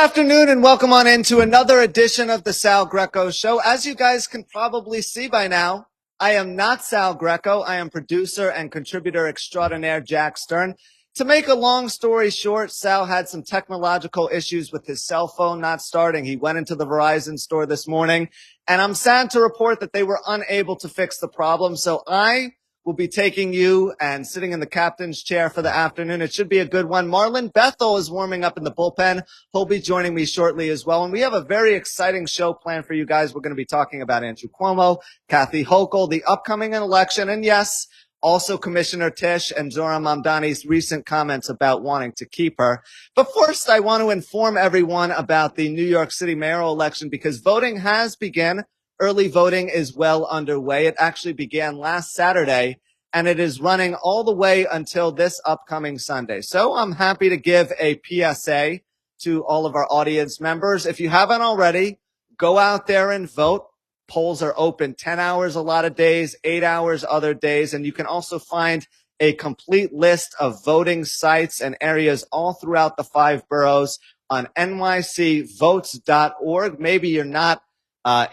afternoon and welcome on into another edition of the Sal Greco Show. As you guys can probably see by now, I am not Sal Greco. I am producer and contributor extraordinaire Jack Stern. To make a long story short, Sal had some technological issues with his cell phone not starting. He went into the Verizon store this morning, and I'm sad to report that they were unable to fix the problem. So I will be taking you and sitting in the captain's chair for the afternoon. It should be a good one. Marlon Bethel is warming up in the bullpen. He'll be joining me shortly as well. And we have a very exciting show planned for you guys. We're going to be talking about Andrew Cuomo, Kathy Hochul, the upcoming election, and yes, also Commissioner Tisch and Zohran Mamdani's recent comments about wanting to keep her. But first, I want to inform everyone about the New York City mayoral election because voting has begun. Early voting is well underway. It actually began last Saturday, and it is running all the way until this upcoming Sunday. So I'm happy to give a PSA to all of our audience members. If you haven't already, go out there and vote. Polls are open 10 hours a lot of days, 8 hours other days, and you can also find a complete list of voting sites and areas all throughout the 5 boroughs on nycvotes.org. Maybe you're not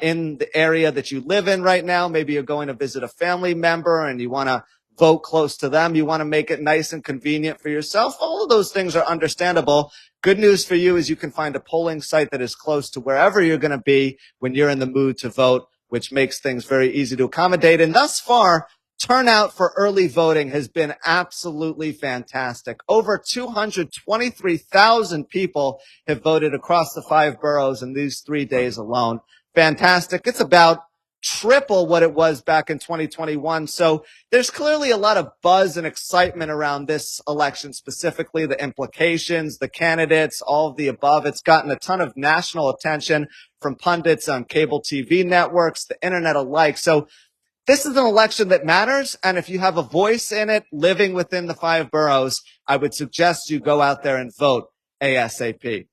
in the area that you live in right now. Maybe you're going to visit a family member and you want to vote close to them. You want to make it nice and convenient for yourself. All of those things are understandable. Good news for you is you can find a polling site that is close to wherever you're going to be when you're in the mood to vote, which makes things very easy to accommodate. And thus far, turnout for early voting has been absolutely fantastic. Over 223,000 people have voted across the 5 boroughs in these 3 days alone. Fantastic. It's about triple what it was back in 2021. So there's clearly a lot of buzz and excitement around this election, specifically the implications, the candidates, all of the above. It's gotten a ton of national attention from pundits on cable TV networks, the internet alike. So this is an election that matters. And if you have a voice in it living within the 5 boroughs, I would suggest you go out there and vote ASAP.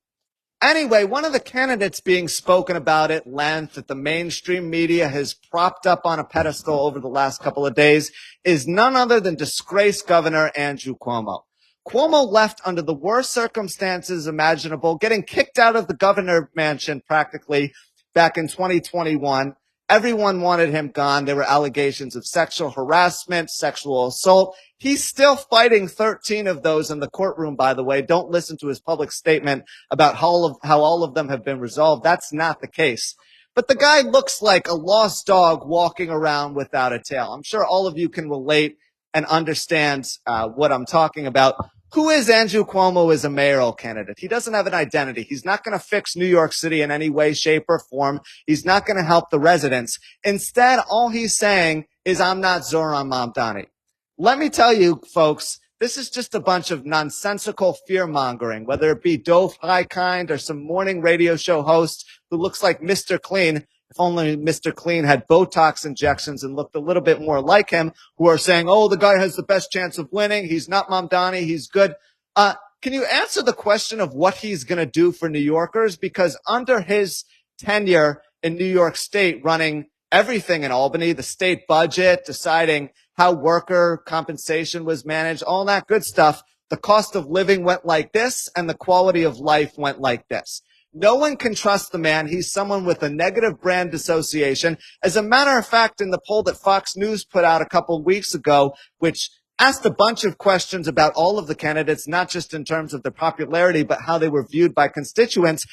Anyway, one of the candidates being spoken about at length that the mainstream media has propped up on a pedestal over the last couple of days is none other than disgraced Governor Andrew Cuomo. Cuomo left under the worst circumstances imaginable, getting kicked out of the governor mansion practically back in 2021. Everyone wanted him gone. There were allegations of sexual harassment, sexual assault. He's still fighting 13 of those in the courtroom, by the way. Don't listen to his public statement about how all of them have been resolved. That's not the case. But the guy looks like a lost dog walking around without a tail. I'm sure all of you can relate and understand what I'm talking about. Who is Andrew Cuomo as a mayoral candidate? He doesn't have an identity. He's not going to fix New York City in any way, shape, or form. He's not going to help the residents. Instead, all he's saying is, I'm not Zohran Mamdani. Let me tell you, folks, this is just a bunch of nonsensical fear-mongering, whether it be Dove Highkind or some morning radio show host who looks like Mr. Clean. If only Mr. Clean had Botox injections and looked a little bit more like him, who are saying, oh, the guy has the best chance of winning. He's not Mamdani. He's good. Can you answer the question of what he's going to do for New Yorkers? Because under his tenure in New York State, running everything in Albany, the state budget, deciding how worker compensation was managed, all that good stuff, the cost of living went like this and the quality of life went like this. No one can trust the man. He's someone with a negative brand association. As a matter of fact, in the poll that Fox News put out a couple weeks ago, which asked a bunch of questions about all of the candidates, not just in terms of their popularity, but how they were viewed by constituents,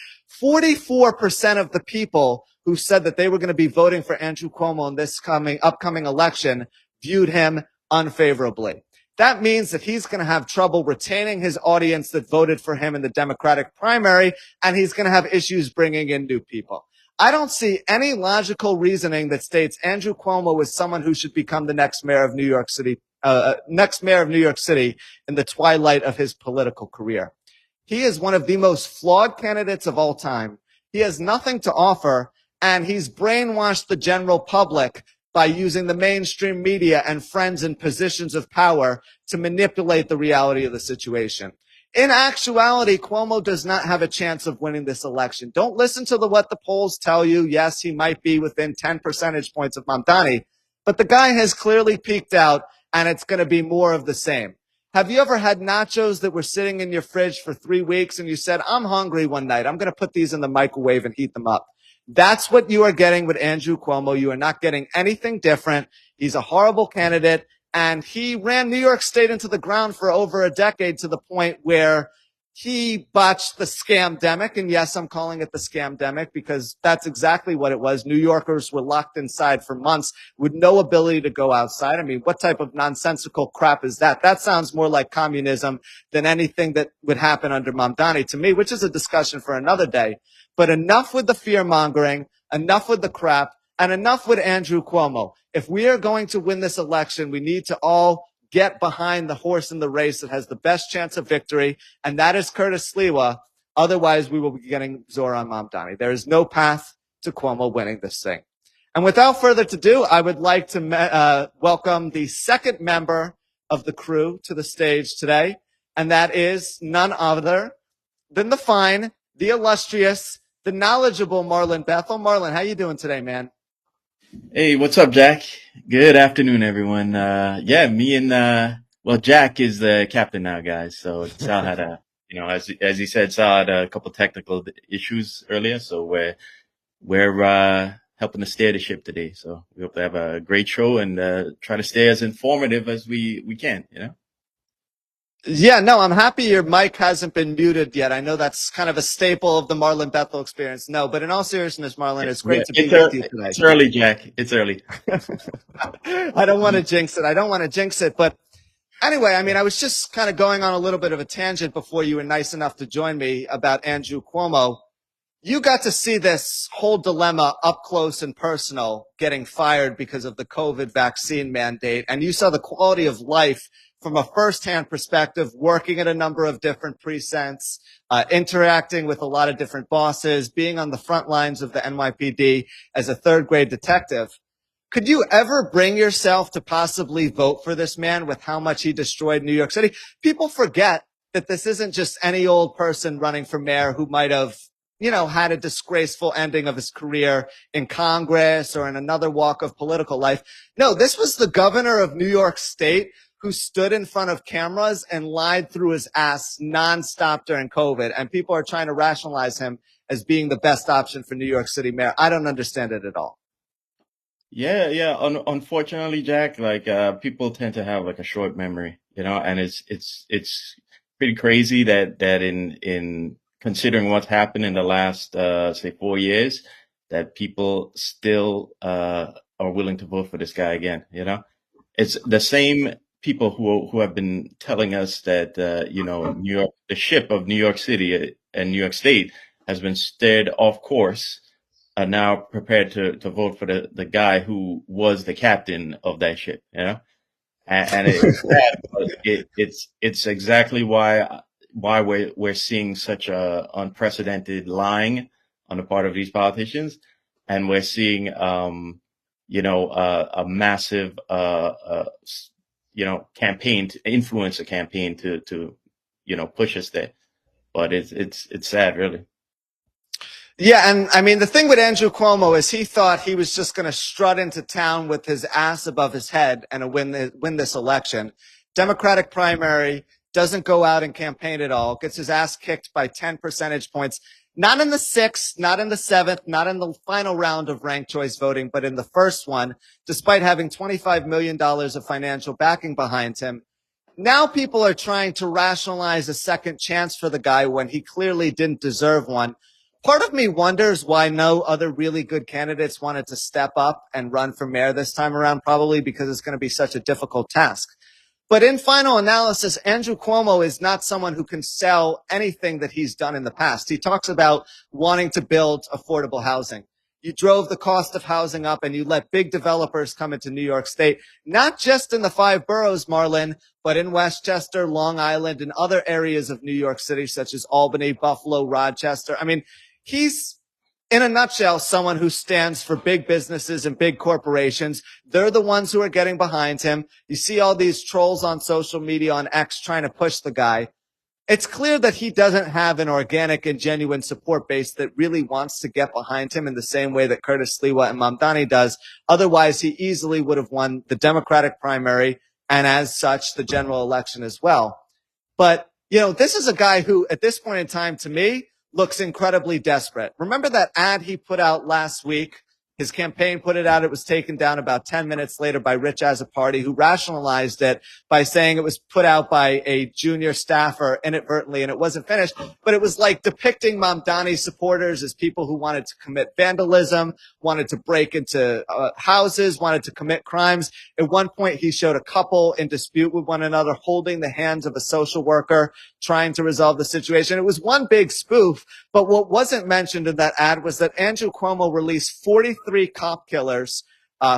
44% of the people who said that they were going to be voting for Andrew Cuomo in this upcoming election viewed him unfavorably. That means that he's going to have trouble retaining his audience that voted for him in the Democratic primary, and he's going to have issues bringing in new people. I don't see any logical reasoning that states Andrew Cuomo is someone who should become the next mayor of New York City, in the twilight of his political career. He is one of the most flawed candidates of all time. He has nothing to offer, and he's brainwashed the general public by using the mainstream media and friends in positions of power to manipulate the reality of the situation. In actuality, Cuomo does not have a chance of winning this election. Don't listen to what the polls tell you. Yes, he might be within 10 percentage points of Mamdani, but the guy has clearly peaked out, and it's going to be more of the same. Have you ever had nachos that were sitting in your fridge for 3 weeks and you said, I'm hungry one night. I'm going to put these in the microwave and heat them up? That's what you are getting with Andrew Cuomo. You are not getting anything different. He's a horrible candidate, and he ran New York State into the ground for over a decade, to the point where he botched the scamdemic. And yes, I'm calling it the scamdemic because that's exactly what it was. New Yorkers were locked inside for months with no ability to go outside. I mean, what type of nonsensical crap is that? That sounds more like communism than anything that would happen under Mamdani to me, which is a discussion for another day. But enough with the fear mongering, enough with the crap, and enough with Andrew Cuomo. If we are going to win this election, we need to all get behind the horse in the race that has the best chance of victory, and that is Curtis Sliwa. Otherwise, we will be getting Zoran Mamdani. There is no path to Cuomo winning this thing. And without further ado, I would like to welcome the second member of the crew to the stage today, and that is none other than the fine, the illustrious, the knowledgeable Marlon Bethel. Marlon, how you doing today, man? Hey, what's up, Jack? Good afternoon, everyone. Yeah, me and well, Jack is the captain now, guys. So Sal had as he said, Sal had a couple technical issues earlier, so we're helping to steer the ship today. So we hope to have a great show and try to stay as informative as we can. Yeah, no, I'm happy your mic hasn't been muted yet. I know that's kind of a staple of the Marlon Bethel experience. No, but in all seriousness, Marlon, it's great to be with you today. It's early, Jack. It's early. I don't want to jinx it. But anyway, I mean, I was just kind of going on a little bit of a tangent before you were nice enough to join me about Andrew Cuomo. You got to see this whole dilemma up close and personal, getting fired because of the COVID vaccine mandate. And you saw the quality of life from a firsthand perspective, working at a number of different precincts, interacting with a lot of different bosses, being on the front lines of the NYPD as a third grade detective. Could you ever bring yourself to possibly vote for this man with how much he destroyed New York City? People forget that this isn't just any old person running for mayor who might have, had a disgraceful ending of his career in Congress or in another walk of political life. No, this was the governor of New York State who stood in front of cameras and lied through his ass nonstop during COVID. And people are trying to rationalize him as being the best option for New York City mayor. I don't understand it at all. Yeah. Unfortunately, Jack, people tend to have like a short memory, and it's pretty crazy that in considering what's happened in the last say 4 years, that people still are willing to vote for this guy again. It's the same people who have been telling us that New York, the ship of New York City and New York State has been steered off course, are now prepared to vote for the guy who was the captain of that ship. And it's sad, but it's exactly why we're seeing such a unprecedented lying on the part of these politicians, and we're seeing a massive campaign, to influence a campaign to push us there. But it's sad, really. Yeah, and I mean, the thing with Andrew Cuomo is he thought he was just going to strut into town with his ass above his head and win this election. Democratic primary, doesn't go out and campaign at all, gets his ass kicked by 10 percentage points. Not in the 6th, not in the 7th, not in the final round of ranked choice voting, but in the first one, despite having $25 million of financial backing behind him. Now people are trying to rationalize a second chance for the guy when he clearly didn't deserve one. Part of me wonders why no other really good candidates wanted to step up and run for mayor this time around, probably because it's going to be such a difficult task. But in final analysis, Andrew Cuomo is not someone who can sell anything that he's done in the past. He talks about wanting to build affordable housing. You drove the cost of housing up and you let big developers come into New York State, not just in the 5 boroughs, Marlon, but in Westchester, Long Island, and other areas of New York City, such as Albany, Buffalo, Rochester. I mean, he's, in a nutshell, someone who stands for big businesses and big corporations. They're the ones who are getting behind him. You see all these trolls on social media, on X, trying to push the guy. It's clear that he doesn't have an organic and genuine support base that really wants to get behind him in the same way that Curtis Sliwa and Mamdani does. Otherwise, he easily would have won the Democratic primary, and as such, the general election as well. But, this is a guy who, at this point in time, to me, looks incredibly desperate. Remember that ad he put out last week? His campaign put it out. It was taken down about 10 minutes later by Rich Azzopardi, who rationalized it by saying it was put out by a junior staffer inadvertently and it wasn't finished. But it was like depicting Mamdani supporters as people who wanted to commit vandalism, wanted to break into houses, wanted to commit crimes. At one point, he showed a couple in dispute with one another, holding the hands of a social worker, trying to resolve the situation. It was one big spoof. But what wasn't mentioned in that ad was that Andrew Cuomo released 43 cop killers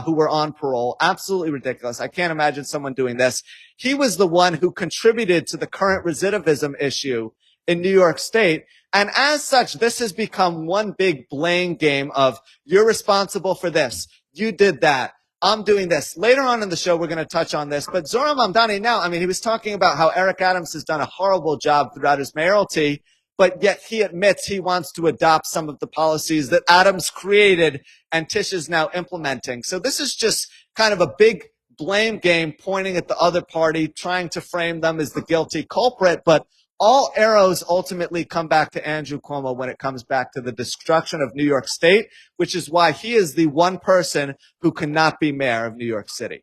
who were on parole. Absolutely ridiculous. I can't imagine someone doing this. He was the one who contributed to the current recidivism issue in New York State. And as such, this has become one big blame game of you're responsible for this. You did that. I'm doing this. Later on in the show, we're going to touch on this. But Zohran Mamdani now, he was talking about how Eric Adams has done a horrible job throughout his mayoralty, but yet he admits he wants to adopt some of the policies that Adams created and Tish is now implementing. So this is just kind of a big blame game pointing at the other party, trying to frame them as the guilty culprit. But all arrows ultimately come back to Andrew Cuomo when it comes back to the destruction of New York State, which is why he is the one person who cannot be mayor of New York City.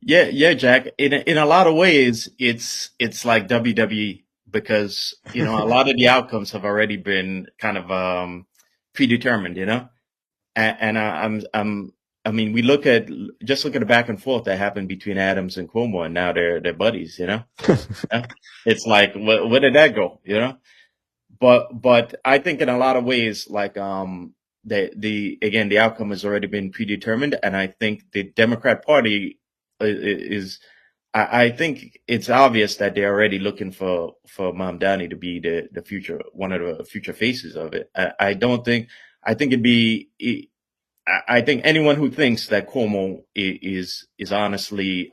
Yeah, Jack. In a lot of ways, it's like WWE. Because, a lot of the outcomes have already been kind of predetermined, and we look at the back and forth that happened between Adams and Cuomo, and now they're buddies, It's like, where did that go, But I think in a lot of ways, like the outcome has already been predetermined, and I think the Democrat Party is. I think it's obvious that they're already looking for Mamdani to be the future, one of the future faces of it. I think anyone who thinks that Cuomo is honestly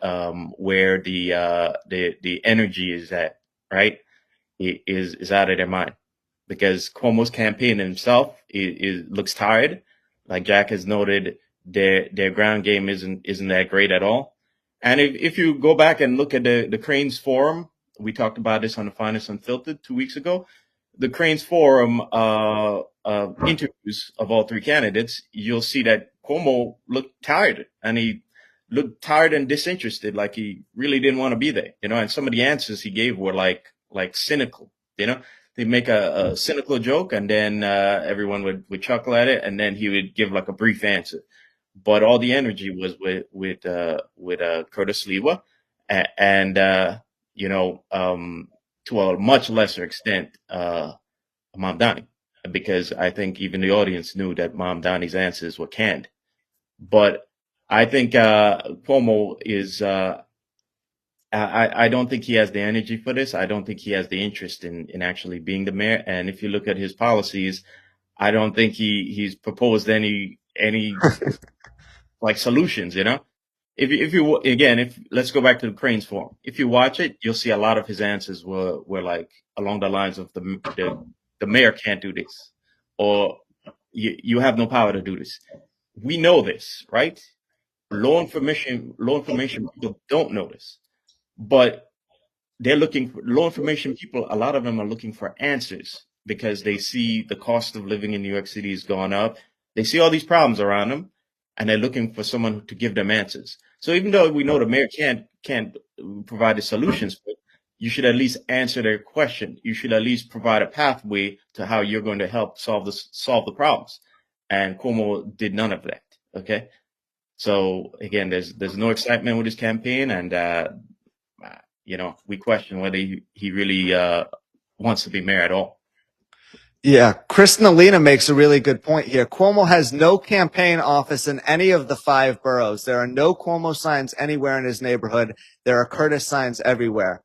where the energy is at, right, is out of their mind, because Cuomo's campaign himself looks tired. Like Jack has noted, their ground game isn't that great at all. And if you go back and look at the Cranes Forum, we talked about this on the Finest Unfiltered 2 weeks ago. The Cranes Forum interviews of all three candidates, you'll see that Cuomo looked tired, and he looked tired and disinterested, like he really didn't want to be there, and some of the answers he gave were like cynical, They make a cynical joke, and then everyone would chuckle at it, and then he would give like a brief answer. But all the energy was with Curtis Lewa, and to a much lesser extent, Mamdani, because I think even the audience knew that Mamdani's answers were canned. But I think Cuomo is. I don't think he has the energy for this. I don't think he has the interest in actually being the mayor. And if you look at his policies, I don't think he's proposed any like solutions, if let's go back to the Cranes Forum. If you watch it, you'll see a lot of his answers were like along the lines of the mayor can't do this, or you have no power to do this. We know this, right? Law information people don't know this, but they're looking for law information people. A lot of them are looking for answers because they see the cost of living in New York City has gone up. They see all these problems around them, and they're looking for someone to give them answers. So even though we know the mayor can't provide the solutions, but you should at least answer their question. You should at least provide a pathway to how you're going to help solve the problems. And Cuomo did none of that. Okay, so again, there's no excitement with his campaign, and we question whether he really wants to be mayor at all. Yeah, Chris Nalina makes a really good point here. Cuomo has no campaign office in any of the 5 boroughs. There are no Cuomo signs anywhere in his neighborhood. There are Curtis signs everywhere.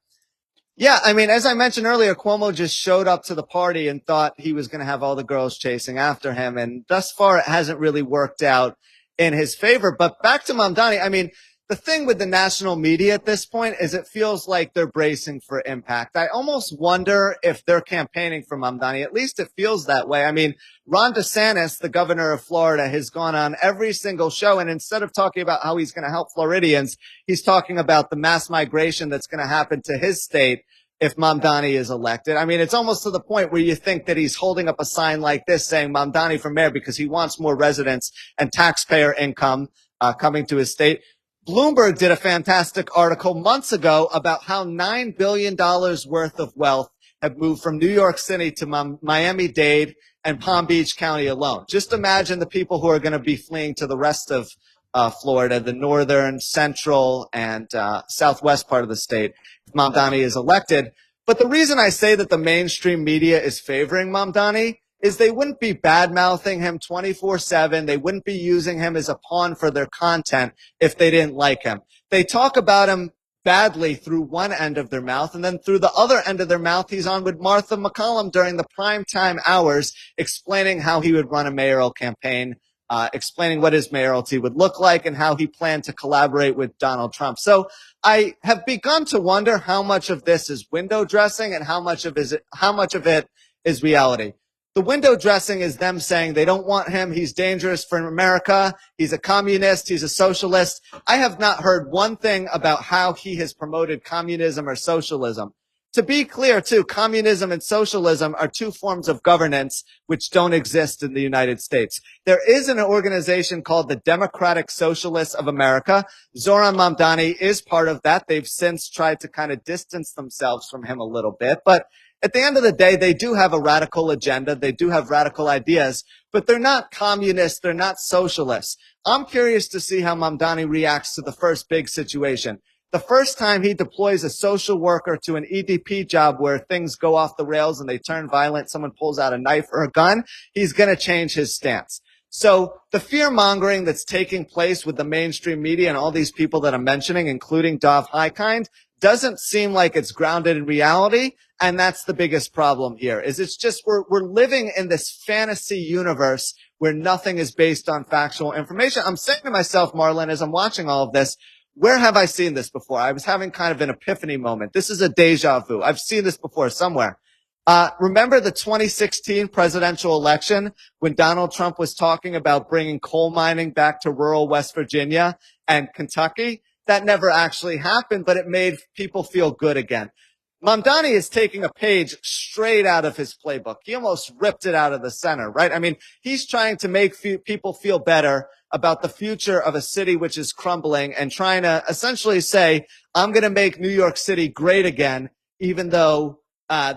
Yeah, as I mentioned earlier, Cuomo just showed up to the party and thought he was going to have all the girls chasing after him. And thus far, it hasn't really worked out in his favor. But back to Mamdani, the thing with the national media at this point is it feels like they're bracing for impact. I almost wonder if they're campaigning for Mamdani. At least it feels that way. I mean, Ron DeSantis, the governor of Florida, has gone on every single show. And instead of talking about how he's going to help Floridians, he's talking about the mass migration that's going to happen to his state if Mamdani is elected. I mean, it's almost to the point where you think that he's holding up a sign like this saying Mamdani for mayor because he wants more residents and taxpayer income coming to his state. Bloomberg did a fantastic article months ago about how $9 billion worth of wealth have moved from New York City to Miami-Dade and Palm Beach County alone. Just imagine the people who are going to be fleeing to the rest of Florida, the northern, central, and southwest part of the state, if Mamdani is elected. But the reason I say that the mainstream media is favoring Mamdani is they wouldn't be bad-mouthing him 24/7. They wouldn't be using him as a pawn for their content if they didn't like him. They talk about him badly through one end of their mouth, and then through the other end of their mouth, he's on with Martha McCallum during the primetime hours explaining how he would run a mayoral campaign, explaining what his mayoralty would look like and how he planned to collaborate with Donald Trump. So I have begun to wonder how much of this is window dressing and how much of it is reality. The window dressing is them saying they don't want him. He's dangerous for America. He's a communist. He's a socialist. I have not heard one thing about how he has promoted communism or socialism. To be clear, too, communism and socialism are two forms of governance which don't exist in the United States. There is an organization called the Democratic Socialists of America. Zoran Mamdani is part of that. They've since tried to kind of distance themselves from him a little bit, but at the end of the day, they do have a radical agenda. They do have radical ideas, but they're not communists. They're not socialists. I'm curious to see how Mamdani reacts to the first big situation. The first time he deploys a social worker to an EDP job where things go off the rails and they turn violent, someone pulls out a knife or a gun, he's going to change his stance. So the fear mongering that's taking place with the mainstream media and all these people that I'm mentioning, including Dov Highkind, doesn't seem like it's grounded in reality. And that's the biggest problem here is it's just we're living in this fantasy universe where nothing is based on factual information. I'm saying to myself, Marlon, as I'm watching all of this, where have I seen this before? I was having kind of an epiphany moment. This is a deja vu. I've seen this before somewhere. Remember the 2016 presidential election when Donald Trump was talking about bringing coal mining back to rural West Virginia and Kentucky? That never actually happened, but it made people feel good again. Mamdani is taking a page straight out of his playbook. He almost ripped it out of the center, right? I mean, he's trying to make people feel better about the future of a city which is crumbling and trying to essentially say, I'm going to make New York City great again, even though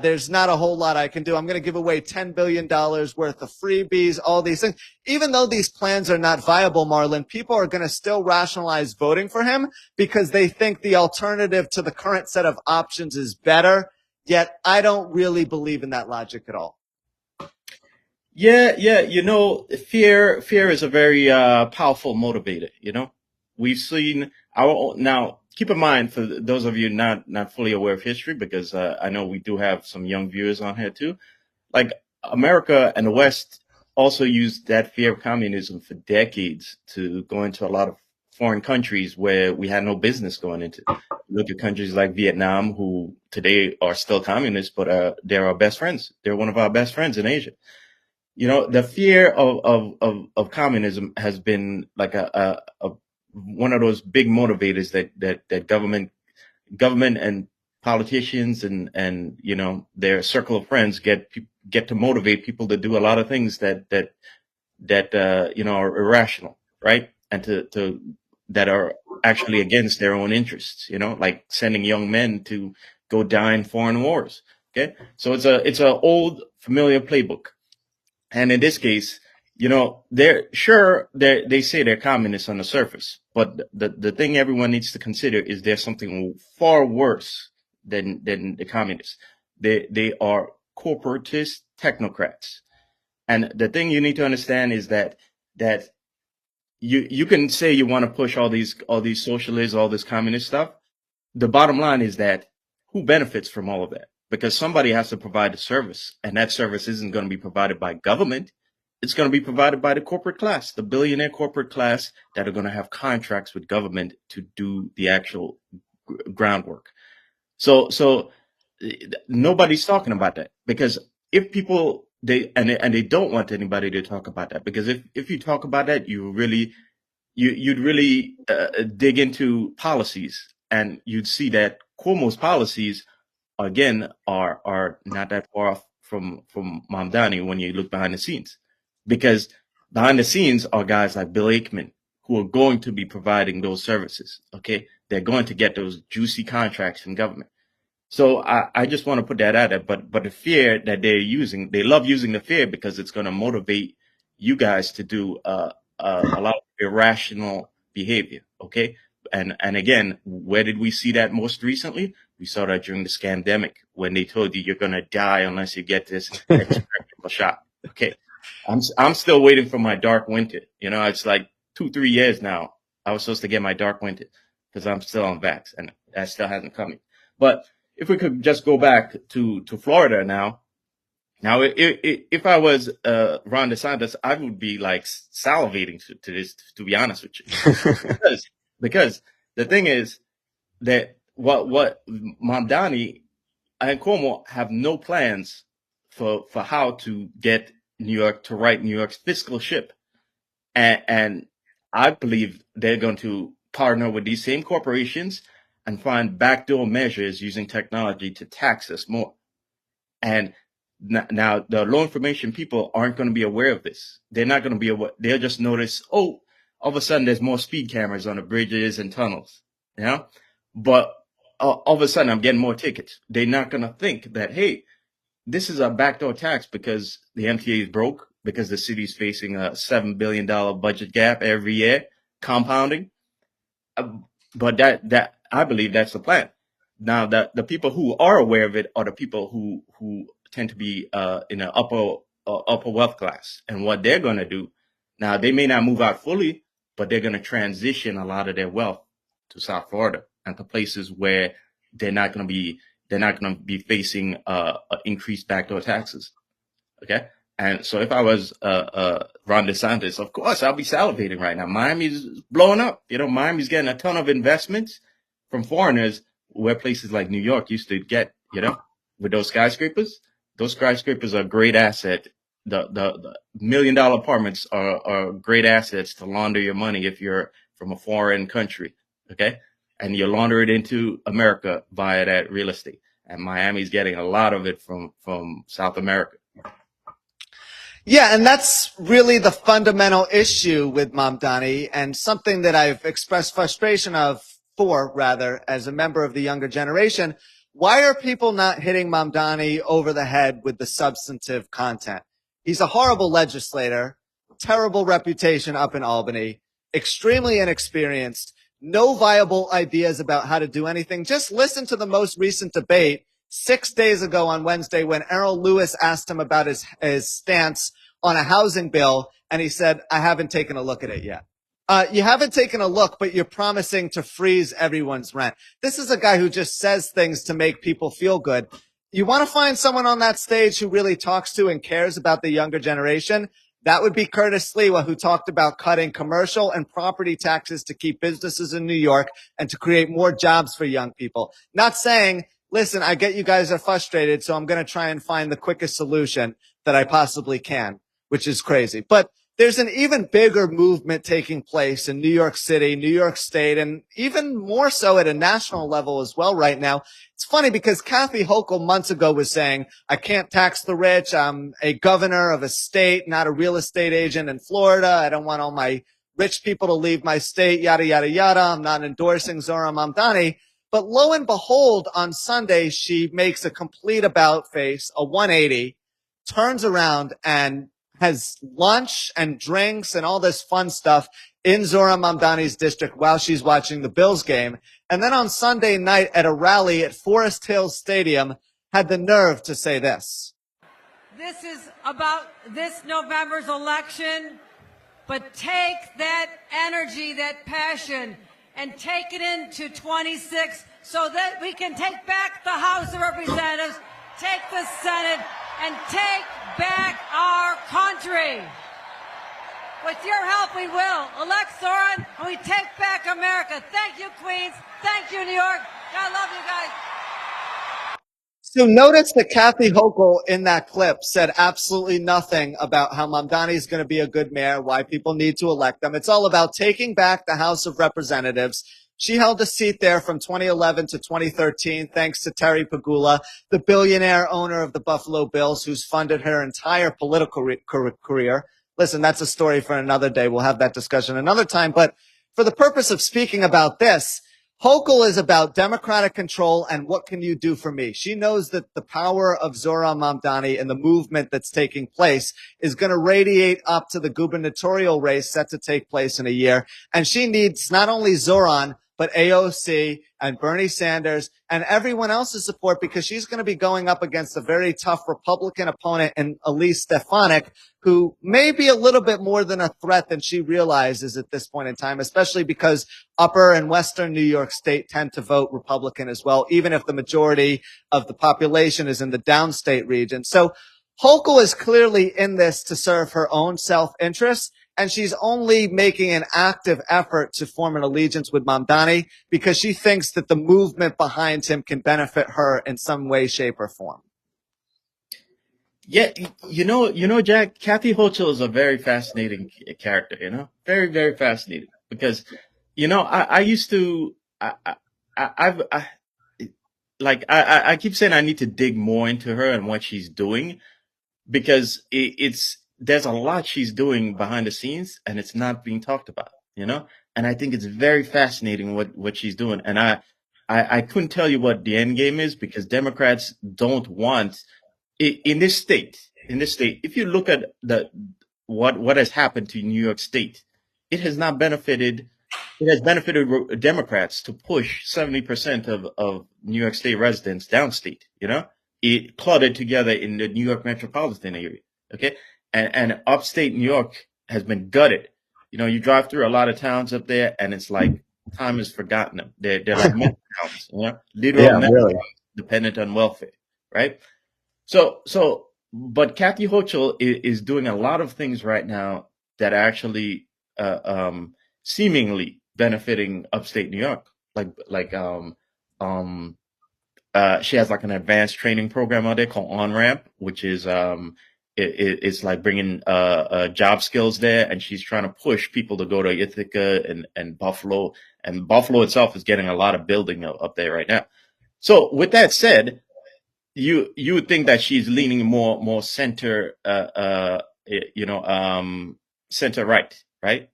there's not a whole lot I can do. I'm going to give away $10 billion worth of freebies, all these things. Even though these plans are not viable, Marlon, people are going to still rationalize voting for him because they think the alternative to the current set of options is better. Yet I don't really believe in that logic at all. Yeah, yeah. Fear is a very powerful motivator. We've seen now. Keep in mind, for those of you not fully aware of history, because I know we do have some young viewers on here too. Like America and the West also used that fear of communism for decades to go into a lot of foreign countries where we had no business going into. Look at countries like Vietnam, who today are still communist, but they're our best friends. They're one of our best friends in Asia. The fear of communism has been like a one of those big motivators that government and politicians and their circle of friends get to motivate people to do a lot of things that are irrational, right? And to that are actually against their own interests, like sending young men to go die in foreign wars. Okay, so it's a old familiar playbook, and in this case, they say they're communists on the surface, but the thing everyone needs to consider is there's something far worse than the communists. They are corporatist technocrats. And the thing you need to understand is that you can say you want to push all these socialists, all this communist stuff. The bottom line is that who benefits from all of that? Because somebody has to provide a service, and that service isn't going to be provided by government. it's going to be provided by the corporate class, the billionaire corporate class that are going to have contracts with government to do the actual groundwork. So nobody's talking about that, because if people they don't want anybody to talk about that, because if you talk about that, you'd really dig into policies, and you'd see that Cuomo's policies again are not that far off from Mamdani when you look behind the scenes, because behind the scenes are guys like Bill Aikman who are going to be providing those services. Okay, they're going to get those juicy contracts from government. So I just want to put that out there. But the fear that they're using, they love using the fear because it's going to motivate you guys to do a lot of irrational behavior. Okay. And again, where did we see that most recently? We saw that during the scandemic, when they told you you're going to die unless you get this experimental shot. Okay. I'm still waiting for my dark winter. You know, it's like 2-3 years now. I was supposed to get my dark winter because I'm still on vax, and that still hasn't come. But if we could just go back to Florida now. Now, if I was Ron DeSantis, I would be like salivating to this, to be honest with you, because the thing is that what Mamdani and Cuomo have no plans for how to get New York to right New York's fiscal ship, and I believe they're going to partner with these same corporations and find backdoor measures using technology to tax us more. And now the law information people aren't going to be aware of this. They're not going to be aware. They'll just notice, oh, all of a sudden there's more speed cameras on the bridges and tunnels, you know? But all of a sudden I'm getting more tickets. They're not going to think that, hey, this is a backdoor tax because the MTA is broke, because the city's facing a $7 billion budget gap every year, compounding. But that I believe that's the plan. Now, the people who are aware of it are the people who tend to be in an upper wealth class. And what they're going to do, now they may not move out fully, but they're going to transition a lot of their wealth to South Florida and to places where they're not going to be facing increased backdoor taxes. Okay. And so if I was Ron DeSantis, of course, I'll be salivating right now. Miami's blowing up. You know, Miami's getting a ton of investments from foreigners, where places like New York used to get, you know, with those skyscrapers. Those skyscrapers are a great asset. The $1 million apartments are great assets to launder your money if you're from a foreign country. Okay. And you launder it into America via that real estate. And Miami's getting a lot of it from South America. Yeah, and that's really the fundamental issue with Mamdani, and something that I've expressed frustration for, as a member of the younger generation. Why are people not hitting Mamdani over the head with the substantive content? He's a horrible legislator, terrible reputation up in Albany, extremely inexperienced, no viable ideas about how to do anything. Just listen to the most recent debate 6 days ago on Wednesday when Errol Lewis asked him about his stance on a housing bill, and he said, I haven't taken a look at it yet. You haven't taken a look, but you're promising to freeze everyone's rent. This is a guy who just says things to make people feel good. You want to find someone on that stage who really talks to and cares about the younger generation? That would be Curtis Lewa, who talked about cutting commercial and property taxes to keep businesses in New York and to create more jobs for young people. Not saying, listen, I get you guys are frustrated, so I'm going to try and find the quickest solution that I possibly can, which is crazy. But there's an even bigger movement taking place in New York City, New York State, and even more so at a national level as well right now. It's funny because Kathy Hochul months ago was saying, I can't tax the rich. I'm a governor of a state, not a real estate agent in Florida. I don't want all my rich people to leave my state, yada, yada, yada. I'm not endorsing Zohran Mamdani. But lo and behold, on Sunday, she makes a complete about face, a 180, turns around and has lunch and drinks and all this fun stuff in Zohran Mamdani's district while she's watching the Bills game. And then on Sunday night at a rally at Forest Hills Stadium had the nerve to say this. This is about this November's election, but take that energy, that passion, and take it into 26 so that we can take back the House of Representatives, take the Senate, and take back our country. With your help, we will. Elect Zoran, and we take back America. Thank you, Queens. Thank you, New York. I love you guys. So notice that Kathy Hochul in that clip said absolutely nothing about how Mamdani is going to be a good mayor, why people need to elect them. It's all about taking back the House of Representatives. She held a seat there from 2011 to 2013, thanks to Terry Pagula, the billionaire owner of the Buffalo Bills, who's funded her entire political career. Listen, that's a story for another day. We'll have that discussion another time. But for the purpose of speaking about this, Hochul is about Democratic control and what can you do for me? She knows that the power of Zoran Mamdani and the movement that's taking place is going to radiate up to the gubernatorial race set to take place in a year. And she needs not only Zoran, but AOC and Bernie Sanders and everyone else's support because she's going to be going up against a very tough Republican opponent in Elise Stefanik, who may be a little bit more than a threat than she realizes at this point in time, especially because upper and western New York State tend to vote Republican as well, even if the majority of the population is in the downstate region. So Hochul is clearly in this to serve her own self-interest. And she's only making an active effort to form an allegiance with Mamdani because she thinks that the movement behind him can benefit her in some way, shape, or form. Yeah, Jack, Kathy Hochul is a very fascinating character, very, very fascinating because, I used to, I keep saying I need to dig more into her and what she's doing because there's a lot she's doing behind the scenes and it's not being talked about, and I think it's very fascinating what she's doing. And I couldn't tell you what the end game is because Democrats don't want in this state, if you look at what has happened to New York State, it has benefited Democrats to push 70% of New York State residents downstate, it cluttered together in the New York metropolitan area. Okay. And upstate New York has been gutted. You drive through a lot of towns up there and it's like time has forgotten them. They're like mental towns, literal mental towns dependent on welfare. Right. But Kathy Hochul is doing a lot of things right now that are actually, seemingly benefiting upstate New York. She has like an advanced training program out there called On-Ramp, which is, it's like bringing, job skills there. And she's trying to push people to go to Ithaca and Buffalo, and Buffalo itself is getting a lot of building up there right now. So with that said, you would think that she's leaning more center, center right?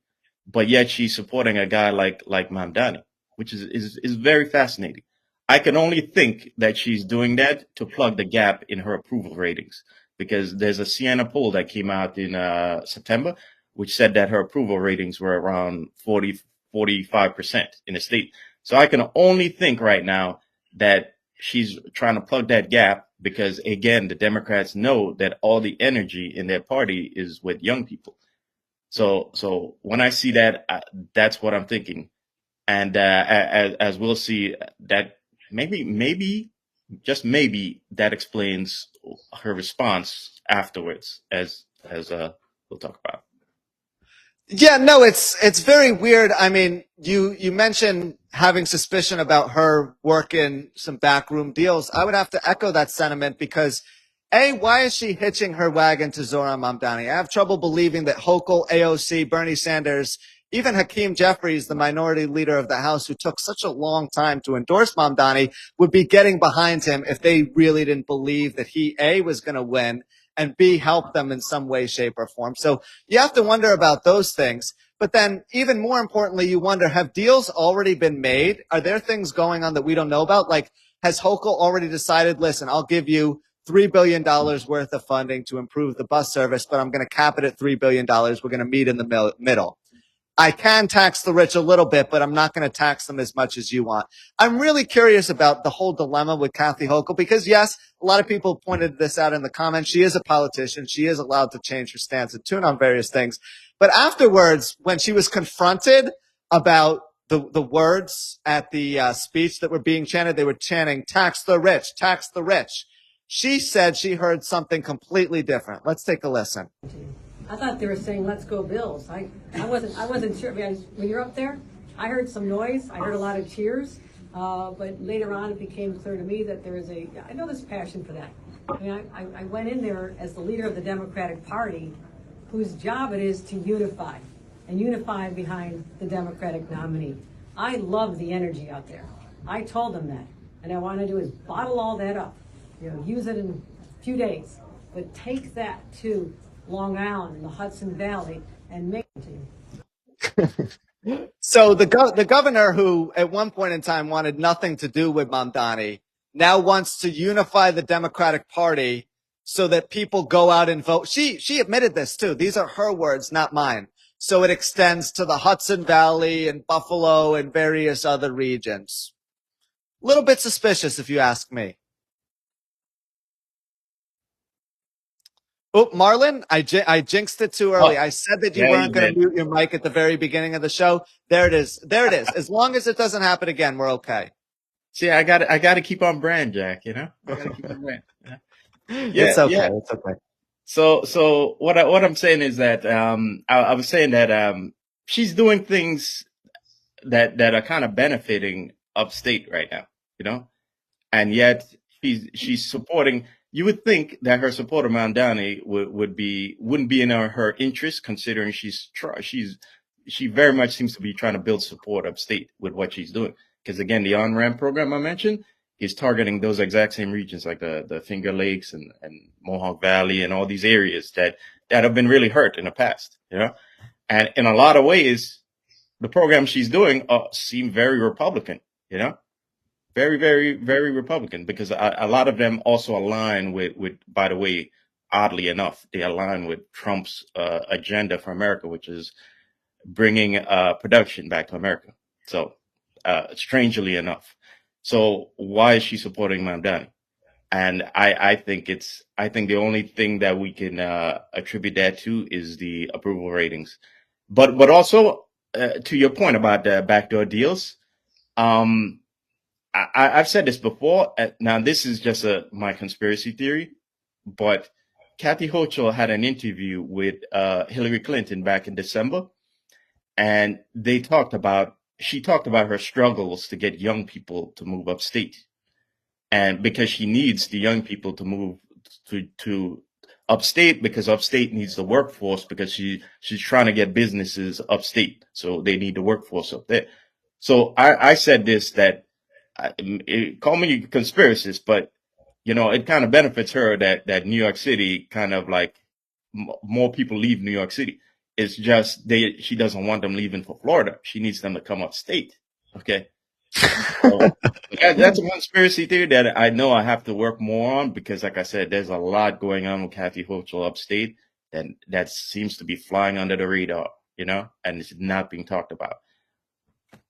But yet she's supporting a guy like Mamdani, which is very fascinating. I can only think that she's doing that to plug the gap in her approval ratings because there's a Siena poll that came out in September, which said that her approval ratings were around 45% in the state. So I can only think right now that she's trying to plug that gap because, again, the Democrats know that all the energy in their party is with young people. So when I see that, that's what I'm thinking. And as we'll see, that maybe, just maybe, that explains her response afterwards, as we'll talk about. Yeah, no, it's very weird. I mean, you mentioned having suspicion about her working some backroom deals. I would have to echo that sentiment because why is she hitching her wagon to Zoran Mamdani? I have trouble believing that Hochul, AOC, Bernie Sanders, even Hakeem Jeffries, the minority leader of the House, who took such a long time to endorse Mamdani, would be getting behind him if they really didn't believe that he, A, was going to win, and B, help them in some way, shape, or form. So you have to wonder about those things. But then even more importantly, you wonder, have deals already been made? Are there things going on that we don't know about? Like, has Hochul already decided, listen, I'll give you $3 billion worth of funding to improve the bus service, but I'm going to cap it at $3 billion. We're going to meet in the middle. I can tax the rich a little bit, but I'm not going to tax them as much as you want. I'm really curious about the whole dilemma with Kathy Hochul because, yes, a lot of people pointed this out in the comments. She is a politician. She is allowed to change her stance and tune on various things. But afterwards, when she was confronted about the words at the speech that were being chanted, they were chanting, tax the rich, tax the rich. She said she heard something completely different. Let's take a listen. I thought they were saying, let's go Bills. I wasn't sure. I mean, when you're up there, I heard some noise. I heard a lot of cheers. But later on, it became clear to me that there is I know there's passion for that. I mean, I went in there as the leader of the Democratic Party, whose job it is to unify behind the Democratic nominee. I love the energy out there. I told them that. And I want to do is bottle all that up, use it in a few days, but take that to Long Island and the Hudson Valley and make it to you. So the governor, who at one point in time wanted nothing to do with Mamdani, now wants to unify the Democratic Party so that people go out and vote. She admitted this too. These are her words, not mine. So it extends to the Hudson Valley and Buffalo and various other regions. A little bit suspicious, if you ask me. Oh, Marlon, I jinxed it too early. I said that you weren't going to mute your mic at the very beginning of the show. There it is. There it is. As long as it doesn't happen again, we're okay. See, I got to keep on brand, Jack. I got to keep on brand. Yeah, it's okay. Yeah. It's okay. So what I'm saying is that I was saying that she's doing things that are kind of benefiting upstate right now, and yet she's supporting. You would think that her support of Mamdani wouldn't be in her interest, considering she very much seems to be trying to build support upstate with what she's doing. Because again, the on-ramp program I mentioned is targeting those exact same regions, like the Finger Lakes and Mohawk Valley and all these areas that have been really hurt in the past, And in a lot of ways, the programs she's doing seem very Republican, very, very, very Republican, because a lot of them also align with, by the way, oddly enough, they align with Trump's agenda for America, which is bringing production back to America. So strangely enough. So why is she supporting Mamdani? And I think the only thing that we can attribute that to is the approval ratings. But also to your point about the backdoor deals, I've said this before. Now this is just my conspiracy theory, but Kathy Hochul had an interview with Hillary Clinton back in December, and she talked about her struggles to get young people to move upstate. And because she needs the young people to move to upstate, because upstate needs the workforce, because she's trying to get businesses upstate. So they need the workforce up there. So I said this, that call me a conspiracist, but it kind of benefits her that New York City kind of like more people leave New York City. It's just she doesn't want them leaving for Florida. She needs them to come upstate. Okay. So that's a conspiracy theory that I know I have to work more on, because like I said, there's a lot going on with Kathy Hochul upstate that seems to be flying under the radar, and it's not being talked about.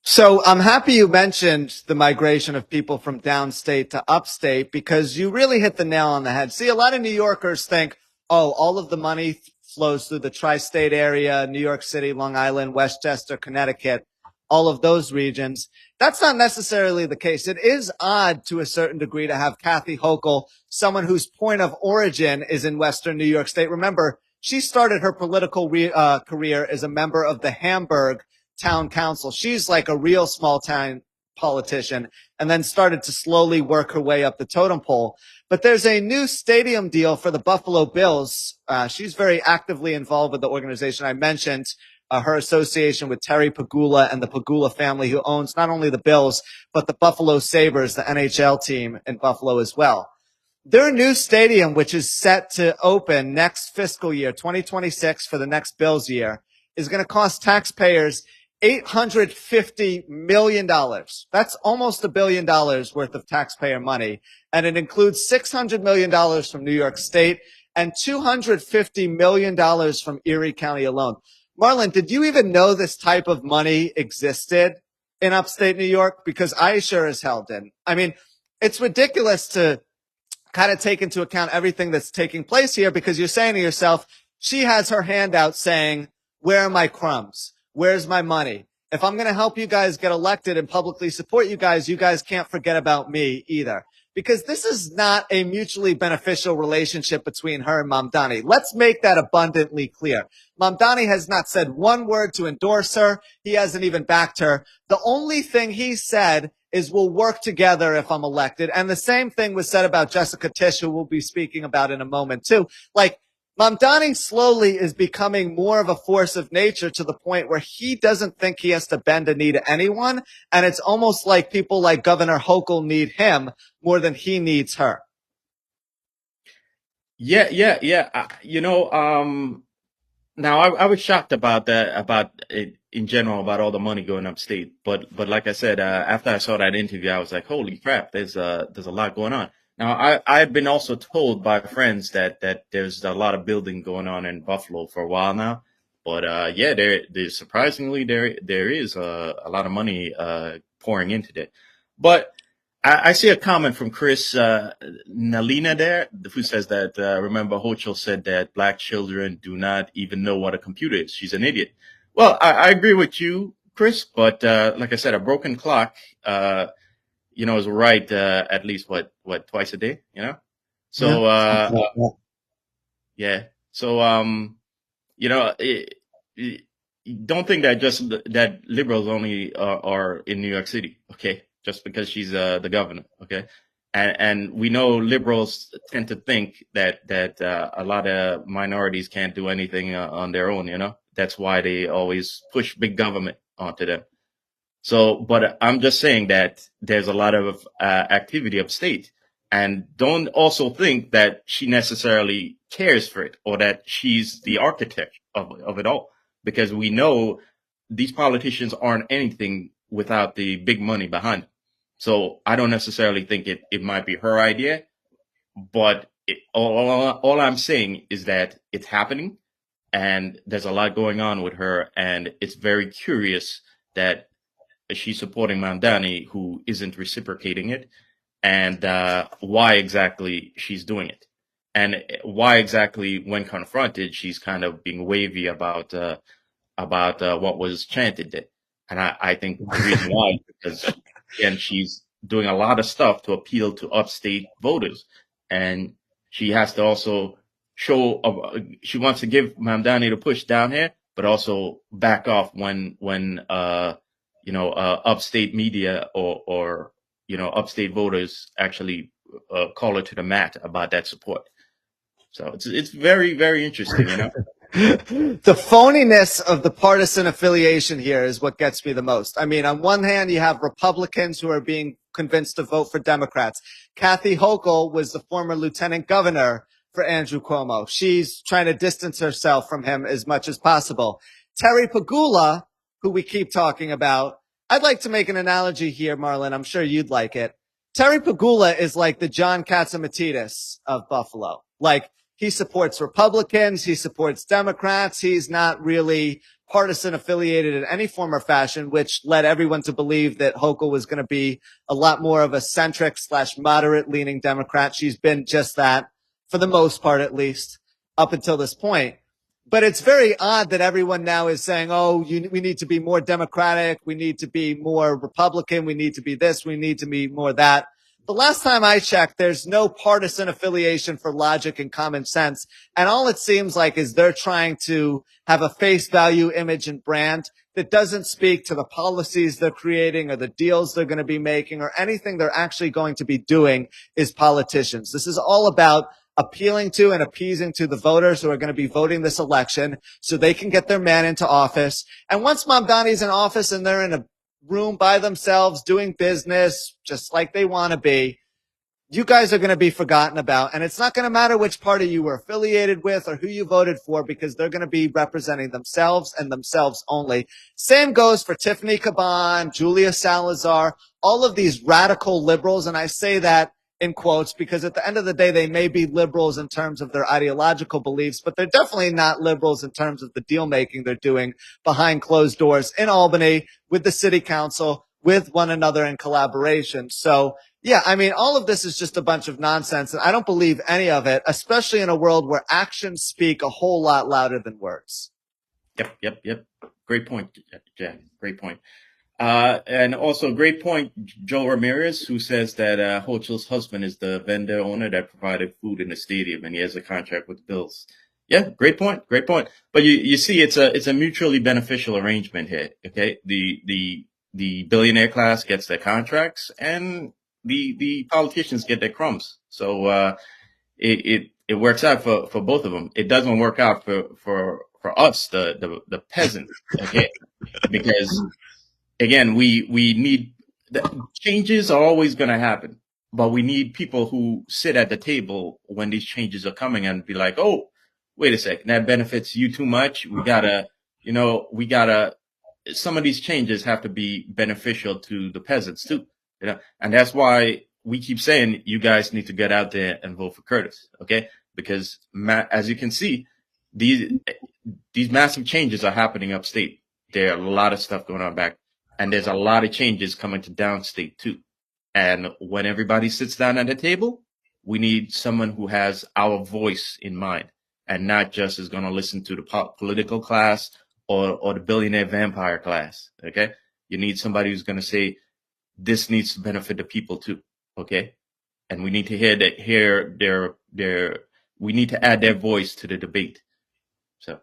So I'm happy you mentioned the migration of people from downstate to upstate, because you really hit the nail on the head. See, a lot of New Yorkers think, oh, all of the money flows through the tri-state area, New York City, Long Island, Westchester, Connecticut, all of those regions. That's not necessarily the case. It is odd to a certain degree to have Kathy Hochul, someone whose point of origin is in Western New York State. Remember, she started her political career as a member of the Hamburg Town Council. She's like a real small town politician, and then started to slowly work her way up the totem pole. But there's a new stadium deal for the Buffalo Bills. She's very actively involved with the organization. I mentioned her association with Terry Pegula and the Pegula family, who owns not only the Bills, but the Buffalo Sabres, the NHL team in Buffalo as well. Their new stadium, which is set to open next fiscal year, 2026, for the next Bills year, is going to cost taxpayers $850 million. That's almost $1 billion worth of taxpayer money. And it includes $600 million from New York State and $250 million from Erie County alone. Marlon, did you even know this type of money existed in upstate New York? Because I sure as hell didn't. I mean, it's ridiculous to kind of take into account everything that's taking place here, because you're saying to yourself, she has her hand out saying, where are my crumbs? Where's my money? If I'm going to help you guys get elected and publicly support you guys can't forget about me either. because this is not a mutually beneficial relationship between her and Mamdani. Let's make that abundantly clear. Mamdani has not said one word to endorse her. He hasn't even backed her. The only thing he said is we'll work together if I'm elected. And the same thing was said about Jessica Tisch, who we'll be speaking about in a moment too. Like, Mamdani slowly is becoming more of a force of nature to the point where he doesn't think he has to bend a knee to anyone. And it's almost like people like Governor Hochul need him more than he needs her. Yeah. Now I was shocked about that, about it in general, about all the money going upstate. But like I said, after I saw that interview, I was like, holy crap, there's a lot going on. Now I've been also told by friends that there's a lot of building going on in Buffalo for a while now. But yeah, there surprisingly there is a lot of money pouring into that. But I see a comment from Chris Nalina there, who says that, remember Hochul said that black children do not even know what a computer is. She's an idiot. Well, I agree with you, Chris, but like I said, a broken clock, is right at least, twice a day, So, yeah. So, don't think that just that liberals only are in New York City, okay? Just because she's the governor, okay? And we know liberals tend to think that a lot of minorities can't do anything on their own, That's why they always push big government onto them. So, but I'm just saying that there's a lot of activity upstate, and don't also think that she necessarily cares for it or that she's the architect of it all, because we know these politicians aren't anything without the big money behind them. So I don't necessarily think it might be her idea, but all I'm saying is that it's happening, and there's a lot going on with her, and it's very curious that she's supporting Mamdani, who isn't reciprocating it, and why exactly she's doing it, and why exactly, when confronted, she's kind of being wavy about what was chanted there. And I think the reason why is because, again, she's doing a lot of stuff to appeal to upstate voters, and she has to also show she wants to give Mamdani the push down here, but also back off when upstate media or upstate voters actually call her to the mat about that support. So it's very, very interesting, The phoniness of the partisan affiliation here is what gets me the most. I mean, on one hand, you have Republicans who are being convinced to vote for Democrats. Kathy Hochul was the former lieutenant governor for Andrew Cuomo. She's trying to distance herself from him as much as possible. Terry Pagula, who we keep talking about, I'd like to make an analogy here, Marlon. I'm sure you'd like it. Terry Pagula is like the John Katzimatidis of Buffalo. Like, he supports Republicans. He supports Democrats. He's not really partisan affiliated in any form or fashion, which led everyone to believe that Hochul was going to be a lot more of a centric / moderate leaning Democrat. She's been just that for the most part, at least up until this point. But it's very odd that everyone now is saying, oh, we need to be more Democratic. We need to be more Republican. We need to be this. We need to be more that. The last time I checked, there's no partisan affiliation for logic and common sense. And all it seems like is they're trying to have a face value image and brand that doesn't speak to the policies they're creating or the deals they're going to be making or anything they're actually going to be doing as politicians. This is all about appealing to and appeasing to the voters who are going to be voting this election so they can get their man into office. And once Mamdani's in office and they're in a room by themselves doing business just like they want to be, you guys are going to be forgotten about. And it's not going to matter which party you were affiliated with or who you voted for, because they're going to be representing themselves and themselves only. Same goes for Tiffany Caban, Julia Salazar, all of these radical liberals. And I say that in quotes because at the end of the day, they may be liberals in terms of their ideological beliefs, but they're definitely not liberals in terms of the deal making they're doing behind closed doors in Albany with the city council, with one another in collaboration. So yeah, I mean, all of this is just a bunch of nonsense, and I don't believe any of it, especially in a world where actions speak a whole lot louder than words. Yep. Great point, Jack. Great point. And also, great point, Joe Ramirez, who says that Hochul's husband is the vendor owner that provided food in the stadium, and he has a contract with Bills. Yeah, great point, great point. But you see, it's a mutually beneficial arrangement here. Okay, the billionaire class gets their contracts, and the politicians get their crumbs. So it works out for both of them. It doesn't work out for us, the peasant. Okay, because again, we need changes are always going to happen, but we need people who sit at the table when these changes are coming and be like, oh, wait a second, that benefits you too much. We gotta, some of these changes have to be beneficial to the peasants too, and that's why we keep saying you guys need to get out there and vote for Curtis. Okay. Because as you can see, these massive changes are happening upstate. There are a lot of stuff going on back. And there's a lot of changes coming to downstate too. And when everybody sits down at the table, we need someone who has our voice in mind and not just is going to listen to the political class or the billionaire vampire class. Okay. You need somebody who's going to say, this needs to benefit the people too. Okay. And we need to we need to add their voice to the debate. So.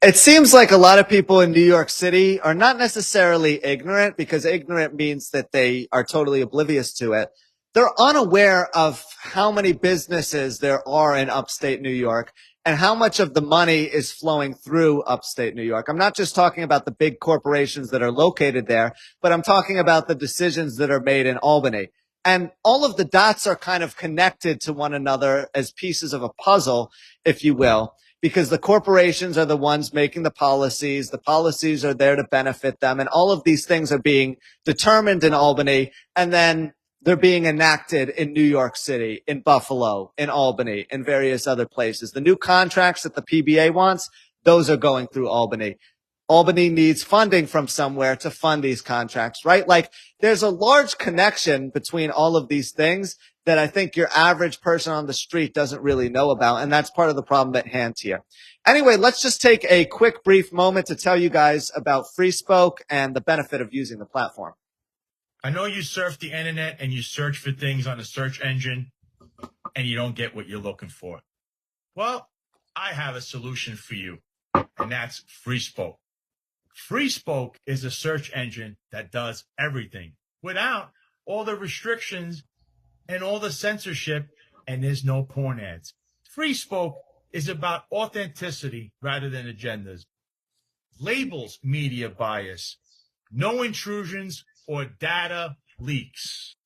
It seems like a lot of people in New York City are not necessarily ignorant, because ignorant means that they are totally oblivious to it. They're unaware of how many businesses there are in upstate New York and how much of the money is flowing through upstate New York. I'm not just talking about the big corporations that are located there, but I'm talking about the decisions that are made in Albany. And all of the dots are kind of connected to one another as pieces of a puzzle, if you will, because the corporations are the ones making the policies. The policies are there to benefit them. And all of these things are being determined in Albany, and then they're being enacted in New York City, in Buffalo, in Albany, in various other places. The new contracts that the PBA wants, those are going through Albany. Albany needs funding from somewhere to fund these contracts, right? Like, there's a large connection between all of these things that I think your average person on the street doesn't really know about. And that's part of the problem at hand here. Anyway, let's just take a quick, brief moment to tell you guys about Free Spoke and the benefit of using the platform. I know you surf the internet and you search for things on the search engine and you don't get what you're looking for. Well, I have a solution for you, and that's Free Spoke. Free Spoke is a search engine that does everything without all the restrictions and all the censorship, and there's no porn ads. Free Spoke is about authenticity rather than agendas. Labels media bias, no intrusions or data leaks.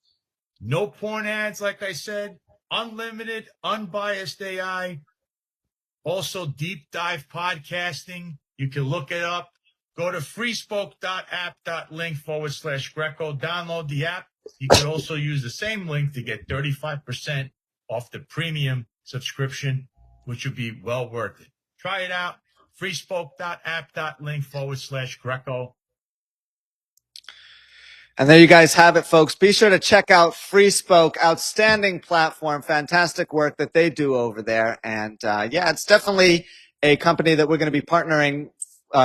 No porn ads, like I said, unlimited, unbiased AI. Also deep dive podcasting. You can look it up. Go to freespoke.app.link/Greco. Download the app. You can also use the same link to get 35% off the premium subscription, which would be well worth it. Try it out. freespoke.app.link/Greco. And there you guys have it, folks. Be sure to check out Free Spoke. Outstanding platform. Fantastic work that they do over there. And yeah, it's definitely a company that we're going to be partnering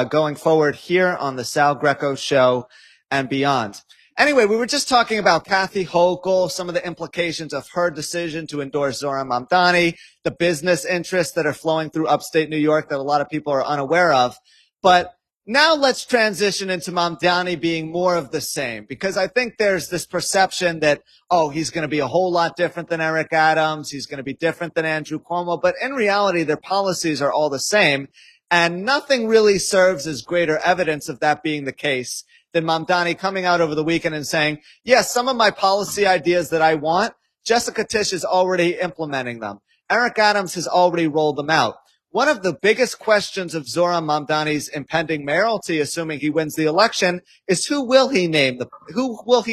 going forward here on the Sal Greco Show and beyond. Anyway, we were just talking about Kathy Hochul, some of the implications of her decision to endorse Zohran Mamdani, the business interests that are flowing through upstate New York that a lot of people are unaware of. But now let's transition into Mamdani being more of the same, because I think there's this perception that, oh, he's going to be a whole lot different than Eric Adams. He's going to be different than Andrew Cuomo. But in reality, their policies are all the same. And nothing really serves as greater evidence of that being the case than Mamdani coming out over the weekend and saying, yes, some of my policy ideas that I want, Jessica Tisch is already implementing them. Eric Adams has already rolled them out. One of the biggest questions of Zohran Mamdani's impending mayoralty, assuming he wins the election, is who will he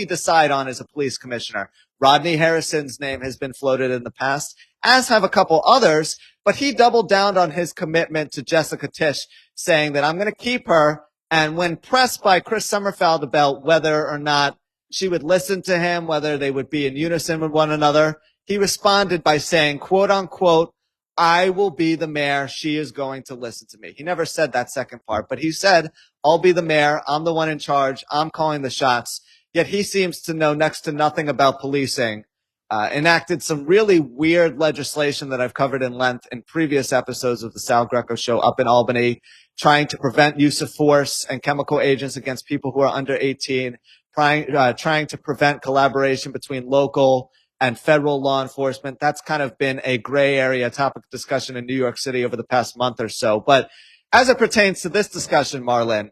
decide on as a police commissioner? Rodney Harrison's name has been floated in the past, as have a couple others, but he doubled down on his commitment to Jessica Tisch, saying that I'm going to keep her. And when pressed by Chris Sommerfeld about whether or not she would listen to him, whether they would be in unison with one another, he responded by saying, quote unquote, I will be the mayor. She is going to listen to me. He never said that second part, but he said, I'll be the mayor. I'm the one in charge. I'm calling the shots. Yet he seems to know next to nothing about policing. Enacted some really weird legislation that I've covered in length in previous episodes of the Sal Greco Show up in Albany, trying to prevent use of force and chemical agents against people who are under 18, trying to prevent collaboration between local and federal law enforcement. That's kind of been a gray area topic of discussion in New York City over the past month or so. But as it pertains to this discussion, Marlon,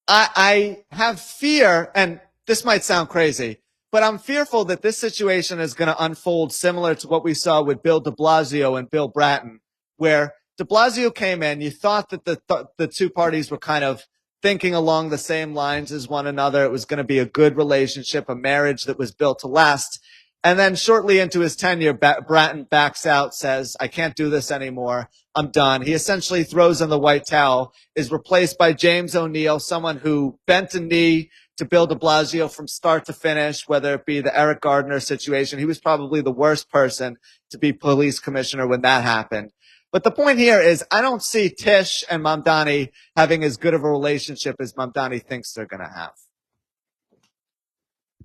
I have fear, and this might sound crazy, but I'm fearful that this situation is going to unfold similar to what we saw with Bill de Blasio and Bill Bratton, where de Blasio came in, you thought that the two parties were kind of thinking along the same lines as one another. It was going to be a good relationship, a marriage that was built to last. And then shortly into his tenure, Bratton backs out, says, I can't do this anymore. I'm done. He essentially throws in the white towel, is replaced by James O'Neill, someone who bent a knee to Bill de Blasio from start to finish, whether it be the Eric Gardner situation. He was probably the worst person to be police commissioner when that happened. But the point here is I don't see Tish and Mamdani having as good of a relationship as Mamdani thinks they're going to have.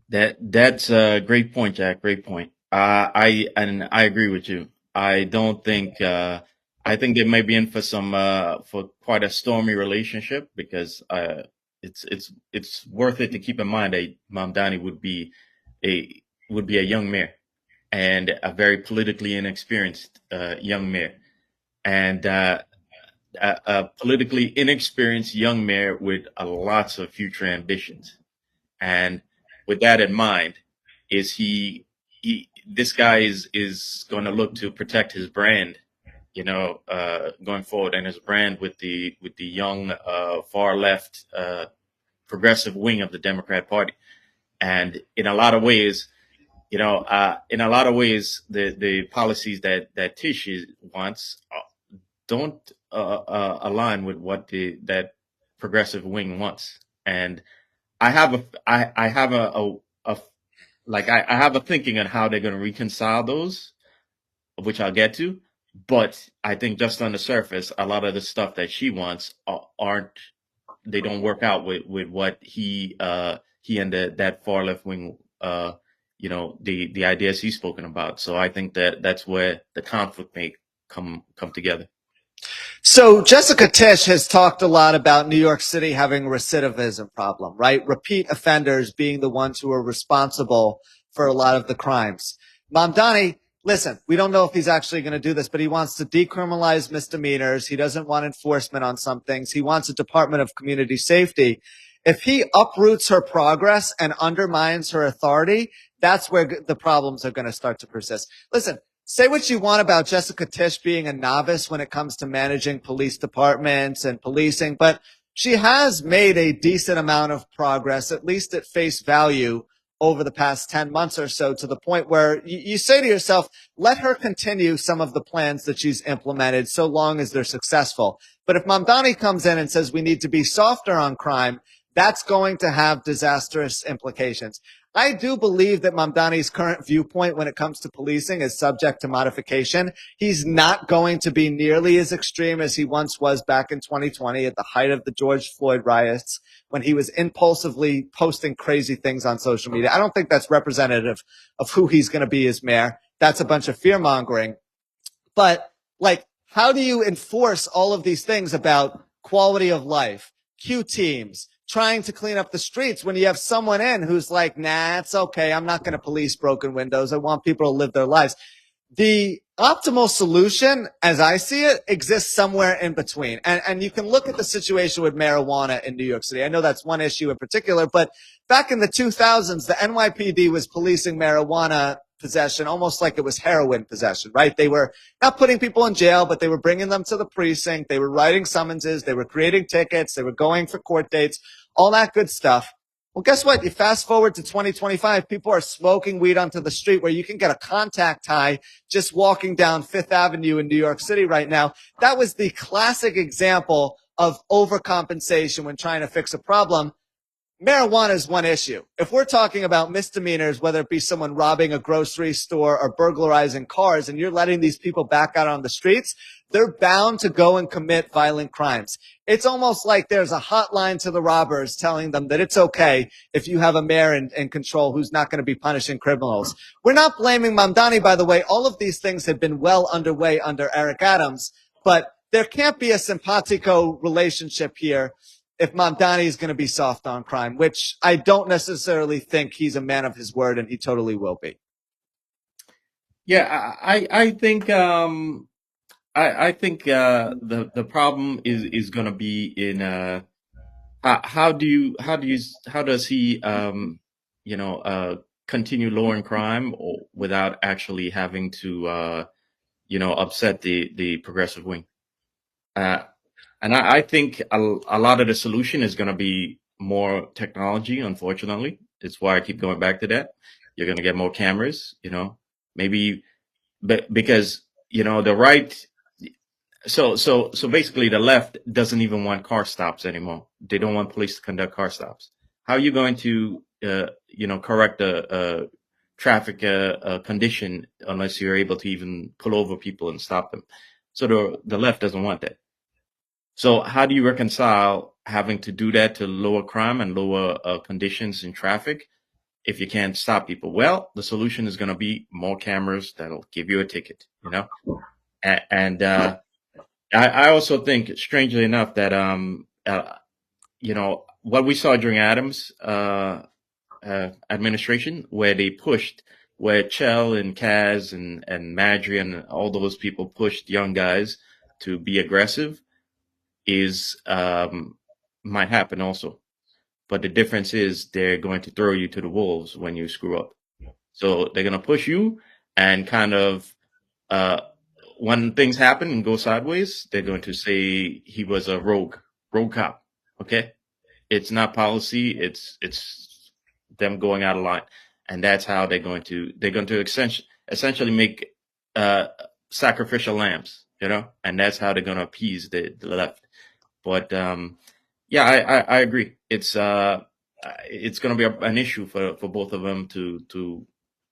That's a great point, Jack. Great point. I agree with you. I don't think I think they might be in for for quite a stormy relationship because it's worth it to keep in mind that Mamdani would be a young mayor and a very politically inexperienced young mayor, and a politically inexperienced young mayor with lots of future ambitions. And with that in mind, this guy is going to look to protect his brand, going forward, and his brand with the young far left progressive wing of the Democrat Party. And in a lot of ways, the policies that Tish wants don't align with what that progressive wing wants. And I have a thinking on how they're going to reconcile those, which I'll get to. But I think just on the surface, a lot of the stuff that she wants don't work out with what he and that far left wing, the ideas he's spoken about. So I think that's where the conflict may come together. So Jessica Tish has talked a lot about New York City having a recidivism problem, right? Repeat offenders being the ones who are responsible for a lot of the crimes. Mamdani, listen, we don't know if he's actually going to do this, but he wants to decriminalize misdemeanors. He doesn't want enforcement on some things. He wants a Department of Community Safety. If he uproots her progress and undermines her authority, that's where the problems are going to start to persist. Listen, say what you want about Jessica Tish being a novice when it comes to managing police departments and policing, but she has made a decent amount of progress, at least at face value, over the past 10 months or so, to the point where you say to yourself, let her continue some of the plans that she's implemented so long as they're successful. But if Mamdani comes in and says we need to be softer on crime, that's going to have disastrous implications. I do believe that Mamdani's current viewpoint when it comes to policing is subject to modification. He's not going to be nearly as extreme as he once was back in 2020 at the height of the George Floyd riots when he was impulsively posting crazy things on social media. I don't think that's representative of who he's going to be as mayor. That's a bunch of fear mongering. But how do you enforce all of these things about quality of life, Q teams, trying to clean up the streets when you have someone in who's like, nah, it's okay. I'm not going to police broken windows. I want people to live their lives. The optimal solution, as I see it, exists somewhere in between. And you can look at the situation with marijuana in New York City. I know that's one issue in particular, but back in the 2000s, the NYPD was policing marijuana possession almost like it was heroin possession, right? They were not putting people in jail, but they were bringing them to the precinct. They were writing summonses. They were creating tickets. They were going for court dates, all that good stuff. Well, guess what? You fast forward to 2025, people are smoking weed onto the street where you can get a contact high just walking down Fifth Avenue in New York City right now. That was the classic example of overcompensation when trying to fix a problem. marijuana is one issue. If we're talking about misdemeanors, whether it be someone robbing a grocery store or burglarizing cars, and you're letting these people back out on the streets, they're bound to go and commit violent crimes. It's almost like there's a hotline to the robbers telling them that it's okay if you have a mayor in control who's not going to be punishing criminals. We're not blaming Mamdani, by the way. All of these things have been well underway under Eric Adams, but there can't be a simpatico relationship here if Mamdani is going to be soft on crime, which I don't necessarily think he's a man of his word, and he totally will be. Yeah, I think I think the problem is going to be in how does he continue lowering crime without actually having to upset the progressive wing. And I think a lot of the solution is going to be more technology, unfortunately. It's why I keep going back to that. You're going to get more cameras, maybe, because, the right. So basically the left doesn't even want car stops anymore. They don't want police to conduct car stops. How are you going to, correct a traffic condition unless you're able to even pull over people and stop them? So the left doesn't want that. So how do you reconcile having to do that to lower crime and lower conditions in traffic if you can't stop people? Well, the solution is going to be more cameras that'll give you a ticket, and I also think, strangely enough, that what we saw during Adams' administration, where Chell and Kaz and Madry and all those people pushed young guys to be aggressive, might happen also. But the difference is they're going to throw you to the wolves when you screw up. So they're going to push you, and kind of when things happen and go sideways, they're going to say he was a rogue cop. Okay, it's not policy; it's them going out of line, and that's how they're going to essentially make sacrificial lambs, and that's how they're going to appease the left. But yeah, I agree. It's going to be an issue for both of them to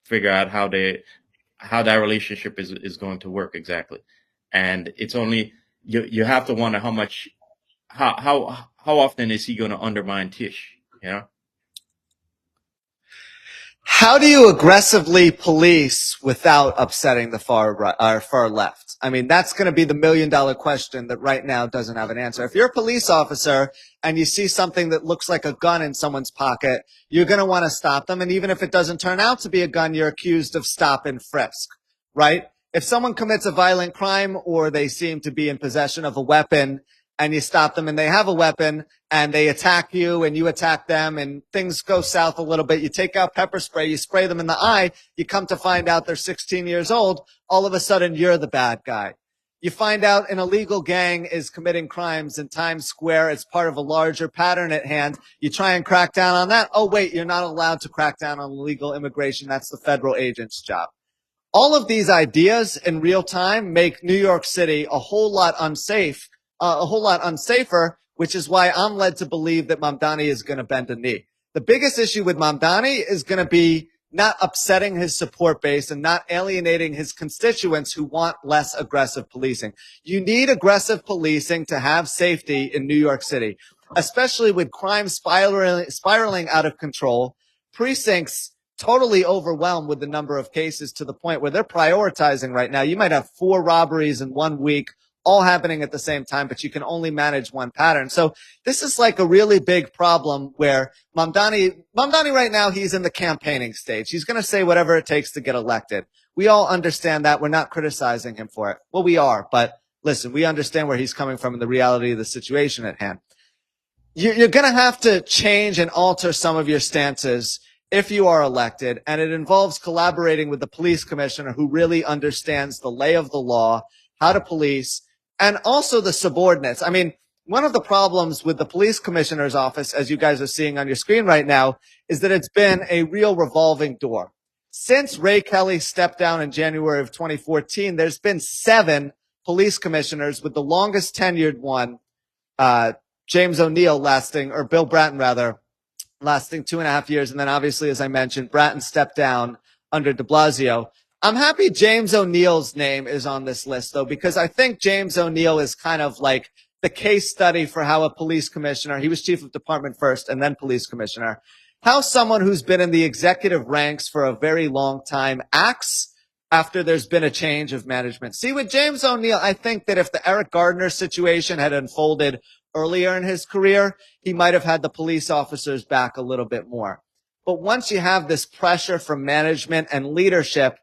figure out how that relationship is going to work exactly. And it's only you have to wonder how often is he going to undermine Tish? How do you aggressively police without upsetting the far right or far left? I mean, that's going to be the $1 million question that right now doesn't have an answer. If you're a police officer and you see something that looks like a gun in someone's pocket, you're going to want to stop them. And even if it doesn't turn out to be a gun, you're accused of stop and frisk, right? If someone commits a violent crime or they seem to be in possession of a weapon, and you stop them and they have a weapon and they attack you and you attack them and things go south a little bit, you take out pepper spray, you spray them in the eye, you come to find out they're 16 years old, all of a sudden you're the bad guy. You find out an illegal gang is committing crimes in Times Square. It's part of a larger pattern at hand. You try and crack down on that. Oh, wait, you're not allowed to crack down on illegal immigration. That's the federal agent's job. All of these ideas in real time make New York City a whole lot unsafer, which is why I'm led to believe that Mamdani is going to bend a knee. The biggest issue with Mamdani is going to be not upsetting his support base and not alienating his constituents who want less aggressive policing. You need aggressive policing to have safety in New York City, especially with crime spiraling out of control, precincts totally overwhelmed with the number of cases to the point where they're prioritizing right now. You might have 4 robberies in 1 week, all happening at the same time, but you can only manage one pattern. So this is like a really big problem where Mamdani right now, he's in the campaigning stage. He's going to say whatever it takes to get elected. We all understand that. We're not criticizing him for it. Well, we are, but listen, we understand where he's coming from and the reality of the situation at hand. You're going to have to change and alter some of your stances if you are elected, and it involves collaborating with the police commissioner who really understands the lay of the law, how to police, and also the subordinates. I mean, one of the problems with the police commissioner's office, as you guys are seeing on your screen right now, is that it's been a real revolving door. Since Ray Kelly stepped down in January of 2014, there's been 7 police commissioners, with the longest tenured one, James O'Neill, lasting, or Bill Bratton rather, lasting 2.5 years. And then obviously, as I mentioned, Bratton stepped down under de Blasio. I'm happy James O'Neill's name is on this list, though, because I think James O'Neill is kind of like the case study for how a police commissioner, he was chief of department first and then police commissioner, how someone who's been in the executive ranks for a very long time acts after there's been a change of management. See, with James O'Neill, I think that if the Eric Gardner situation had unfolded earlier in his career, he might have had the police officers back a little bit more. But once you have this pressure from management and leadership,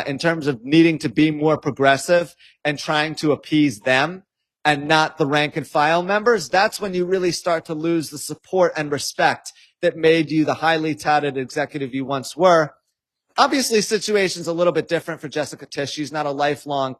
in terms of needing to be more progressive and trying to appease them and not the rank and file members, that's when you really start to lose the support and respect that made you the highly touted executive you once were. Obviously, situation's a little bit different for Jessica Tisch. She's not a lifelong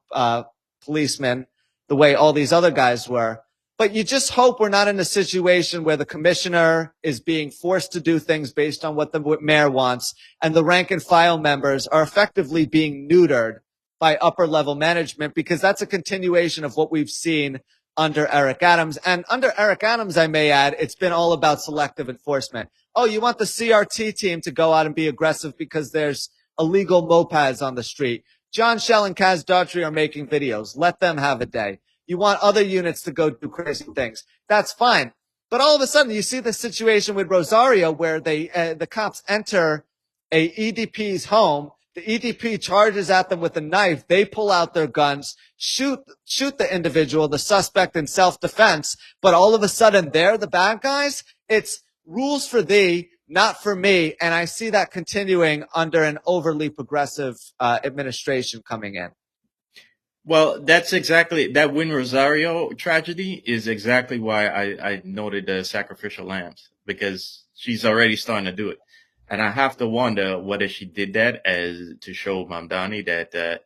policeman the way all these other guys were. But you just hope we're not in a situation where the commissioner is being forced to do things based on what the mayor wants, and the rank and file members are effectively being neutered by upper level management, because that's a continuation of what we've seen under Eric Adams. And under Eric Adams, I may add, it's been all about selective enforcement. Oh, you want the CRT team to go out and be aggressive because there's illegal mopeds on the street. John Shell and Kaz Daughtry are making videos. Let them have a day. You want other units to go do crazy things. That's fine. But all of a sudden, you see the situation with Rosario where the cops enter a EDP's home. The EDP charges at them with a knife. They pull out their guns, shoot the individual, the suspect, in self-defense. But all of a sudden, they're the bad guys. It's rules for thee, not for me. And I see that continuing under an overly progressive administration coming in. Well, that's exactly that Win Rosario tragedy is exactly why I noted the sacrificial lambs, because she's already starting to do it. And I have to wonder whether she did that as to show Mamdani that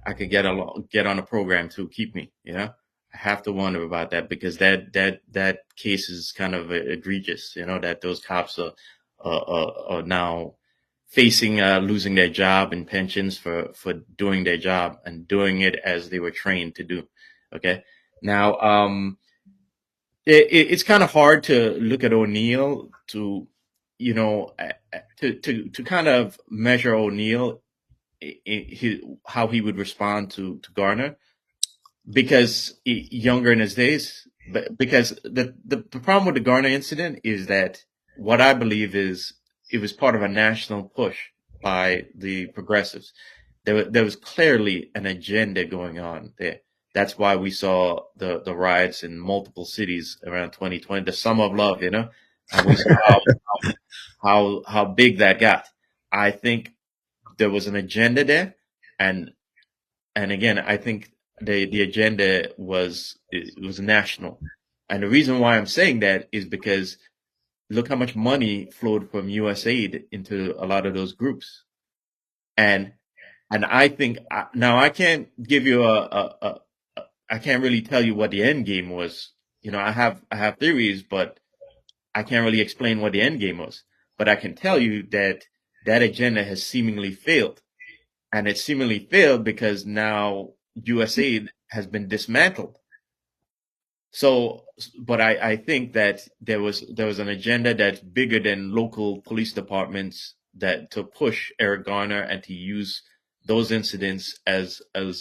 I could get on a program to keep me, you know? I have to wonder about that, because that case is kind of egregious, you know, that those cops are now facing losing their job and pensions for doing their job and doing it as they were trained to do. Okay. Now, it's kind of hard to look at O'Neill to, you know, to kind of measure O'Neill, how he would respond to Garner, because younger in his days. But because the problem with the Garner incident is that what I believe is it was part of a national push by the progressives. There was clearly an agenda going on there. That's why we saw the riots in multiple cities around 2020, the summer of love, you know, and we saw how big that got. I think there was an agenda there, and again, I think the agenda was national. And the reason why I'm saying that is because look how much money flowed from USAID into a lot of those groups. And I think now I can't give you I can't really tell you what the end game was. You know, I have theories, but I can't really explain what the end game was. But I can tell you that agenda has seemingly failed. And it seemingly failed because now USAID has been dismantled. So, but I think that there was an agenda that's bigger than local police departments, that to push Eric Garner and to use those incidents as a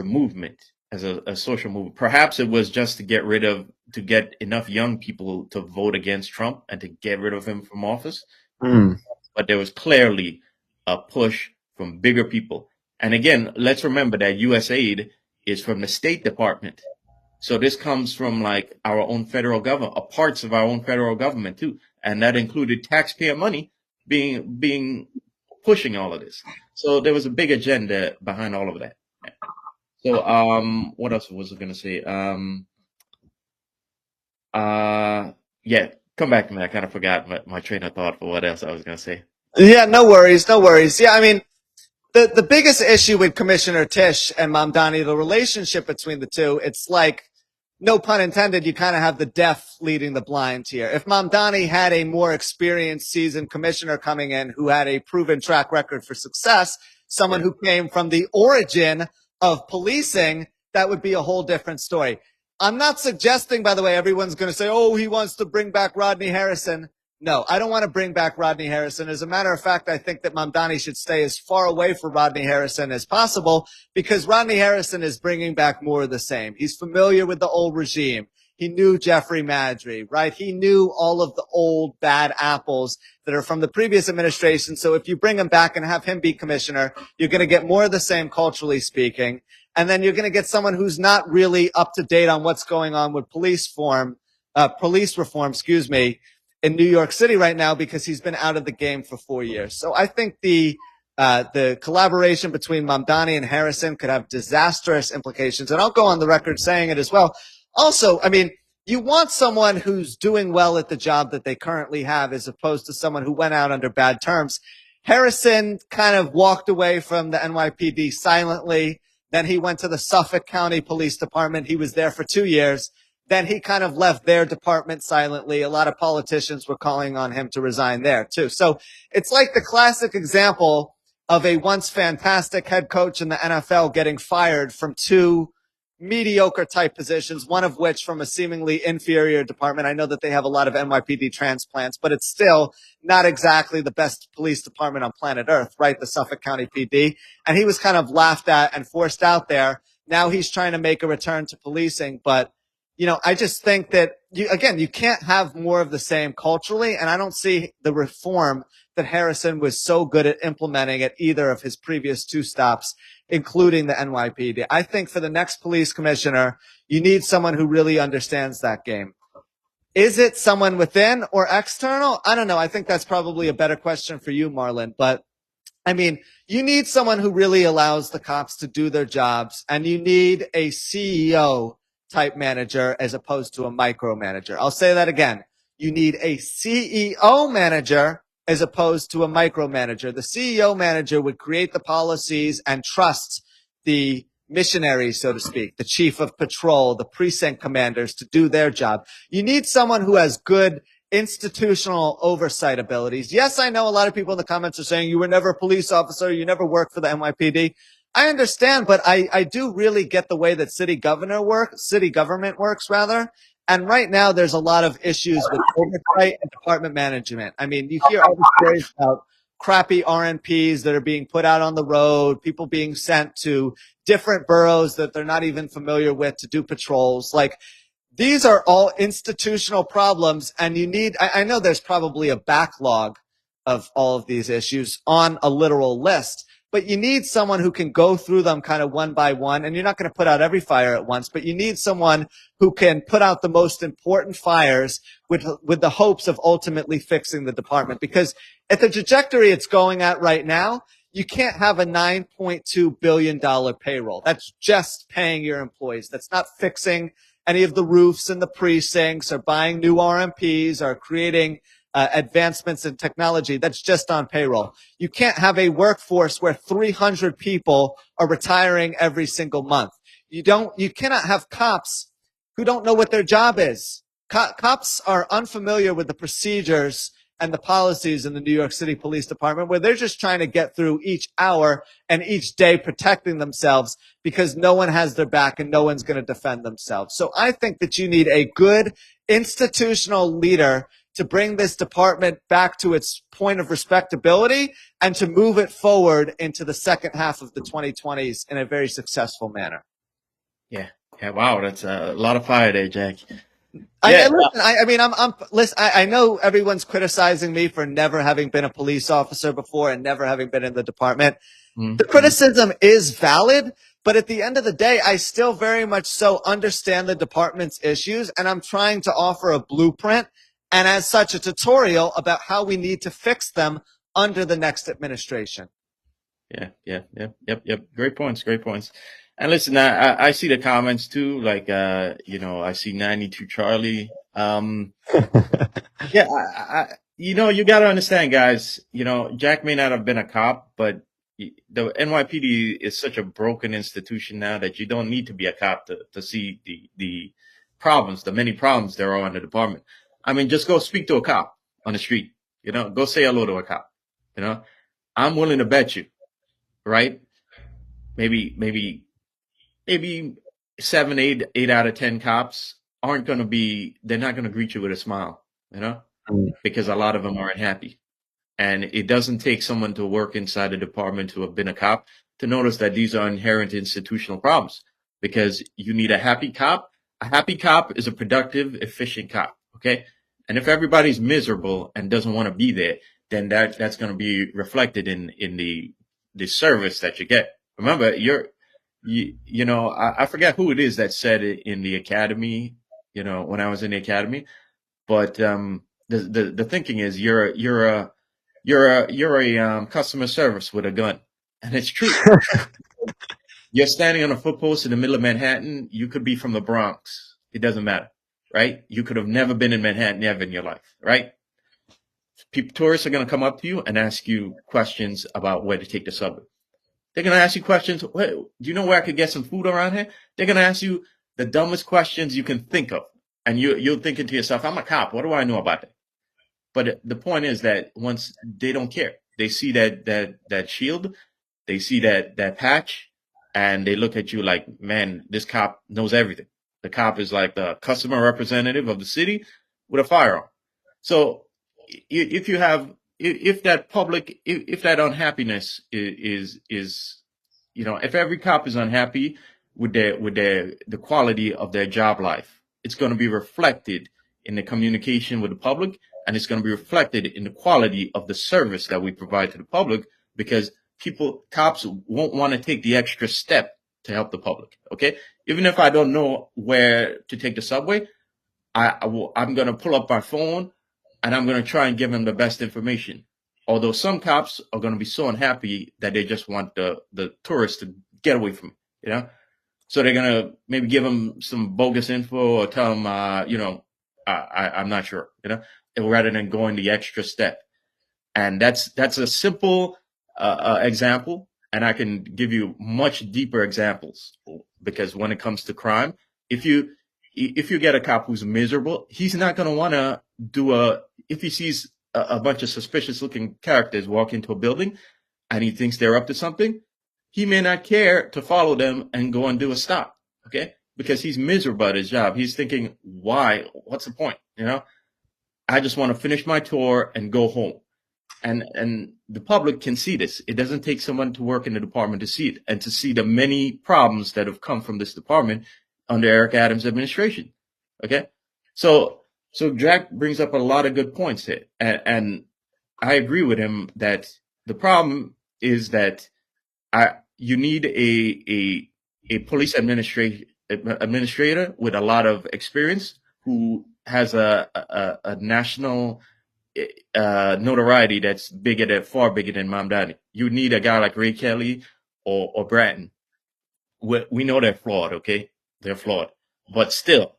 movement, as a social movement. Perhaps it was just to get enough young people to vote against Trump and to get rid of him from office. But there was clearly a push from bigger people. And again, let's remember that USAID is from the State Department. So this comes from like our own federal government, parts of our own federal government too. And that included taxpayer money being pushing all of this. So there was a big agenda behind all of that. So, what else was I going to say? Yeah, come back to me. I kind of forgot my train of thought for what else I was going to say. Yeah, no worries. Yeah, I mean, the biggest issue with Commissioner Tisch and Mamdani, the relationship between the two, it's like, no pun intended, you kind of have the deaf leading the blind here. If Mamdani had a more experienced, seasoned commissioner coming in who had a proven track record for success, someone who came from the origin of policing, that would be a whole different story. I'm not suggesting, by the way, everyone's going to say, oh, he wants to bring back Rodney Harrison. No, I don't want to bring back Rodney Harrison. As a matter of fact, I think that Mamdani should stay as far away from Rodney Harrison as possible because Rodney Harrison is bringing back more of the same. He's familiar with the old regime. He knew Jeffrey Madry, right? He knew all of the old bad apples that are from the previous administration. So if you bring him back and have him be commissioner, you're going to get more of the same culturally speaking. And then you're going to get someone who's not really up to date on what's going on with police reform, in New York City right now because he's been out of the game for 4 years. So I think the collaboration between Mamdani and Harrison could have disastrous implications. And I'll go on the record saying it as well. Also, I mean, you want someone who's doing well at the job that they currently have as opposed to someone who went out under bad terms. Harrison kind of walked away from the NYPD silently. Then he went to the Suffolk County Police Department. He was there for 2 years. Then he kind of left their department silently. A lot of politicians were calling on him to resign there too. So it's like the classic example of a once fantastic head coach in the NFL getting fired from 2 mediocre type positions, one of which from a seemingly inferior department. I know that they have a lot of NYPD transplants, but it's still not exactly the best police department on planet Earth, right? The Suffolk County PD. And he was kind of laughed at and forced out there. Now he's trying to make a return to policing, but I just think that you can't have more of the same culturally. And I don't see the reform that Harrison was so good at implementing at either of his previous 2 stops, including the NYPD. I think for the next police commissioner, you need someone who really understands that game. Is it someone within or external? I don't know. I think that's probably a better question for you, Marlon. But I mean, you need someone who really allows the cops to do their jobs, and you need a CEO type manager as opposed to a micromanager. I'll say that again. You need a CEO manager as opposed to a micromanager. The CEO manager would create the policies and trust the missionaries, so to speak, the chief of patrol, the precinct commanders to do their job. You need someone who has good institutional oversight abilities. Yes, I know a lot of people in the comments are saying you were never a police officer, you never worked for the NYPD. I understand, but I do really get the way that city government works rather. And right now there's a lot of issues with oversight and department management. I mean, you hear all the stories about crappy RNPs that are being put out on the road, people being sent to different boroughs that they're not even familiar with to do patrols. Like, these are all institutional problems, and I know there's probably a backlog of all of these issues on a literal list, but you need someone who can go through them kind of one by one. And you're not going to put out every fire at once, but you need someone who can put out the most important fires with the hopes of ultimately fixing the department. Because at the trajectory it's going at right now, you can't have a $9.2 billion payroll. That's just paying your employees. That's not fixing any of the roofs in the precincts or buying new RMPs or creating advancements in technology. That's just on payroll. You can't have a workforce where 300 people are retiring every single month. You cannot have cops who don't know what their job is. Cops are unfamiliar with the procedures and the policies in the New York City Police Department, where they're just trying to get through each hour and each day protecting themselves because no one has their back and no one's going to defend themselves. So I think that you need a good institutional leader to bring this department back to its point of respectability and to move it forward into the second half of the 2020s in a very successful manner. Yeah. Wow. That's a lot of fire there, Jack. I know everyone's criticizing me for never having been a police officer before and never having been in the department. Mm-hmm. The criticism is valid, but at the end of the day, I still very much so understand the department's issues, and I'm trying to offer a blueprint and as such a tutorial about how we need to fix them under the next administration. Yep. Great points. And listen, I see the comments too. Like, I see 92 Charlie. You got to understand, guys, Jack may not have been a cop, but the NYPD is such a broken institution now that you don't need to be a cop to see the problems, the many problems there are in the department. I mean, just go speak to a cop on the street, go say hello to a cop, I'm willing to bet you, right? Maybe 7, 8 out of 10 cops they're not going to greet you with a smile, because a lot of them aren't happy. And it doesn't take someone to work inside the department to have been a cop to notice that these are inherent institutional problems, because you need a happy cop. A happy cop is a productive, efficient cop. Okay. And if everybody's miserable and doesn't want to be there, then that's going to be reflected in the service that you get. Remember, I forget who it is that said it in the academy, when I was in the academy, but the thinking is you're a customer service with a gun, and it's true. You're standing on a foot post in the middle of Manhattan. You could be from the Bronx. It doesn't matter, right? You could have never been in Manhattan ever in your life, right? Tourists are going to come up to you and ask you questions about where to take the subway. They're going to ask you questions. Do you know where I could get some food around here? They're going to ask you the dumbest questions you can think of. And you're thinking to yourself, I'm a cop. What do I know about that? But the point is that once they don't care, they see that shield, they see that patch, and they look at you like, man, this cop knows everything. The cop is like the customer representative of the city with a firearm. So if you have, if that unhappiness is, if every cop is unhappy with the quality of their job life, it's going to be reflected in the communication with the public, and it's going to be reflected in the quality of the service that we provide to the public, because cops won't want to take the extra step to help the public. Okay. Even if I don't know where to take the subway, I'm going to pull up my phone and I'm going to try and give them the best information. Although some cops are going to be so unhappy that they just want the tourists to get away from it, So they're going to maybe give them some bogus info or tell them, I'm not sure, rather than going the extra step. And that's a simple example. And I can give you much deeper examples, because when it comes to crime, if you get a cop who's miserable, he's not going to want to if he sees a bunch of suspicious looking characters walk into a building and he thinks they're up to something, he may not care to follow them and go and do a stop. Okay. Because he's miserable at his job. He's thinking, why? What's the point? I just want to finish my tour and go home. And the public can see this. It doesn't take someone to work in the department to see it, and to see the many problems that have come from this department under Eric Adams' administration. Okay. So Jack brings up a lot of good points here. And I agree with him that the problem is that you need a police administrator with a lot of experience, who has a national notoriety that's far bigger than Mamdani. You need a guy like Ray Kelly or Bratton. We know they're flawed, okay? They're flawed. But still,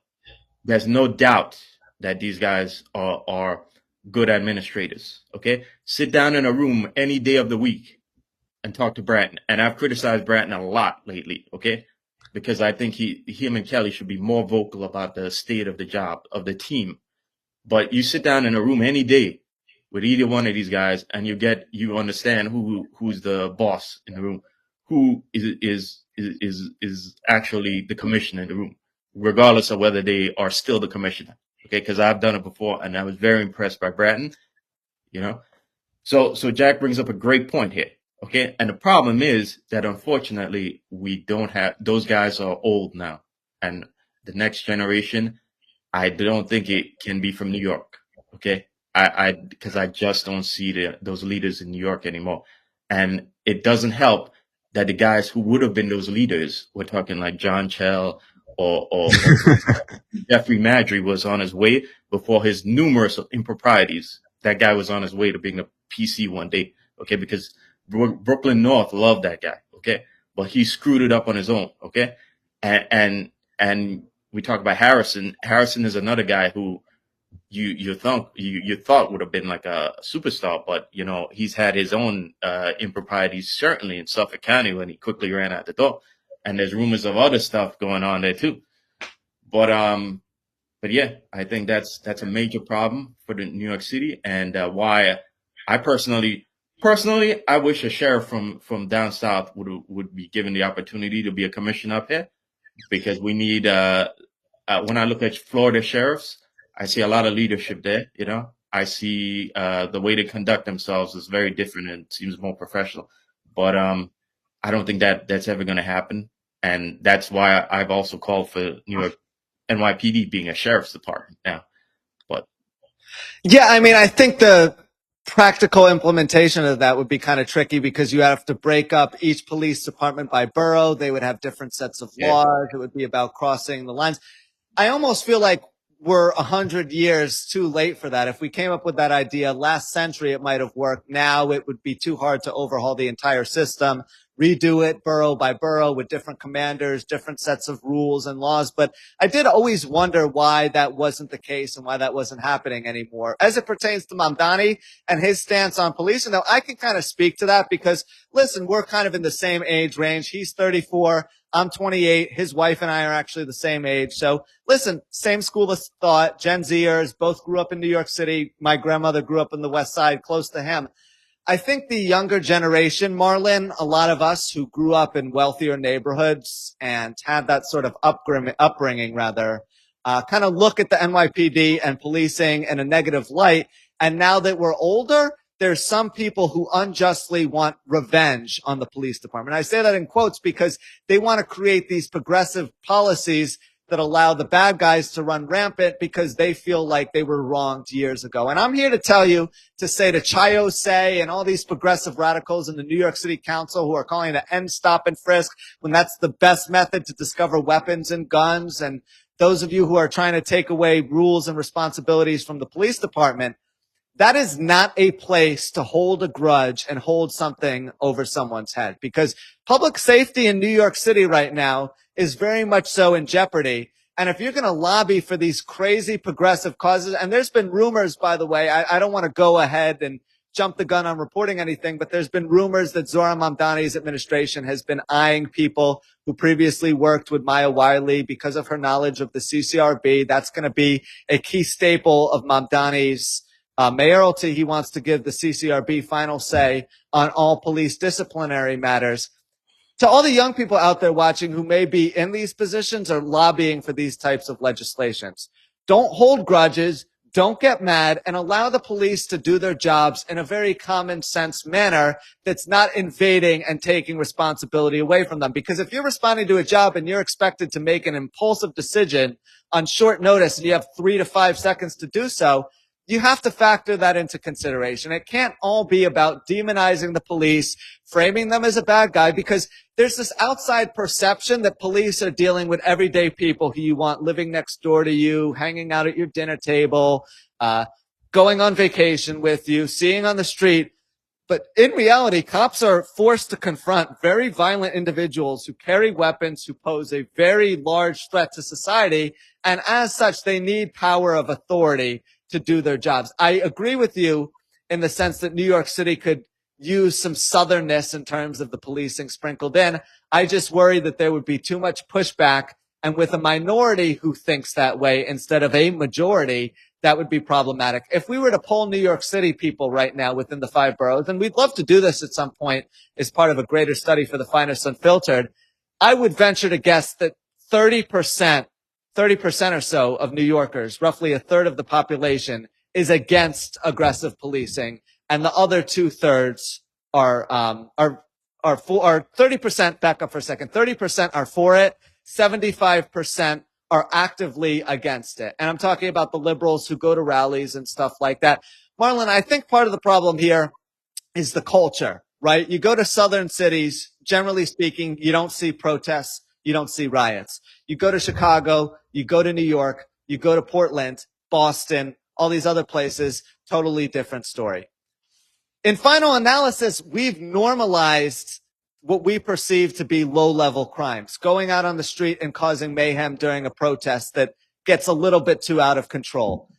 there's no doubt that these guys are good administrators, okay? Sit down in a room any day of the week and talk to Bratton. And I've criticized Bratton a lot lately, okay? Because I think him and Kelly should be more vocal about the state of the job, of the team. But you sit down in a room any day with either one of these guys, and you understand who's the boss in the room, who is actually the commissioner in the room, regardless of whether they are still the commissioner. Okay, because I've done it before, and I was very impressed by Bratton. So Jack brings up a great point here. Okay, and the problem is that unfortunately we don't have those guys are old now, and the next generation, I don't think it can be from New York. Okay. Because I just don't see those leaders in New York anymore. And it doesn't help that the guys who would have been those leaders, we're talking like John Chell or Jeffrey Madry, was on his way before his numerous improprieties. That guy was on his way to being a PC one day. Okay. Because Brooklyn North loved that guy. Okay. But he screwed it up on his own. Okay. And we talk about Harrison. Harrison is another guy who you thought would have been like a superstar, but he's had his own improprieties, certainly in Suffolk County, when he quickly ran out the door. And there's rumors of other stuff going on there too. But yeah, I think that's a major problem for the New York City, and why I personally, I wish a sheriff from down south would be given the opportunity to be a commissioner up here, because we need when I look at Florida sheriffs, I see a lot of leadership there. I see the way they conduct themselves is very different and seems more professional. But I don't think that that's ever going to happen, and that's why I've also called for New York NYPD being a sheriff's department now. But Yeah, I mean, I think the practical implementation of that would be kind of tricky because you have to break up each police department by borough. They would have different sets of yeah, laws. It would be about crossing the lines. I almost feel like we're 100 years too late for that. If we came up with that idea last century, it might have worked. Now it would be too hard to overhaul the entire system, redo it borough by borough with different commanders, different sets of rules and laws. But I did always wonder why that wasn't the case and why that wasn't happening anymore. As it pertains to Mamdani and his stance on policing, though, I can kind of speak to that because, listen, we're kind of in the same age range. He's 34. I'm 28. His wife and I are actually the same age. So listen, same school of thought, Gen Zers, both grew up in New York City. My grandmother grew up in the West Side, close to him. I think the younger generation, Marlon, a lot of us who grew up in wealthier neighborhoods and had that sort of upbringing rather, kind of look at the NYPD and policing in a negative light. And now that we're older, there's some people who unjustly want revenge on the police department. I say that in quotes because they want to create these progressive policies that allow the bad guys to run rampant because they feel like they were wronged years ago. And I'm here to tell you, to say to Chayo Say and all these progressive radicals in the New York City Council who are calling to end stop and frisk when that's the best method to discover weapons and guns, and those of you who are trying to take away rules and responsibilities from the police department, that is not a place to hold a grudge and hold something over someone's head, because public safety in New York City right now is very much so in jeopardy. And if you're going to lobby for these crazy progressive causes, and there's been rumors, by the way, I don't want to go ahead and jump the gun on reporting anything, but there's been rumors that Zohran Mamdani's administration has been eyeing people who previously worked with Maya Wiley because of her knowledge of the CCRB. That's going to be a key staple of Mamdani's mayoralty. He wants to give the CCRB final say on all police disciplinary matters. To all the young people out there watching who may be in these positions or lobbying for these types of legislations, don't hold grudges, don't get mad, and allow the police to do their jobs in a very common sense manner that's not invading and taking responsibility away from them. Because if you're responding to a job and you're expected to make an impulsive decision on short notice and you have 3 to 5 seconds to do so, you have to factor that into consideration. It can't all be about demonizing the police, framing them as a bad guy, because there's this outside perception that police are dealing with everyday people who you want living next door to you, hanging out at your dinner table, going on vacation with you, seeing on the street. But in reality, cops are forced to confront very violent individuals who carry weapons, who pose a very large threat to society. And as such, they need power of authority to do their jobs. I agree with you in the sense that New York City could use some southernness in terms of the policing sprinkled in. I just worry that there would be too much pushback. And with a minority who thinks that way instead of a majority, that would be problematic. If we were to poll New York City people right now within the 5 boroughs, and we'd love to do this at some point as part of a greater study for the Finest Unfiltered, I would venture to guess that 30% or so of New Yorkers, roughly a third of the population, is against aggressive policing, and the other 2/3 are 30%. Back up for a second. 30% are for it. 75% are actively against it. And I'm talking about the liberals who go to rallies and stuff like that. Marlon, I think part of the problem here is the culture, right? You go to southern cities, generally speaking, you don't see protests, you don't see riots. You go to Chicago, you go to New York, you go to Portland, Boston, all these other places, totally different story. In final analysis, we've normalized what we perceive to be low-level crimes, going out on the street and causing mayhem during a protest that gets a little bit too out of control.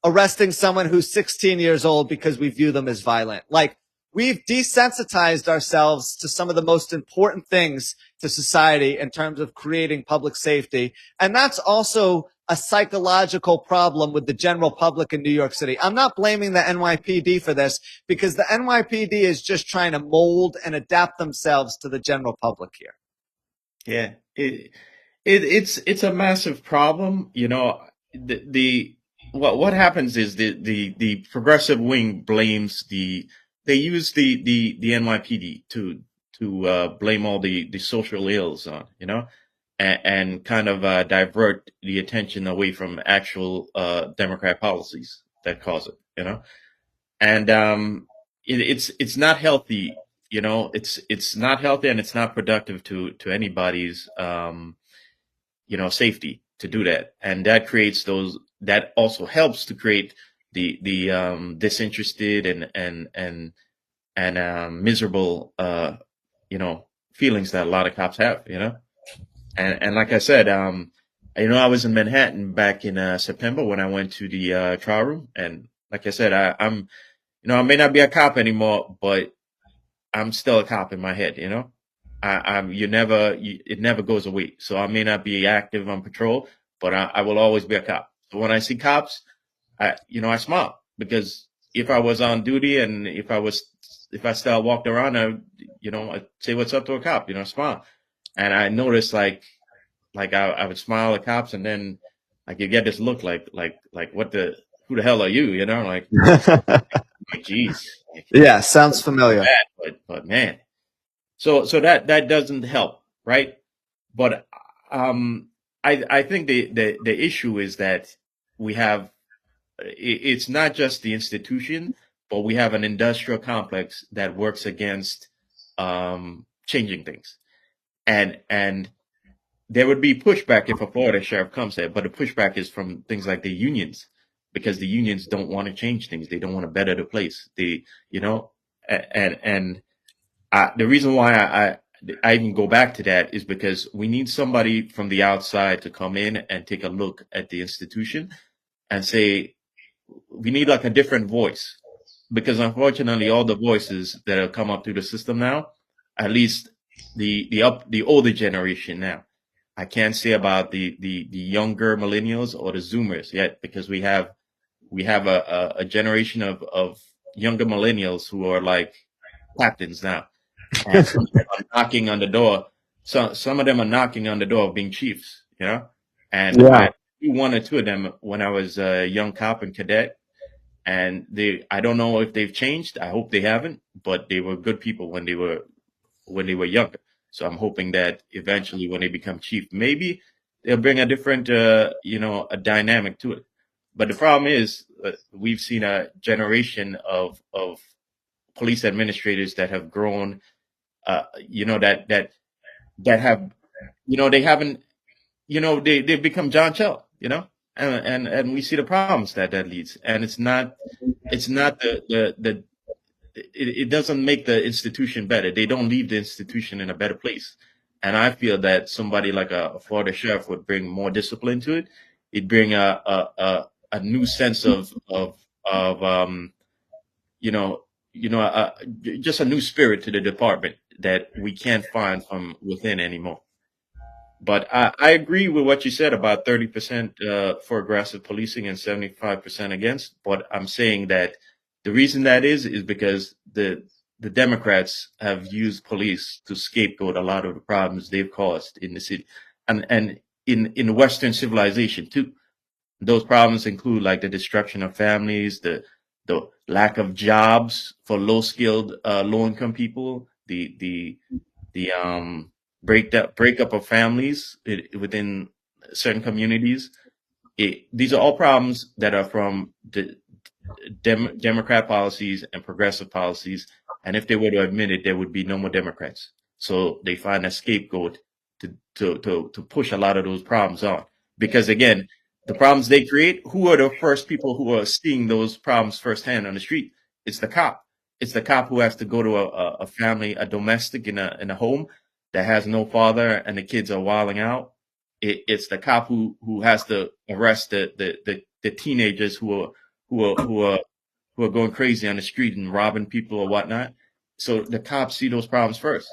Arresting someone who's 16 years old because we view them as violent. Like, we've desensitized ourselves to some of the most important things to society in terms of creating public safety. And that's also a psychological problem with the general public in New York City. I'm not blaming the NYPD for this, because the NYPD is just trying to mold and adapt themselves to the general public here. yeah, it's a massive problem. You know, the what happens is the progressive wing blames they use the NYPD to blame all the social ills on, and kind of divert the attention away from actual Democrat policies that cause it, and it's not healthy, it's not healthy, and it's not productive to anybody's safety to do that, and that creates those, that also helps to create the disinterested and miserable feelings that a lot of cops have, and like I said, I was in Manhattan back in September when I went to the trial room, and like I said, I'm I may not be a cop anymore, but I'm still a cop in my head, it never goes away. So I may not be active on patrol, but I will always be a cop. So when I see cops, I smile, because if I was on duty and if I still walked around, I'd say what's up to a cop, smile. And I noticed I would smile at cops, and then you get this look like who the hell are you? Geez. Yeah, sounds familiar. But man. So that doesn't help, right? But I think the issue is that we have, it's not just the institution, but we have an industrial complex that works against changing things, and there would be pushback if a Florida sheriff comes there, but the pushback is from things like the unions, because the unions don't want to change things, they don't want to better the place, and the reason why I even go back to that is because we need somebody from the outside to come in and take a look at the institution and say, we need a different voice, because unfortunately all the voices that have come up through the system now, at least the older generation now, I can't say about the younger millennials or the Zoomers yet, because we have a generation of younger millennials who are like captains now. And some of them are knocking on the door. Some of them are knocking on the door of being chiefs, And Yeah. I knew one or two of them when I was a young cop and cadet, and I don't know if they've changed. I hope they haven't, but they were good people when they were younger. So I'm hoping that eventually, when they become chief, maybe they'll bring a different, a dynamic to it. But the problem is, we've seen a generation of police administrators that have grown, that have, they haven't, they've become John Chell, and we see the problems that leads, and it's not it doesn't make the institution better. They don't leave the institution in a better place. And I feel that somebody like a Florida sheriff would bring more discipline to it. It'd bring a new sense of just a new spirit to the department that we can't find from within anymore. But I agree with what you said about 30% for aggressive policing and 75% against. But I'm saying that the reason that is because the Democrats have used police to scapegoat a lot of the problems they've caused in the city, and in Western civilization too. Those problems include the destruction of families, the lack of jobs for low-skilled, low-income people, the breakup of families within certain communities. These are all problems that are from the Democrat policies and progressive policies. And if they were to admit it, there would be no more Democrats. So they find a scapegoat to push a lot of those problems on. Because again, the problems they create, who are the first people who are seeing those problems firsthand on the street? It's the cop. It's the cop who has to go to a family, a domestic in a home that has no father and the kids are wilding out. It's the cop who has to arrest the teenagers who are going crazy on the street and robbing people or whatnot. So the cops see those problems first,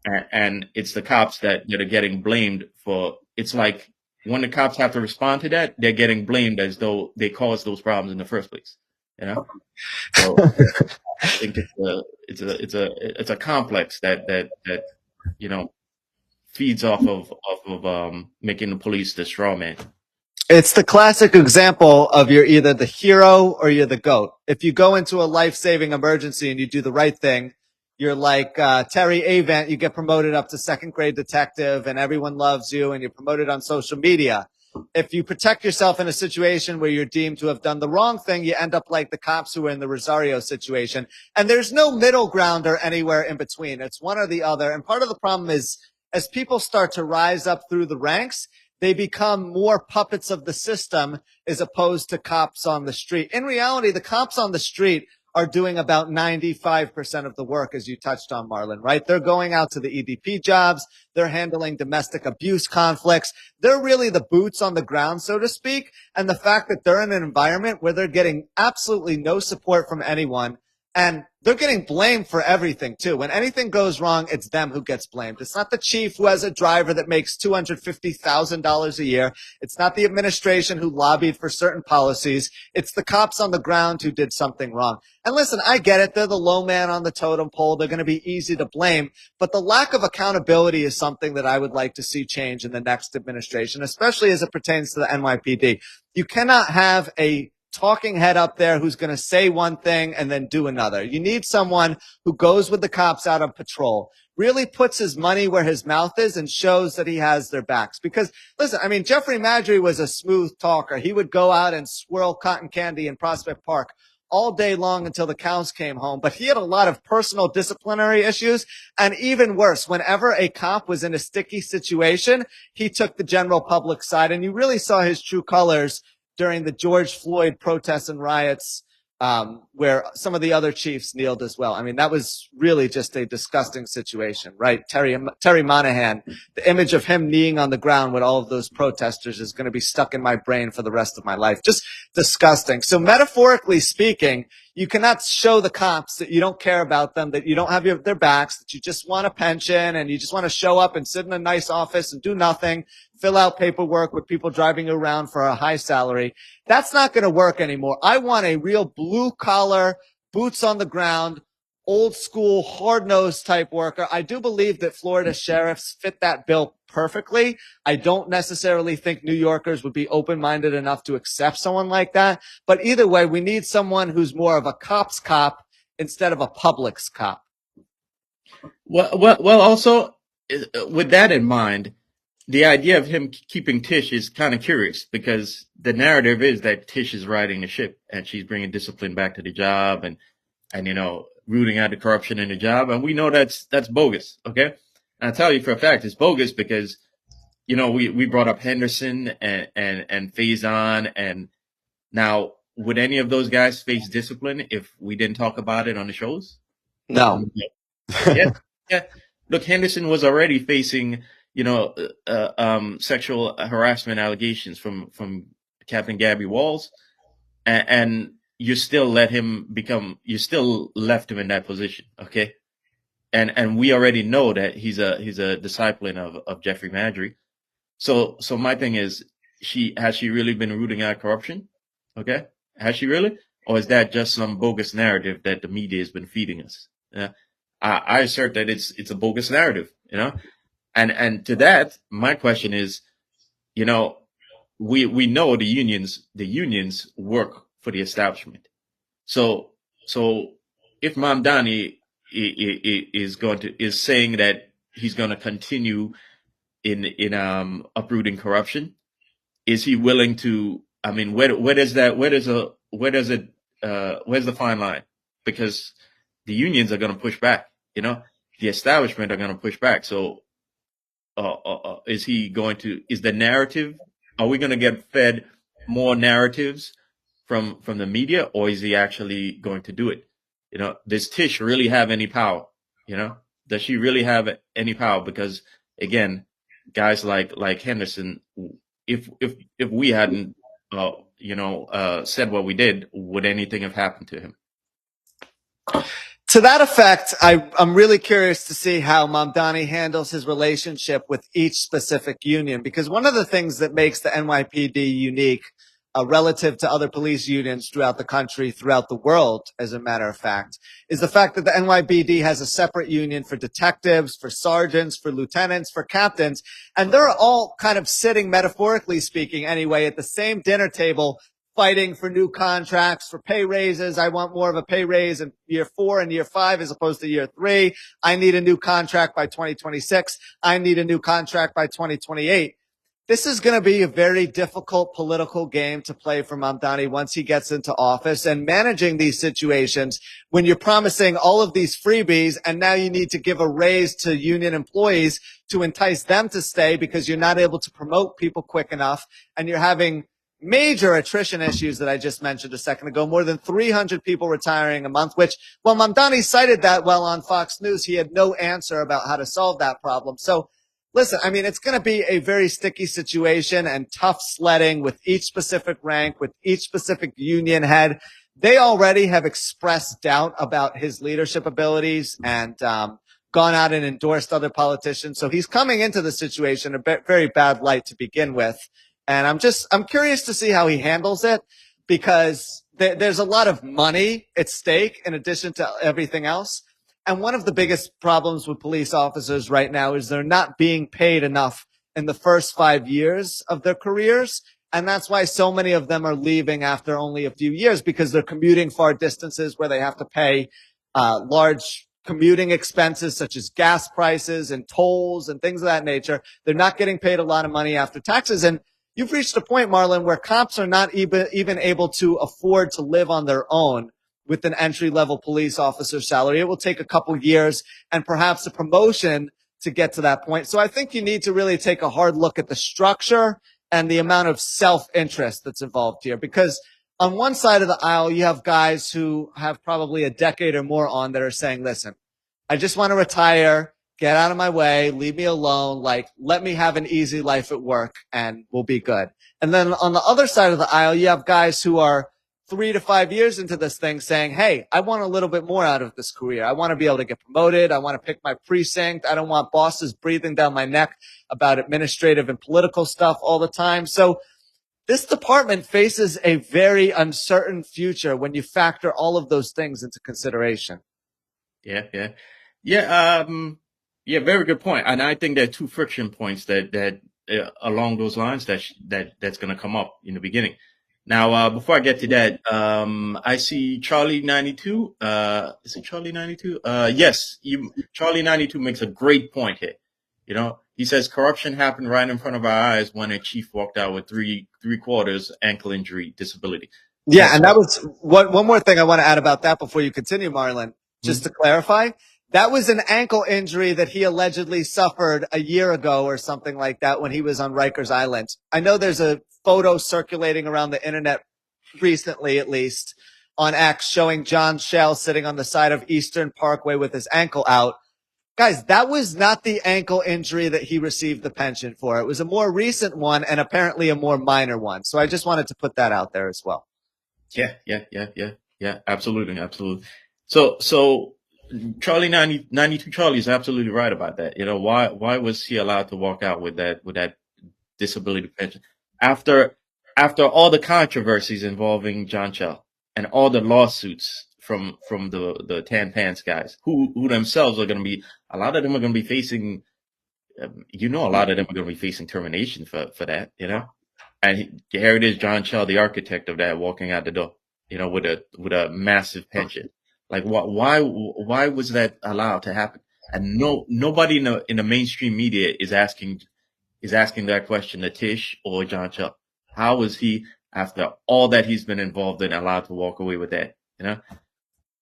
and it's the cops that are getting blamed for. It's like when the cops have to respond to that, they're getting blamed as though they caused those problems in the first place. So I think it's a complex that feeds off of making the police the straw man. It's the classic example of you're either the hero or you're the goat. If you go into a life-saving emergency and you do the right thing, you're like Terry Avent. You get promoted up to second grade detective and everyone loves you and you're promoted on social media. If you protect yourself in a situation where you're deemed to have done the wrong thing, you end up like the cops who were in the Rosario situation. And there's no middle ground or anywhere in between. It's one or the other. And part of the problem is as people start to rise up through the ranks, they become more puppets of the system as opposed to cops on the street. In reality, the cops on the street are doing about 95% of the work, as you touched on, Marlon, right? They're going out to the EDP jobs. They're handling domestic abuse conflicts. They're really the boots on the ground, so to speak. And the fact that they're in an environment where they're getting absolutely no support from anyone, and they're getting blamed for everything, too. When anything goes wrong, it's them who gets blamed. It's not the chief who has a driver that makes $250,000 a year. It's not the administration who lobbied for certain policies. It's the cops on the ground who did something wrong. And listen, I get it. They're the low man on the totem pole. They're going to be easy to blame. But the lack of accountability is something that I would like to see change in the next administration, especially as it pertains to the NYPD. You cannot have a talking head up there who's going to say one thing and then do another. You need someone who goes with the cops out on patrol, really puts his money where his mouth is and shows that he has their backs. Because listen, I mean, Jeffrey Madry was a smooth talker. He would go out and swirl cotton candy in Prospect Park all day long until the cows came home. But he had a lot of personal disciplinary issues. And even worse, whenever a cop was in a sticky situation, he took the general public side. And you really saw his true colors during the George Floyd protests and riots, where some of the other chiefs kneeled as well. I mean, that was really just a disgusting situation, right? Terry Monahan, the image of him kneeling on the ground with all of those protesters is going to be stuck in my brain for the rest of my life. Just disgusting. So metaphorically speaking, you cannot show the cops that you don't care about them, that you don't have their backs, that you just want a pension and you just want to show up and sit in a nice office and do nothing, fill out paperwork with people driving you around for a high salary. That's not going to work anymore. I want a real blue collar, boots on the ground, old school, hard nosed type worker. I do believe that Florida sheriffs fit that bill perfectly. I don't necessarily think New Yorkers would be open minded enough to accept someone like that. But either way, we need someone who's more of a cop's cop instead of a public's cop. Well, also with that in mind, the idea of him keeping Tish is kind of curious because the narrative is that Tish is riding the ship and she's bringing discipline back to the job and rooting out the corruption in the job. And we know that's bogus. Okay. And I tell you for a fact, it's bogus because, we brought up Henderson and Faison, and now would any of those guys face discipline if we didn't talk about it on the shows? No. Yeah. Look, Henderson was already facing, sexual harassment allegations from Captain Gabby Walls, and you still left him in that position. Okay. And we already know that he's a disciple of Jeffrey Madry. So my thing is, has she really been rooting out corruption? Okay. Has she really? Or is that just some bogus narrative that the media has been feeding us? I assert that it's a bogus narrative, and to that, my question is, we know the unions work for the establishment. So if Mamdani is saying that he's going to continue in uprooting corruption, is he willing to? I mean, where's the fine line? Because the unions are going to push back. The establishment are going to push back. So, is the narrative? Are we going to get fed more narratives from the media, or is he actually going to do it? Does Tish really have any power? Does she really have any power? Because again, guys like Henderson, if we hadn't, said what we did, would anything have happened to him? To that effect, I'm really curious to see how Mamdani handles his relationship with each specific union, because one of the things that makes the NYPD unique relative to other police unions throughout the country, throughout the world, as a matter of fact, is the fact that the NYPD has a separate union for detectives, for sergeants, for lieutenants, for captains, and they're all kind of sitting, metaphorically speaking anyway, at the same dinner table, fighting for new contracts, for pay raises. I want more of a pay raise in year 4 and year 5 as opposed to year 3. I need a new contract by 2026. I need a new contract by 2028. This is going to be a very difficult political game to play for Mamdani once he gets into office, and managing these situations when you're promising all of these freebies and now you need to give a raise to union employees to entice them to stay because you're not able to promote people quick enough, and you're having major attrition issues that I just mentioned a second ago, more than 300 people retiring a month, which, well, Mamdani cited that well on Fox News. He had no answer about how to solve that problem. So listen, I mean, it's going to be a very sticky situation and tough sledding with each specific rank, with each specific union head. They already have expressed doubt about his leadership abilities and gone out and endorsed other politicians. So he's coming into the situation in a very bad light to begin with. And I'm curious to see how he handles it, because there's a lot of money at stake in addition to everything else. And one of the biggest problems with police officers right now is they're not being paid enough in the first 5 years of their careers. And that's why so many of them are leaving after only a few years, because they're commuting far distances where they have to pay large commuting expenses such as gas prices and tolls and things of that nature. They're not getting paid a lot of money after taxes. And you've reached a point, Marlon, where cops are not even able to afford to live on their own with an entry-level police officer salary. It will take a couple years and perhaps a promotion to get to that point. So I think you need to really take a hard look at the structure and the amount of self-interest that's involved here. Because on one side of the aisle, you have guys who have probably a decade or more on that are saying, listen, I just want to retire. Get out of my way. Leave me alone. Like, let me have an easy life at work and we'll be good. And then on the other side of the aisle, you have guys who are 3 to 5 years into this thing saying, hey, I want a little bit more out of this career. I want to be able to get promoted. I want to pick my precinct. I don't want bosses breathing down my neck about administrative and political stuff all the time. So this department faces a very uncertain future when you factor all of those things into consideration. Yeah. Very good point. And I think there are 2 friction points that along those lines that's going to come up in the beginning. Now, before I get to that, I see Charlie 92. Is it Charlie 92? Yes, Charlie 92 makes a great point here. You know, he says corruption happened right in front of our eyes when a chief walked out with three-quarters ankle injury disability. Yeah, and that was one more thing I want to add about that before you continue, Marlon. Just to clarify, that was an ankle injury that he allegedly suffered a year ago or something like that when he was on Rikers Island. I know there's a photo circulating around the internet recently, at least, on X showing John Shell sitting on the side of Eastern Parkway with his ankle out. Guys, that was not the ankle injury that he received the pension for. It was a more recent one and apparently a more minor one. So I just wanted to put that out there as well. Yeah. Absolutely. So Charlie 92 Charlie is absolutely right about that. You know, why was he allowed to walk out with that disability pension after all the controversies involving John Shell and all the lawsuits from the Tan Pants guys who themselves are going to be, a lot of them are going to be facing, a lot of them are going to be facing termination for that, you know. And here it is, John Shell, the architect of that, walking out the door, you know, with a massive pension. Like, why was that allowed to happen? And nobody in the mainstream media is asking that question to Tish or John Shell. How was he, after all that he's been involved in, allowed to walk away with that? You know,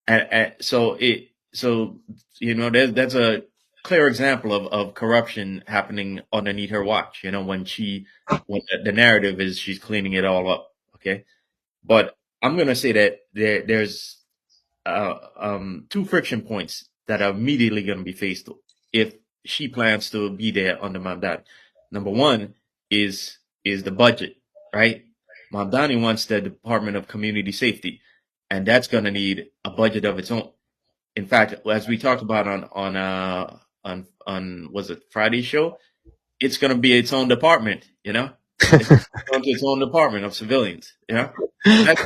and so you know, that's a clear example of corruption happening underneath her watch. You know, when the narrative is she's cleaning it all up. Okay, but I'm gonna say that there's 2 friction points that are immediately going to be faced if she plans to be there under Mamdani. Number 1 is the budget, right? Mamdani wants the Department of Community Safety, and that's going to need a budget of its own. In fact, as we talked about on was it Friday's show, it's going to be its own department, you know, It's going to its own department of civilians. You know, that's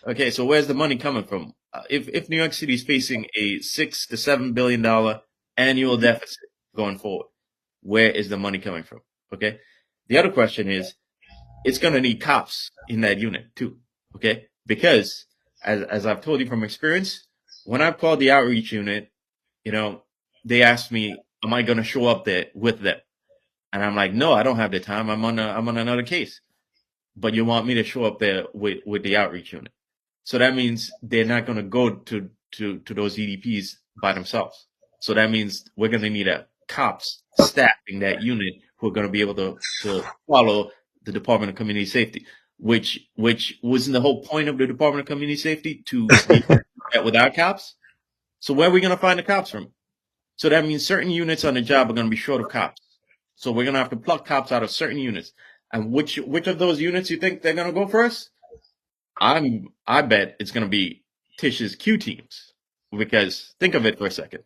okay. So where's the money coming from? If New York City is facing a $6 to $7 billion annual deficit going forward, where is the money coming from? Okay. The other question is, it's going to need cops in that unit too. Okay. Because as I've told you from experience, when I've called the outreach unit, you know, they asked me, am I going to show up there with them? And I'm like, no, I don't have the time. I'm on another case, but you want me to show up there with the outreach unit. So that means they're not going to go to those EDPs by themselves. So that means we're going to need a cops staffing that unit who are going to be able to follow the Department of Community Safety, which wasn't the whole point of the Department of Community Safety to be met with our cops. So where are we going to find the cops from? So that means certain units on the job are going to be short of cops. So we're going to have to pluck cops out of certain units. And which of those units you think they're going to go first? I bet it's going to be Tish's Q teams, because think of it for a second.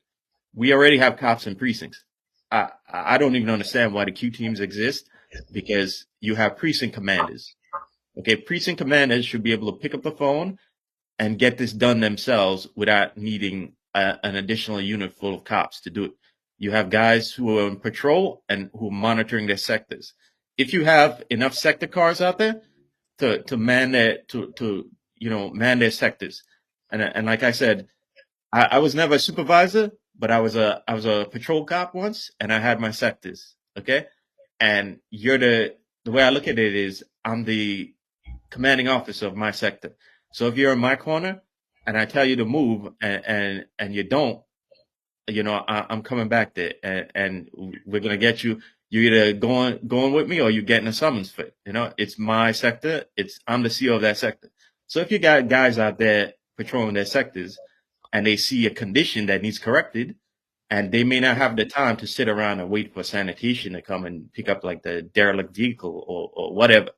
We already have cops in precincts. I don't even understand why the Q teams exist, because you have precinct commanders. Okay, precinct commanders should be able to pick up the phone and get this done themselves without needing an additional unit full of cops to do it. You have guys who are on patrol and who are monitoring their sectors. If you have enough sector cars out there to man their man their sectors, and like I said, I was never a supervisor, but I was a patrol cop once, and I had my sectors. Okay, and the way I look at it is I'm the commanding officer of my sector. So if you're in my corner and I tell you to move and you don't, I'm coming back there, and we're gonna get you. You're either going with me or you're getting a summons for it. It's my sector. I'm the CEO of that sector. So if you got guys out there patrolling their sectors and they see a condition that needs corrected, and they may not have the time to sit around and wait for sanitation to come and pick up like the derelict vehicle or whatever,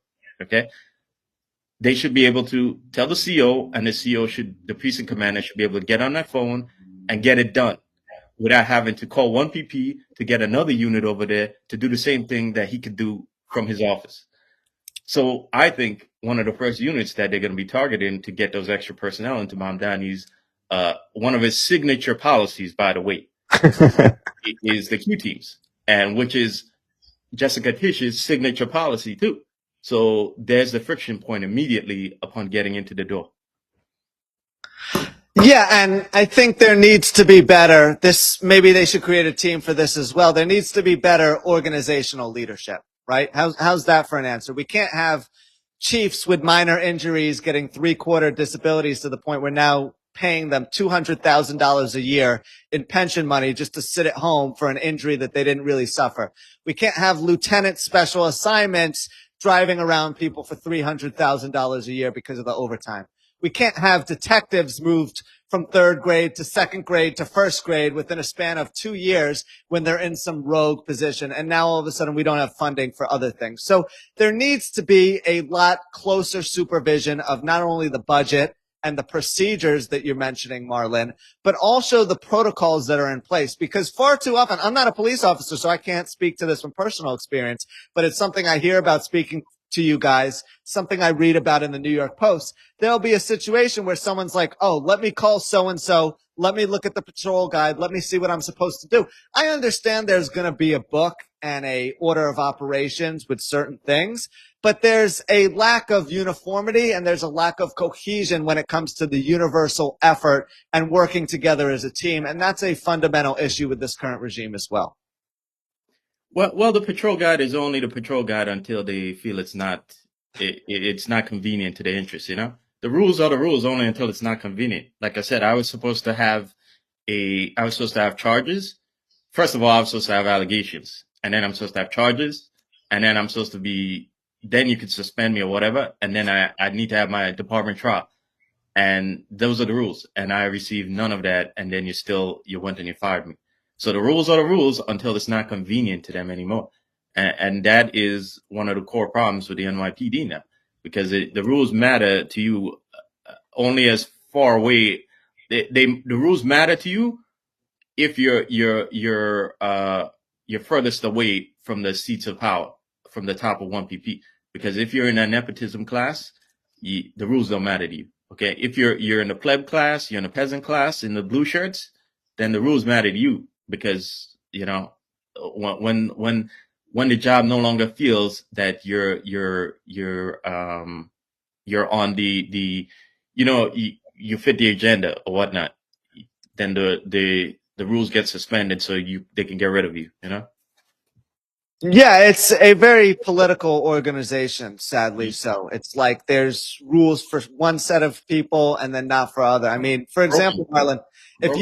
okay, they should be able to tell the CO, and the precinct commander should be able to get on that phone and get it done without having to call one PP to get another unit over there to do the same thing that he could do from his office. So I think one of the first units that they're going to be targeting to get those extra personnel into Mamdani's, one of his signature policies, by the way, is the Q teams, and which is Jessica Tish's signature policy too. So there's the friction point immediately upon getting into the door. Yeah, and I think there needs to be better. Maybe they should create a team for this as well. There needs to be better organizational leadership, right? How's that for an answer? We can't have chiefs with minor injuries getting 3/4 disabilities to the point where now paying them $200,000 a year in pension money just to sit at home for an injury that they didn't really suffer. We can't have lieutenant special assignments driving around people for $300,000 a year because of the overtime. We can't have detectives moved from 3rd grade to 2nd grade to 1st grade within a span of 2 years when they're in some rogue position. And now all of a sudden we don't have funding for other things. So there needs to be a lot closer supervision of not only the budget and the procedures that you're mentioning, Marlon, but also the protocols that are in place. Because far too often, I'm not a police officer, so I can't speak to this from personal experience, but it's something I hear about speaking to you guys, something I read about in the New York Post. There'll be a situation where someone's like, oh, let me call so-and-so. Let me look at the patrol guide. Let me see what I'm supposed to do. I understand there's going to be a book and a order of operations with certain things, but there's a lack of uniformity and there's a lack of cohesion when it comes to the universal effort and working together as a team. And that's a fundamental issue with this current regime as well. Well, the patrol guide is only the patrol guide until they feel it's not convenient to their interests. The rules are the rules only until it's not convenient. Like I said, I was supposed to have charges. First of all, I was supposed to have allegations, and then I'm supposed to have charges, and then I'm supposed to then you could suspend me or whatever, and then I need to have my department trial. And those are the rules. And I received none of that, and then you went and you fired me. So the rules are the rules until it's not convenient to them anymore. And that is one of the core problems with the NYPD now, because the rules matter to you only as far away. The rules matter to you if you're furthest away from the seats of power from the top of 1PP. Because if you're in a nepotism class, the rules don't matter to you. Okay, if you're in the pleb class, you're in the peasant class, in the blue shirts, then the rules matter to you, because when the job no longer feels that you're on the you fit the agenda or whatnot, then the rules get suspended so they can get rid of you. Yeah, it's a very political organization, sadly. So it's like there's rules for one set of people and then not for other. I mean, for example, Marlon, if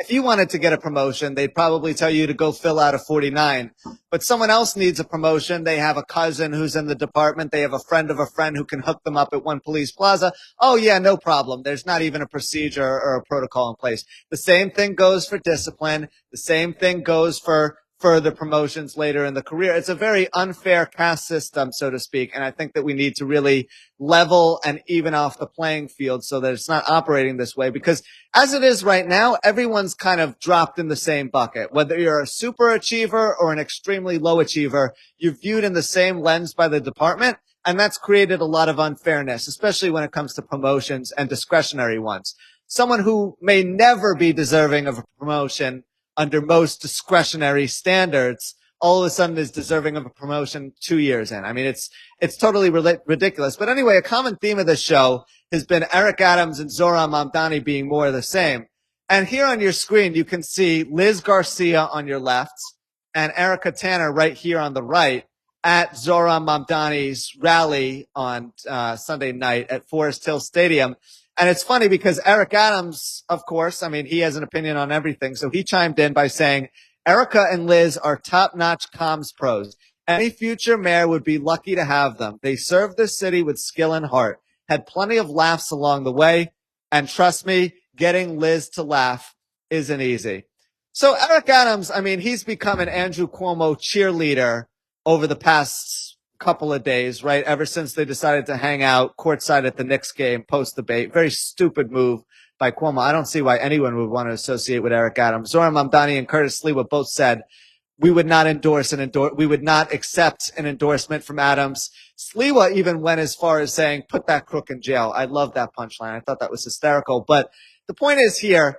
you wanted to get a promotion, they'd probably tell you to go fill out a 49. But someone else needs a promotion. They have a cousin who's in the department. They have a friend of a friend who can hook them up at one police plaza. Oh yeah, no problem. There's not even a procedure or a protocol in place. The same thing goes for discipline. The same thing goes for further promotions later in the career. It's a very unfair caste system, so to speak. And I think that we need to really level and even off the playing field so that it's not operating this way, because as it is right now, everyone's kind of dropped in the same bucket. Whether you're a super achiever or an extremely low achiever, you're viewed in the same lens by the department. And that's created a lot of unfairness, especially when it comes to promotions and discretionary ones. Someone who may never be deserving of a promotion under most discretionary standards, all of a sudden is deserving of a promotion 2 years in. I mean, it's totally ridiculous. But anyway, a common theme of the show has been Eric Adams and Zohran Mamdani being more of the same. And here on your screen, you can see Liz Garcia on your left and Erica Tanner right here on the right at Zohran Mamdani's rally on Sunday night at Forest Hill Stadium. And it's funny because Eric Adams, of course, I mean, he has an opinion on everything. So he chimed in by saying, Erica and Liz are top-notch comms pros. Any future mayor would be lucky to have them. They serve this city with skill and heart, had plenty of laughs along the way. And trust me, getting Liz to laugh isn't easy. So Eric Adams, I mean, he's become an Andrew Cuomo cheerleader over the past couple of days, right? Ever since they decided to hang out courtside at the Knicks game post-debate. Very stupid move by Cuomo. I don't see why anyone would want to associate with Eric Adams. Zohran Mamdani and Curtis Sliwa both said we would not we would not accept an endorsement from Adams. Sliwa even went as far as saying, put that crook in jail. I love that punchline. I thought that was hysterical. But the point is here,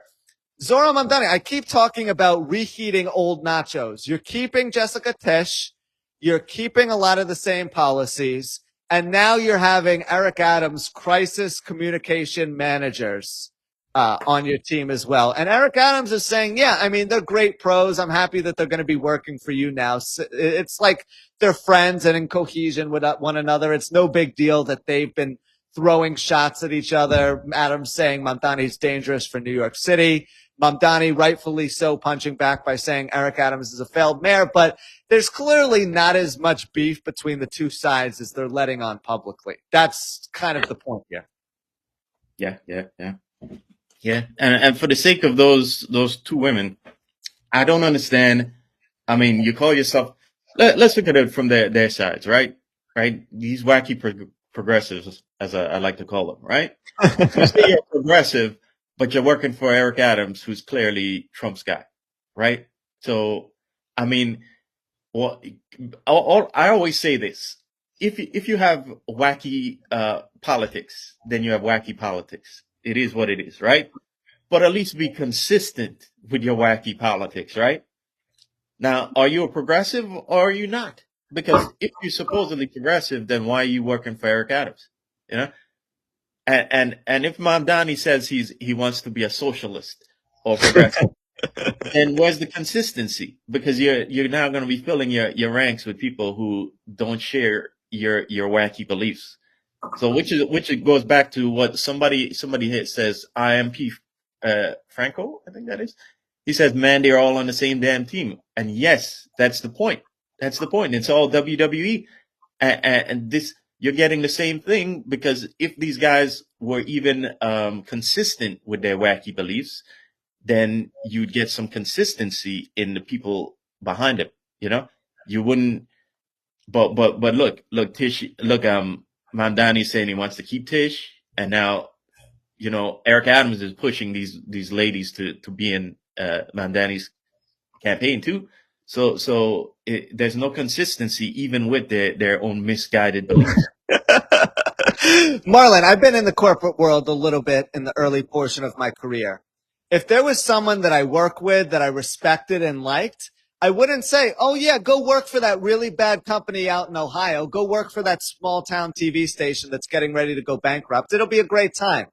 Zohran Mamdani, I keep talking about reheating old nachos. You're keeping Jessica Tisch. You're keeping a lot of the same policies, and now you're having Eric Adams crisis communication managers on your team as well. And Eric Adams is saying, yeah, I mean, they're great pros. I'm happy that they're going to be working for you now. It's like they're friends and in cohesion with one another. It's no big deal that they've been throwing shots at each other. Adams saying Mamdani's dangerous for New York City. Mamdani rightfully so punching back by saying Eric Adams is a failed mayor, but there's clearly not as much beef between the two sides as they're letting on publicly. That's kind of the point here. Yeah. And for the sake of those two women, I don't understand. I mean, you call yourself, let's look at it from their sides, right? Right? These wacky progressives, as I like to call them, right? You say you're progressive, but you're working for Eric Adams, who's clearly Trump's guy, right? So, I mean, well, I always say this: if you have wacky politics, then you have wacky politics. It is what it is, right? But at least be consistent with your wacky politics, right? Now, are you a progressive or are you not? Because if you're supposedly progressive, then why are you working for Eric Adams? You know? And if Mamdani says he wants to be a socialist or progressive, then where's the consistency? Because you're now going to be filling your ranks with people who don't share your wacky beliefs. So which goes back to what somebody here says. IMP Franco, I think that is. He says, man, they're all on the same damn team. And yes, that's the point. That's the point. It's all WWE, and this. You're getting the same thing, because if these guys were even consistent with their wacky beliefs, then you'd get some consistency in the people behind them. You know, you wouldn't. But look, Tish, Mamdani saying he wants to keep Tish, and now, you know, Eric Adams is pushing these ladies to be in Mamdani's campaign too. So there's no consistency even with their own misguided beliefs. Marlon, I've been in the corporate world a little bit in the early portion of my career. If there was someone that I work with that I respected and liked, I wouldn't say, oh yeah, go work for that really bad company out in Ohio. Go work for that small town TV station that's getting ready to go bankrupt. It'll be a great time.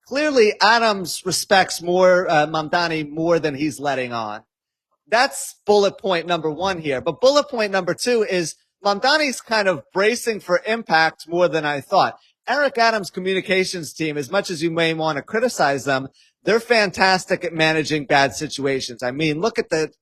Clearly, Adams respects Mamdani more than he's letting on. That's bullet point number one here. But bullet point number two is Mamdani's kind of bracing for impact more than I thought. Eric Adams' communications team, as much as you may want to criticize them, they're fantastic at managing bad situations. I mean, look at the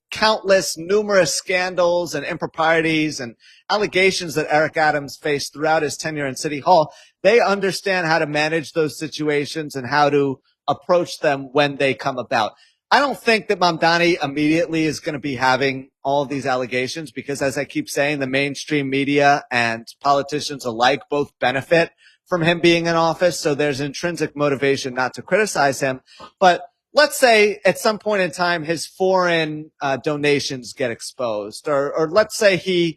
numerous scandals and improprieties and allegations that Eric Adams faced throughout his tenure in City Hall. They understand how to manage those situations and how to approach them when they come about. I don't think that Mamdani immediately is going to be having all of these allegations because, as I keep saying, the mainstream media and politicians alike both benefit from him being in office. So there's intrinsic motivation not to criticize him. But let's say at some point in time, his foreign donations get exposed, or let's say he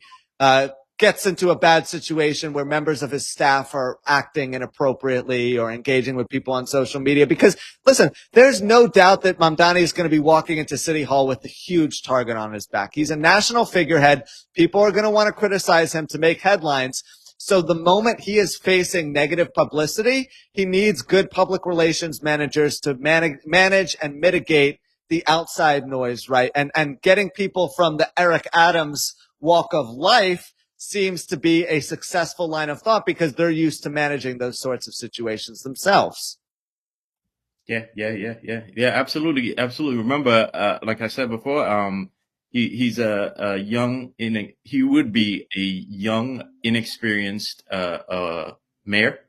gets into a bad situation where members of his staff are acting inappropriately or engaging with people on social media. Because, listen, there's no doubt that Mamdani is going to be walking into City Hall with a huge target on his back. He's a national figurehead. People are going to want to criticize him to make headlines. So the moment he is facing negative publicity, he needs good public relations managers to manage and mitigate the outside noise, right? And getting people from the Eric Adams walk of life seems to be a successful line of thought because they're used to managing those sorts of situations themselves. Yeah, absolutely. Remember, like I said before, he's he would be a young, inexperienced, mayor,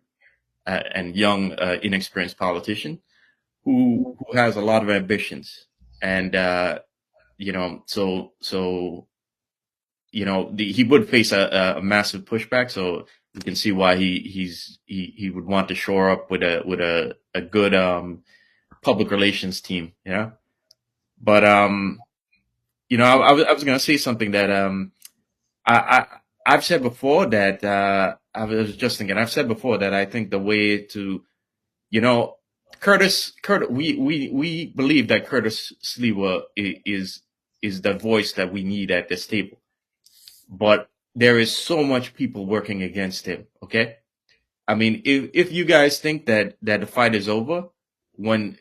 and young, inexperienced politician who has a lot of ambitions. And, he would face a massive pushback. So you can see why he would want to shore up with a good, public relations team, but, I was going to say something that, I've said before that, I've said before that I think the way to, Curtis, we believe that Curtis Sliwa is the voice that we need at this table. But there is so much people working against him. Okay. I mean, if you guys think that the fight is over when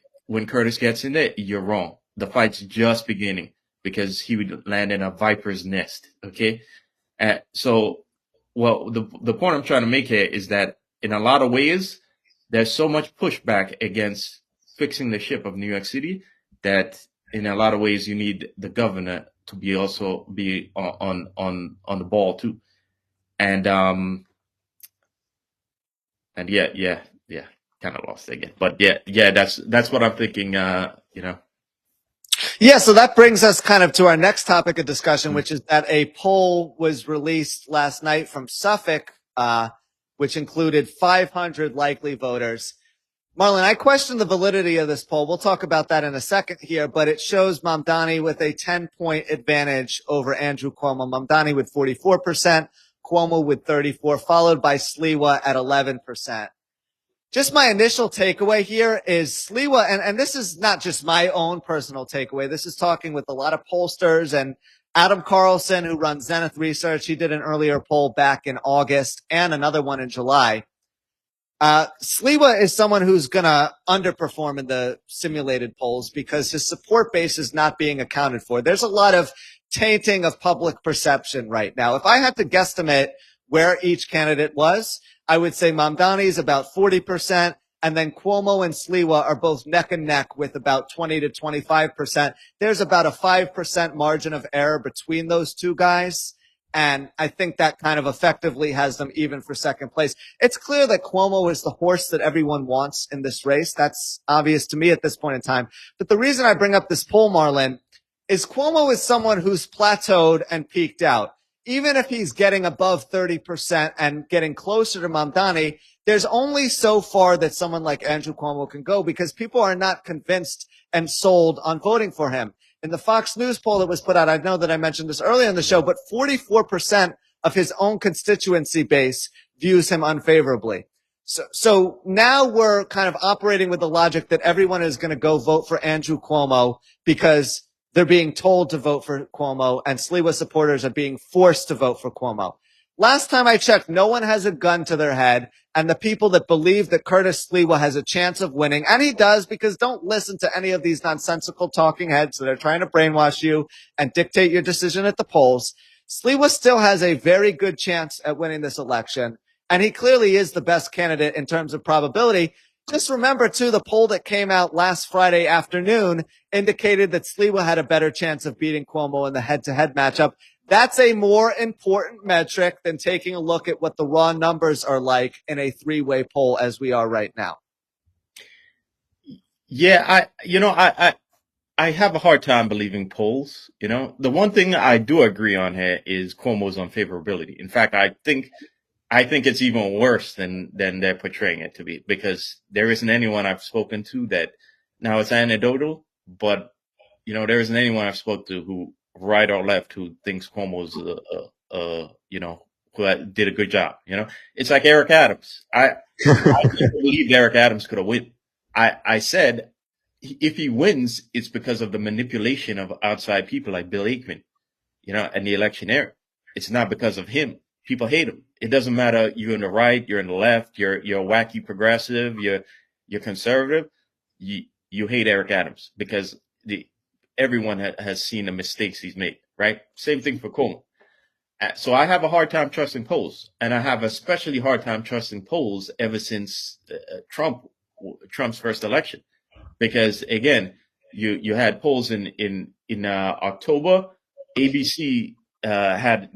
Curtis gets in there, you're wrong. The fight's just beginning because he would land in a viper's nest. Okay. The point I'm trying to make here is that in a lot of ways, there's so much pushback against fixing the ship of New York City that in a lot of ways you need the governor to be on the ball too. And yeah, kind of lost again. But yeah, that's what I'm thinking, Yeah, so that brings us kind of to our next topic of discussion, which is that a poll was released last night from Suffolk, which included 500 likely voters. Marlon, I question the validity of this poll. We'll talk about that in a second here, but it shows Mamdani with a 10-point advantage over Andrew Cuomo. Mamdani with 44%, Cuomo with 34%, followed by Sliwa at 11%. Just my initial takeaway here is Sliwa, and this is not just my own personal takeaway. This is talking with a lot of pollsters and Adam Carlson, who runs Zenith Research. He did an earlier poll back in August and another one in July. Sliwa is someone who's going to underperform in the simulated polls because his support base is not being accounted for. There's a lot of tainting of public perception right now. If I had to guesstimate where each candidate was, I would say Mamdani is about 40%, and then Cuomo and Sliwa are both neck and neck with about 20 to 25%. There's about a 5% margin of error between those two guys. And I think that kind of effectively has them even for second place. It's clear that Cuomo is the horse that everyone wants in this race. That's obvious to me at this point in time. But the reason I bring up this poll, Marlon, is Cuomo is someone who's plateaued and peaked out. Even if he's getting above 30% and getting closer to Mamdani, there's only so far that someone like Andrew Cuomo can go because people are not convinced and sold on voting for him. In the Fox News poll that was put out, I know that I mentioned this earlier in the show, but 44% of his own constituency base views him unfavorably. So now we're kind of operating with the logic that everyone is going to go vote for Andrew Cuomo because they're being told to vote for Cuomo, and Sliwa supporters are being forced to vote for Cuomo. Last time I checked, no one has a gun to their head, and the people that believe that Curtis Sliwa has a chance of winning, and he does, because don't listen to any of these nonsensical talking heads that are trying to brainwash you and dictate your decision at the polls. Sliwa still has a very good chance at winning this election, and he clearly is the best candidate in terms of probability. Just remember, too, the poll that came out last Friday afternoon indicated that Sliwa had a better chance of beating Cuomo in the head-to-head matchup. That's a more important metric than taking a look at what the raw numbers are like in a three-way poll as we are right now. Yeah, I have a hard time believing polls. The one thing I do agree on here is Cuomo's unfavorability. In fact, I think it's even worse than they're portraying it to be, because there isn't anyone I've spoken to that, now it's anecdotal, but there isn't anyone I've spoken to who, right or left, who thinks Cuomo's who did a good job. It's like Eric Adams. I can't believe Eric Adams could have won. I said if he wins, it's because of the manipulation of outside people like Bill Aikman, and the electioneering. It's not because of him. People hate him. It doesn't matter. You're in the right, you're in the left, you're wacky progressive, you're conservative. You hate Eric Adams because everyone has seen the mistakes he's made, right? Same thing for Cuomo. So I have a hard time trusting polls, and I have especially hard time trusting polls ever since Trump's first election, because again, you had polls in October. ABC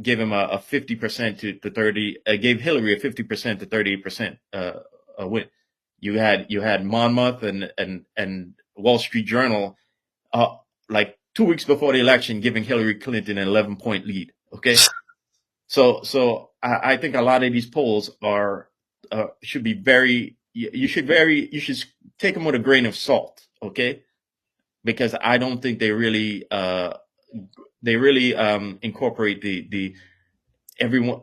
gave him a 50% to 30, gave Hillary a 50% to 38% win. You had Monmouth and Wall Street Journal like 2 weeks before the election giving Hillary Clinton an 11-point lead. Okay, so I think a lot of these polls should be very. You should take them with a grain of salt. Okay, because I don't think they really incorporate the everyone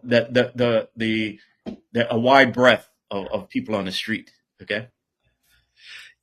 a wide breadth of people on the street. Okay.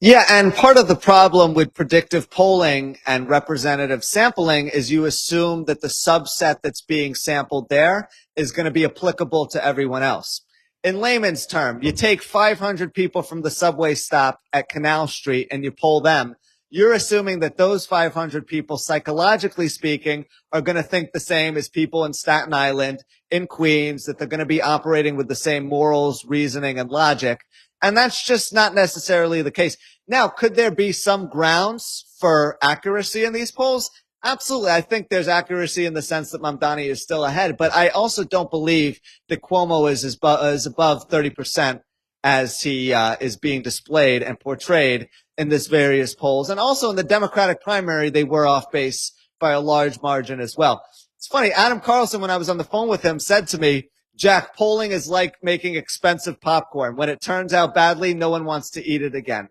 Yeah, and part of the problem with predictive polling and representative sampling is you assume that the subset that's being sampled there is going to be applicable to everyone else. In layman's term, you take 500 people from the subway stop at Canal Street and you poll them. You're assuming that those 500 people, psychologically speaking, are going to think the same as people in Staten Island, in Queens, that they're going to be operating with the same morals, reasoning, and logic. And that's just not necessarily the case. Now, could there be some grounds for accuracy in these polls? Absolutely. I think there's accuracy in the sense that Mamdani is still ahead, but I also don't believe that Cuomo is above 30% as he is being displayed and portrayed in this various polls. And also in the Democratic primary, they were off base by a large margin as well. It's funny, Adam Carlson, when I was on the phone with him, said to me, Jack, polling is like making expensive popcorn. When it turns out badly, no one wants to eat it again.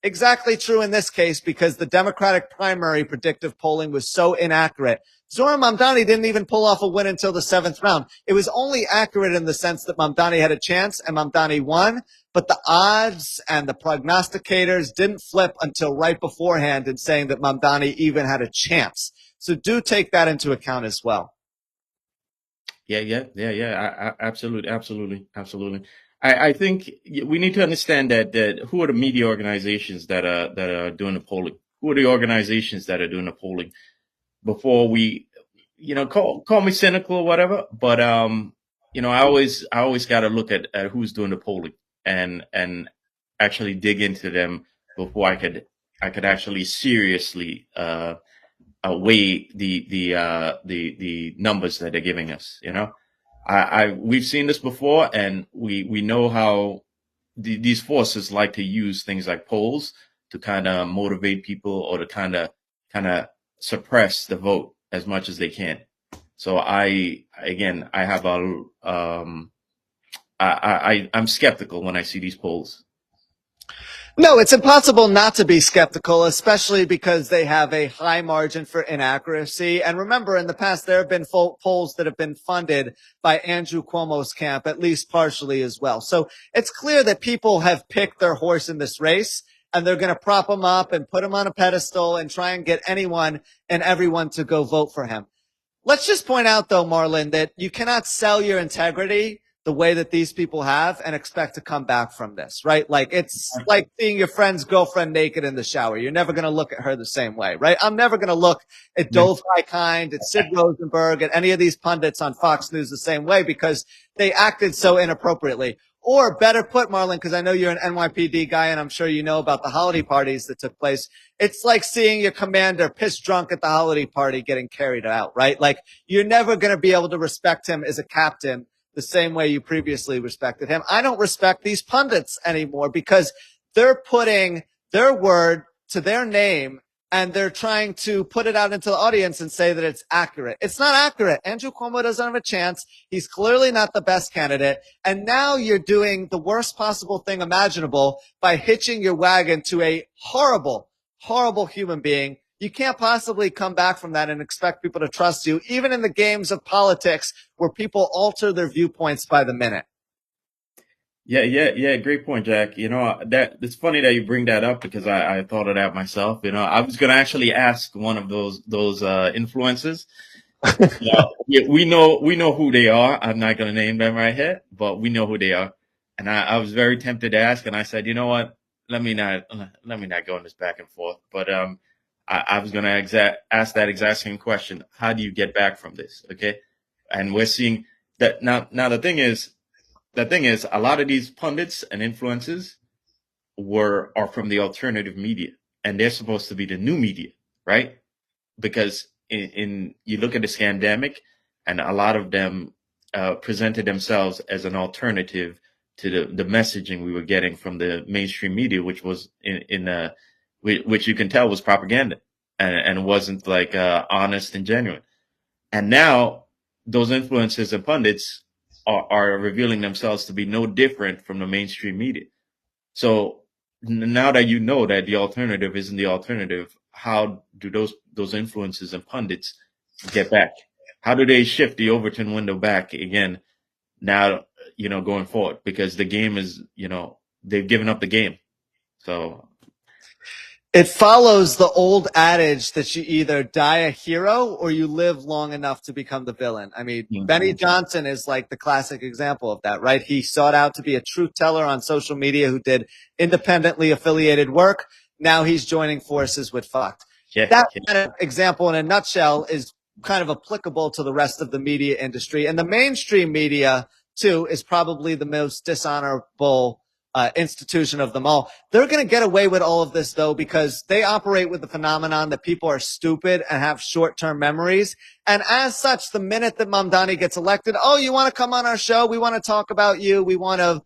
Exactly true in this case, because the Democratic primary predictive polling was so inaccurate. Zohran Mamdani didn't even pull off a win until the 7th round. It was only accurate in the sense that Mamdani had a chance and Mamdani won, but the odds and the prognosticators didn't flip until right beforehand in saying that Mamdani even had a chance. So do take that into account as well. Yeah. Absolutely. I think we need to understand that who are the media organizations that are doing the polling? Who are the organizations that are doing the polling? Before we, call me cynical or whatever, but I always got to look at who's doing the polling and actually dig into them before I could actually seriously weigh the numbers that they're giving us. We've seen this before, and we know how these forces like to use things like polls to kind of motivate people or to kind of suppress the vote as much as they can. So I'm skeptical when I see these polls. No, it's impossible not to be skeptical, especially because they have a high margin for inaccuracy. And remember, in the past, there have been polls that have been funded by Andrew Cuomo's camp, at least partially as well. So it's clear that people have picked their horse in this race, and they're going to prop him up and put him on a pedestal and try and get anyone and everyone to go vote for him. Let's just point out, though, Marlon, that you cannot sell your integrity the way that these people have and expect to come back from this, right? Like, it's like seeing your friend's girlfriend naked in the shower. You're never going to look at her the same way, right? I'm never going to look at Dove Hikind, at Sid Rosenberg, at any of these pundits on Fox News the same way because they acted so inappropriately. Or better put, Marlon, because I know you're an NYPD guy and I'm sure you know about the holiday parties that took place. It's like seeing your commander piss drunk at the holiday party getting carried out, right? Like, you're never going to be able to respect him as a captain the same way you previously respected him. I don't respect these pundits anymore because they're putting their word to their name and they're trying to put it out into the audience and say that it's accurate. It's not accurate. Andrew Cuomo doesn't have a chance. He's clearly not the best candidate. And now you're doing the worst possible thing imaginable by hitching your wagon to a horrible, horrible human being. You can't possibly come back from that and expect people to trust you, even in the games of politics where people alter their viewpoints by the minute. Yeah. Great point, Jack. You know, that it's funny that you bring that up because I thought of that myself. You know, I was going to actually ask one of those influencers. Yeah, we know who they are. I'm not going to name them right here, but we know who they are. And I was very tempted to ask, and I said, you know what? Let me not go in this back and forth. But I was going to ask that exact same question. How do you get back from this? Okay, and we're seeing that now. Now the thing is, a lot of these pundits and influencers are from the alternative media, and they're supposed to be the new media, right? Because in you look at the scandemic, and a lot of them presented themselves as an alternative to the messaging we were getting from the mainstream media, which was which you can tell was propaganda and wasn't like honest and genuine. And now those influencers and pundits are revealing themselves to be no different from the mainstream media. So now that you know that the alternative isn't the alternative, how do those influencers and pundits get back? How do they shift the Overton window back again now, going forward? Because the game is, they've given up the game. So it follows the old adage that you either die a hero or you live long enough to become the villain. I mean, Benny Johnson is like the classic example of that, right? He sought out to be a truth teller on social media who did independently affiliated work. Now he's joining forces with Fox. That kind of example in a nutshell is kind of applicable to the rest of the media industry. And the mainstream media, too, is probably the most dishonorable institution of them all. They're going to get away with all of this, though, because they operate with the phenomenon that people are stupid and have short-term memories. And as such, the minute that Mamdani gets elected, oh, you want to come on our show? We want to talk about you. We want to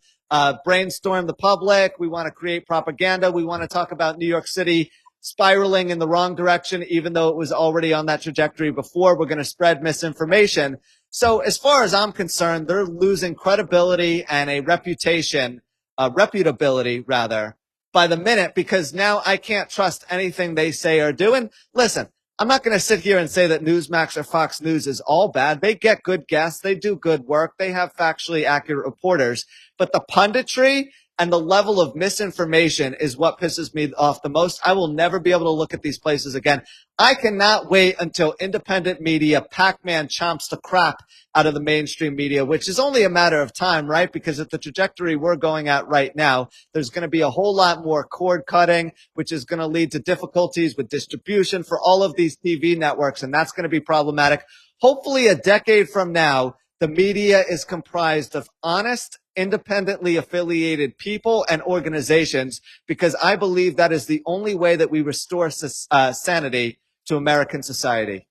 brainstorm the public. We want to create propaganda. We want to talk about New York City spiraling in the wrong direction, even though it was already on that trajectory before. We're going to spread misinformation. So as far as I'm concerned, they're losing credibility and a reputability rather by the minute, because now I can't trust anything they say or do. And listen, I'm not going to sit here and say that Newsmax or Fox News is all bad. They get good guests. They do good work. They have factually accurate reporters, but the punditry and the level of misinformation is what pisses me off the most. I will never be able to look at these places again. I cannot wait until independent media, Pac-Man chomps the crap out of the mainstream media, which is only a matter of time, right? Because at the trajectory we're going at right now, there's going to be a whole lot more cord cutting, which is going to lead to difficulties with distribution for all of these TV networks, and that's going to be problematic. Hopefully a decade from now, the media is comprised of honest, independently affiliated people and organizations, because I believe that is the only way that we restore sanity to American society.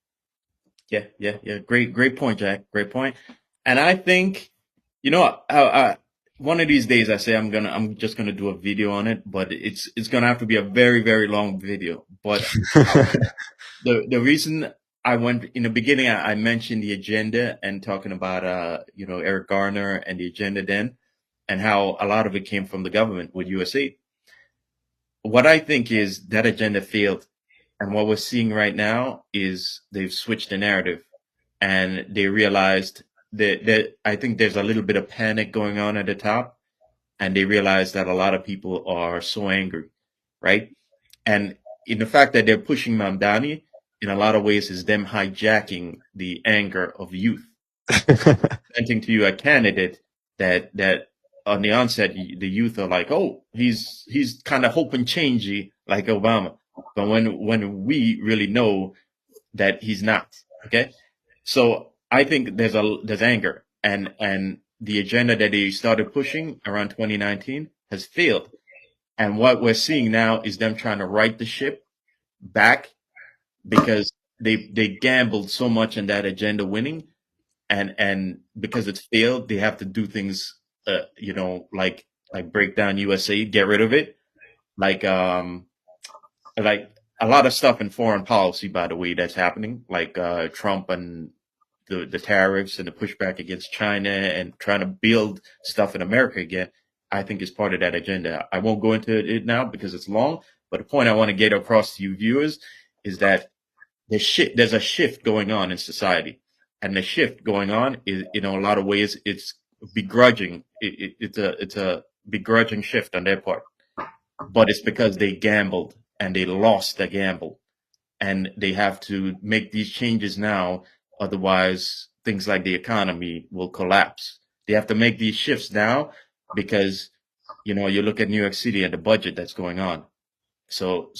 Yeah. Great point, Jack. Great point. And I think, one of these days I say I'm just gonna do a video on it, but it's gonna have to be a very, very long video. But the reason I went in the beginning, I mentioned the agenda and talking about, Eric Garner and the agenda then, and how a lot of it came from the government with USAID. what I think is that agenda failed. And what we're seeing right now is they've switched the narrative and they realized that I think there's a little bit of panic going on at the top. And they realize that a lot of people are so angry, right? And in the fact that they're pushing Mamdani, in a lot of ways, is them hijacking the anger of youth, presenting to you a candidate that on the onset the youth are like, oh, he's kind of hope and changey like Obama, but when we really know that he's not, okay. So I think there's anger, and the agenda that they started pushing around 2019 has failed. And what we're seeing now is them trying to right the ship back because they gambled so much on that agenda winning, and because it's failed, they have to do things, like break down USA, get rid of it, like like a lot of stuff in foreign policy, by the way, that's happening, like Trump and the tariffs and the pushback against China and trying to build stuff in America again. I think is part of that agenda. I won't go into it now because it's long, but the point I want to get across to you viewers is that there's a shift going on in society, and the shift going on is, a lot of ways, it's begrudging. It's a begrudging shift on their part, but it's because they gambled and they lost the gamble, and they have to make these changes now. Otherwise, things like the economy will collapse. They have to make these shifts now because, you look at New York City and the budget that's going on. So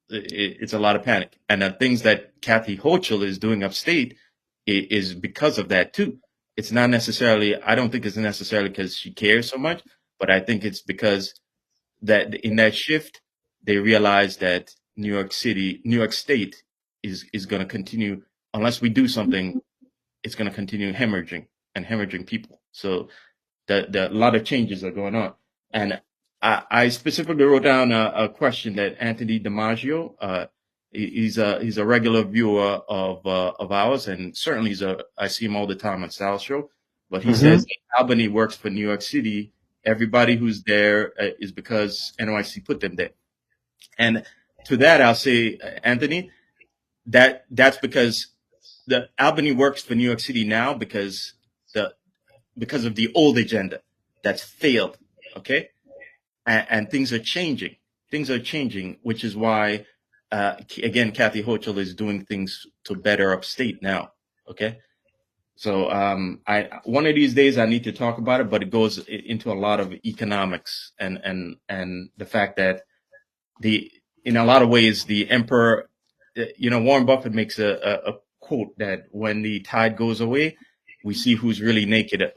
it's a lot of panic. And the things that Kathy Hochul is doing upstate is because of that too. It's not necessarily, I don't think it's necessarily because she cares so much, but I think it's because that in that shift, they realize that New York State is going to continue, unless we do something, it's going to continue hemorrhaging people. So a lot of changes are going on. And I specifically wrote down a question that Anthony DiMaggio, he's a regular viewer of ours, and certainly I see him all the time on Sal's show. But he says Albany works for New York City. Everybody who's there is because NYC put them there. And to that, I'll say, Anthony, that's because the Albany works for New York City now because of the old agenda that's failed. Okay. And things are changing. Things are changing, which is why, again, Kathy Hochul is doing things to better upstate now. Okay. So, one of these days I need to talk about it, but it goes into a lot of economics and the fact that in a lot of ways, the emperor, Warren Buffett makes a quote that when the tide goes away, we see who was really naked.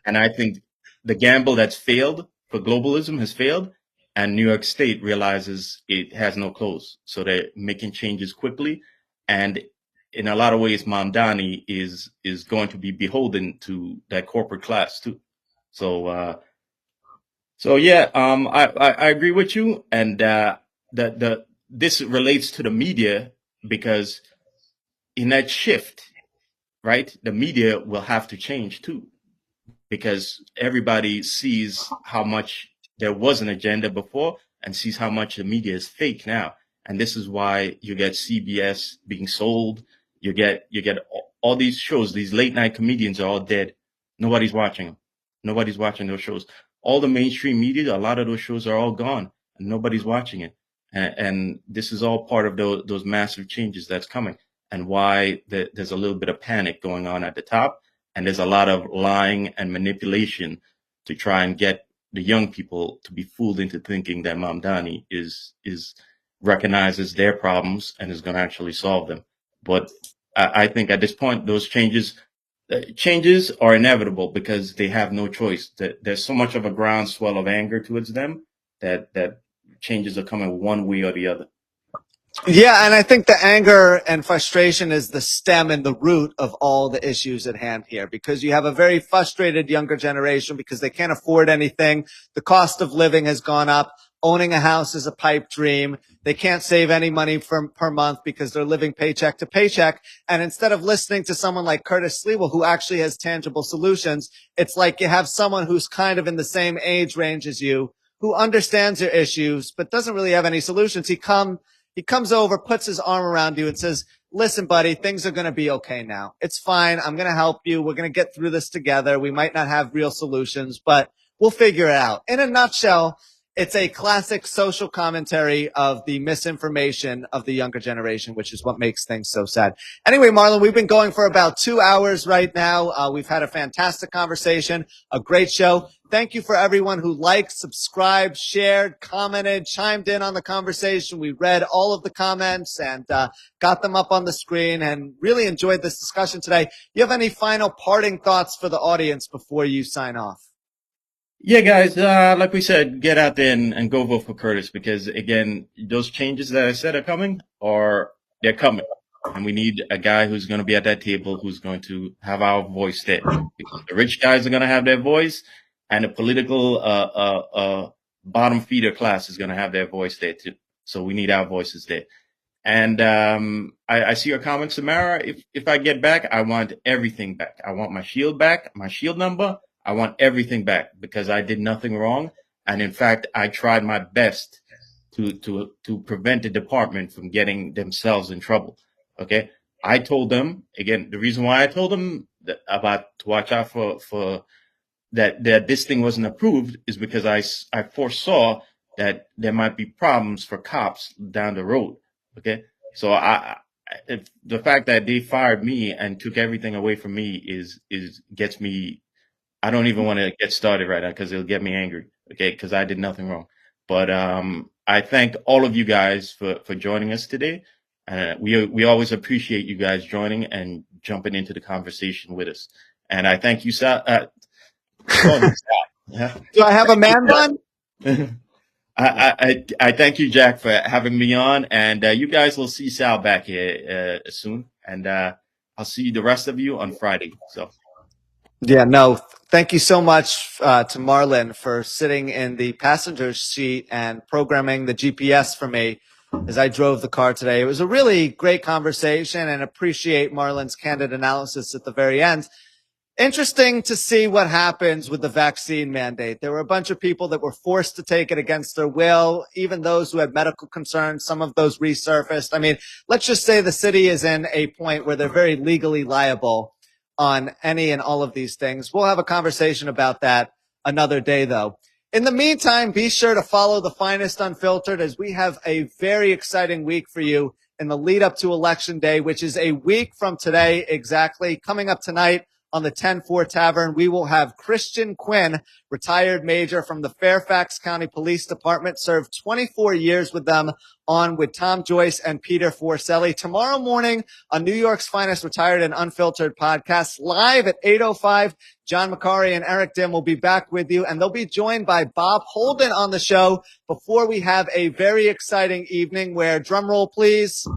And I think the gamble that's failed for globalism has failed, and New York State realizes it has no clothes. So they're making changes quickly. And in a lot of ways, Mamdani is going to be beholden to that corporate class too. So yeah, I agree with you. And this relates to the media because in that shift, right, the media will have to change too, because everybody sees how much there was an agenda before and sees how much the media is fake now. And this is why you get CBS being sold. You get all these shows. These late night comedians are all dead. Nobody's watching them. Nobody's watching those shows. All the mainstream media, a lot of those shows are all gone, and nobody's watching it. And this is all part of those massive changes that's coming, and why there's a little bit of panic going on at the top, and there's a lot of lying and manipulation to try and get the young people to be fooled into thinking that Mamdani is recognizes their problems and is going to actually solve them. But I think at this point, those changes are inevitable because they have no choice. There's so much of a groundswell of anger towards them that changes are coming one way or the other. Yeah, and I think the anger and frustration is the stem and the root of all the issues at hand here, because you have a very frustrated younger generation because they can't afford anything. The cost of living has gone up. Owning a house is a pipe dream. They can't save any money per month because they're living paycheck to paycheck. And instead of listening to someone like Curtis Sliwa, who actually has tangible solutions, it's like you have someone who's kind of in the same age range as you, who understands your issues, but doesn't really have any solutions. He comes over, puts his arm around you and says, listen, buddy, things are going to be okay now. It's fine. I'm going to help you. We're going to get through this together. We might not have real solutions, but we'll figure it out. In a nutshell, it's a classic social commentary of the misinformation of the younger generation, which is what makes things so sad. Anyway, Marlon, we've been going for about 2 hours right now. We've had a fantastic conversation, a great show. Thank you for everyone who liked, subscribed, shared, commented, chimed in on the conversation. We read all of the comments and got them up on the screen and really enjoyed this discussion today. You have any final parting thoughts for the audience before you sign off? Yeah, guys, like we said, get out there and go vote for Curtis, because again, those changes that I said are coming, they're coming. And we need a guy who's going to be at that table, who's going to have our voice there. Because the rich guys are going to have their voice, and the political, bottom feeder class is going to have their voice there too. So we need our voices there. And, I see your comment, Samara. If I get back, I want everything back. I want my shield back, my shield number. I want everything back, because I did nothing wrong. And in fact, I tried my best to prevent the department from getting themselves in trouble. Okay. I told them, again, the reason why I told them to watch out for that this thing wasn't approved is because I foresaw that there might be problems for cops down the road. Okay. So the fact that they fired me and took everything away from me gets me. I don't even want to get started right now, because it'll get me angry. Okay. Because I did nothing wrong. But, I thank all of you guys for joining us today. We always appreciate you guys joining and jumping into the conversation with us. And I thank you, Sal. Yeah. Do I have a man bun? I thank you, Jack, for having me on, and you guys will see Sal back here soon, and I'll see the rest of you on Friday. So, yeah, no, thank you so much to Marlon for sitting in the passenger seat and programming the GPS for me as I drove the car today. It was a really great conversation, and appreciate Marlon's candid analysis at the very end. Interesting to see what happens with the vaccine mandate. There were a bunch of people that were forced to take it against their will, even those who had medical concerns. Some of those resurfaced. I mean, let's just say the city is in a point where they're very legally liable on any and all of these things. We'll have a conversation about that another day, though. In the meantime, be sure to follow The Finest Unfiltered, as we have a very exciting week for you in the lead up to Election Day, which is a week from today exactly. Coming up tonight on the 10-4 Tavern, we will have Christian Quinn, retired major from the Fairfax County Police Department, served 24 years with them, on with Tom Joyce and Peter Forcelli. Tomorrow morning on New York's Finest Retired and Unfiltered podcast, live at 8:05, John McCarry and Eric Dim will be back with you, and they'll be joined by Bob Holden on the show before we have a very exciting evening where, drum roll please,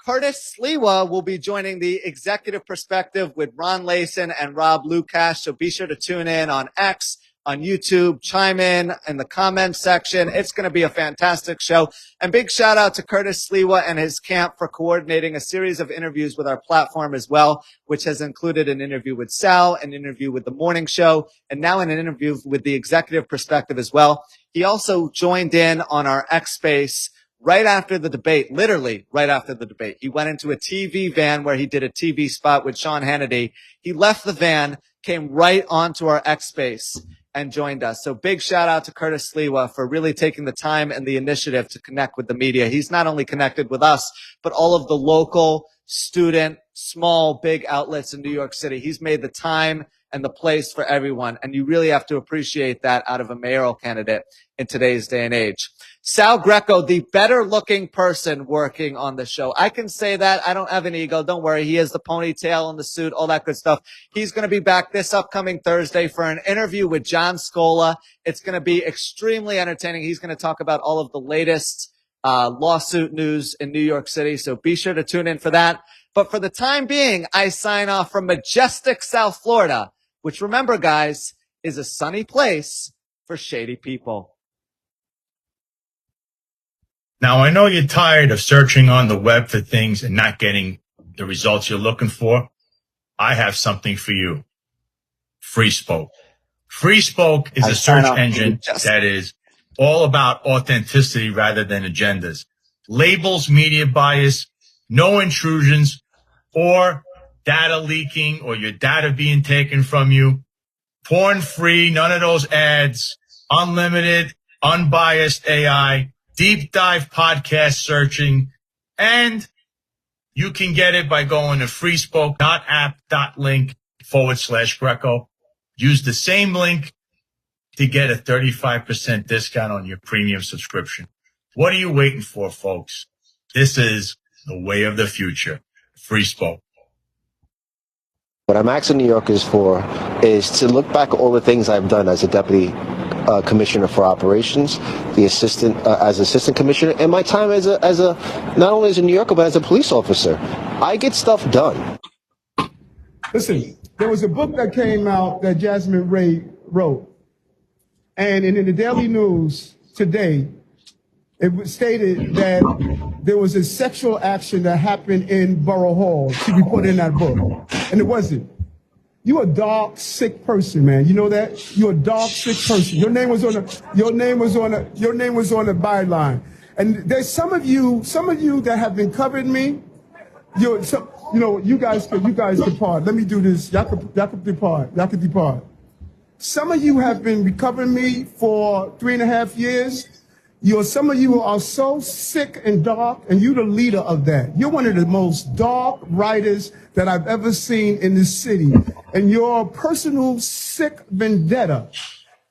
Curtis Sliwa will be joining the Executive Perspective with Ron Layson and Rob Lukash. So be sure to tune in on X, on YouTube, chime in the comments section. It's going to be a fantastic show. And big shout out to Curtis Sliwa and his camp for coordinating a series of interviews with our platform as well, which has included an interview with Sal, an interview with The Morning Show, and now an interview with the Executive Perspective as well. He also joined in on our X Space right after the debate, literally right after the debate. He went into a TV van where he did a TV spot with Sean Hannity. He left the van, came right onto our X Space and joined us. So big shout out to Curtis Sliwa for really taking the time and the initiative to connect with the media. He's not only connected with us, but all of the local, student, small, big outlets in New York City. He's made the time and the place for everyone. And you really have to appreciate that out of a mayoral candidate in today's day and age. Sal Greco, the better looking person working on the show. I can say that. I don't have an ego. Don't worry. He has the ponytail and the suit, all that good stuff. He's going to be back this upcoming Thursday for an interview with John Scola. It's going to be extremely entertaining. He's going to talk about all of the latest lawsuit news in New York City. So be sure to tune in for that. But for the time being, I sign off from majestic South Florida, which, remember, guys, is a sunny place for shady people. Now, I know you're tired of searching on the web for things and not getting the results you're looking for. I have something for you. Free Spoke. Free Spoke is a search engine Just- that is all about authenticity rather than agendas. Labels, media bias, no intrusions, or data leaking or your data being taken from you. Porn free, none of those ads, unlimited, unbiased AI, deep dive podcast searching, and you can get it by going to freespoke.app.link/Greco. Use the same link to get a 35% discount on your premium subscription. What are you waiting for, folks? This is the way of the future. Free Spoke. What I'm asking New Yorkers for is to look back at all the things I've done as a deputy commissioner for operations, the assistant as assistant commissioner, and my time as a not only as a New Yorker but as a police officer. I get stuff done. Listen, there was a book that came out that Jasmine Ray wrote, and in the Daily News today, it was stated that there was a sexual action that happened in Borough Hall to be put in that book, and it wasn't. You're a dog sick person, man. You know that? You're a dog sick person. Your name was on the byline. And there's some of you that have been covering me. You guys depart. Let me do this. Y'all could depart. Some of you have been covering me for 3.5 years. Some of you are so sick and dark, and you're the leader of that. You're one of the most dark writers that I've ever seen in this city. And your personal sick vendetta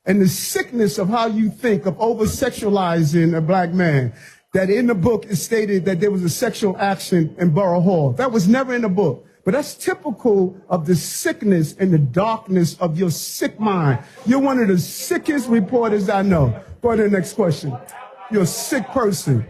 and the sickness of how you think of over-sexualizing a black man, that in the book is stated that there was a sexual action in Borough Hall. That was never in the book. But that's typical of the sickness and the darkness of your sick mind. You're one of the sickest reporters I know. Go to the next question. You're a sick person.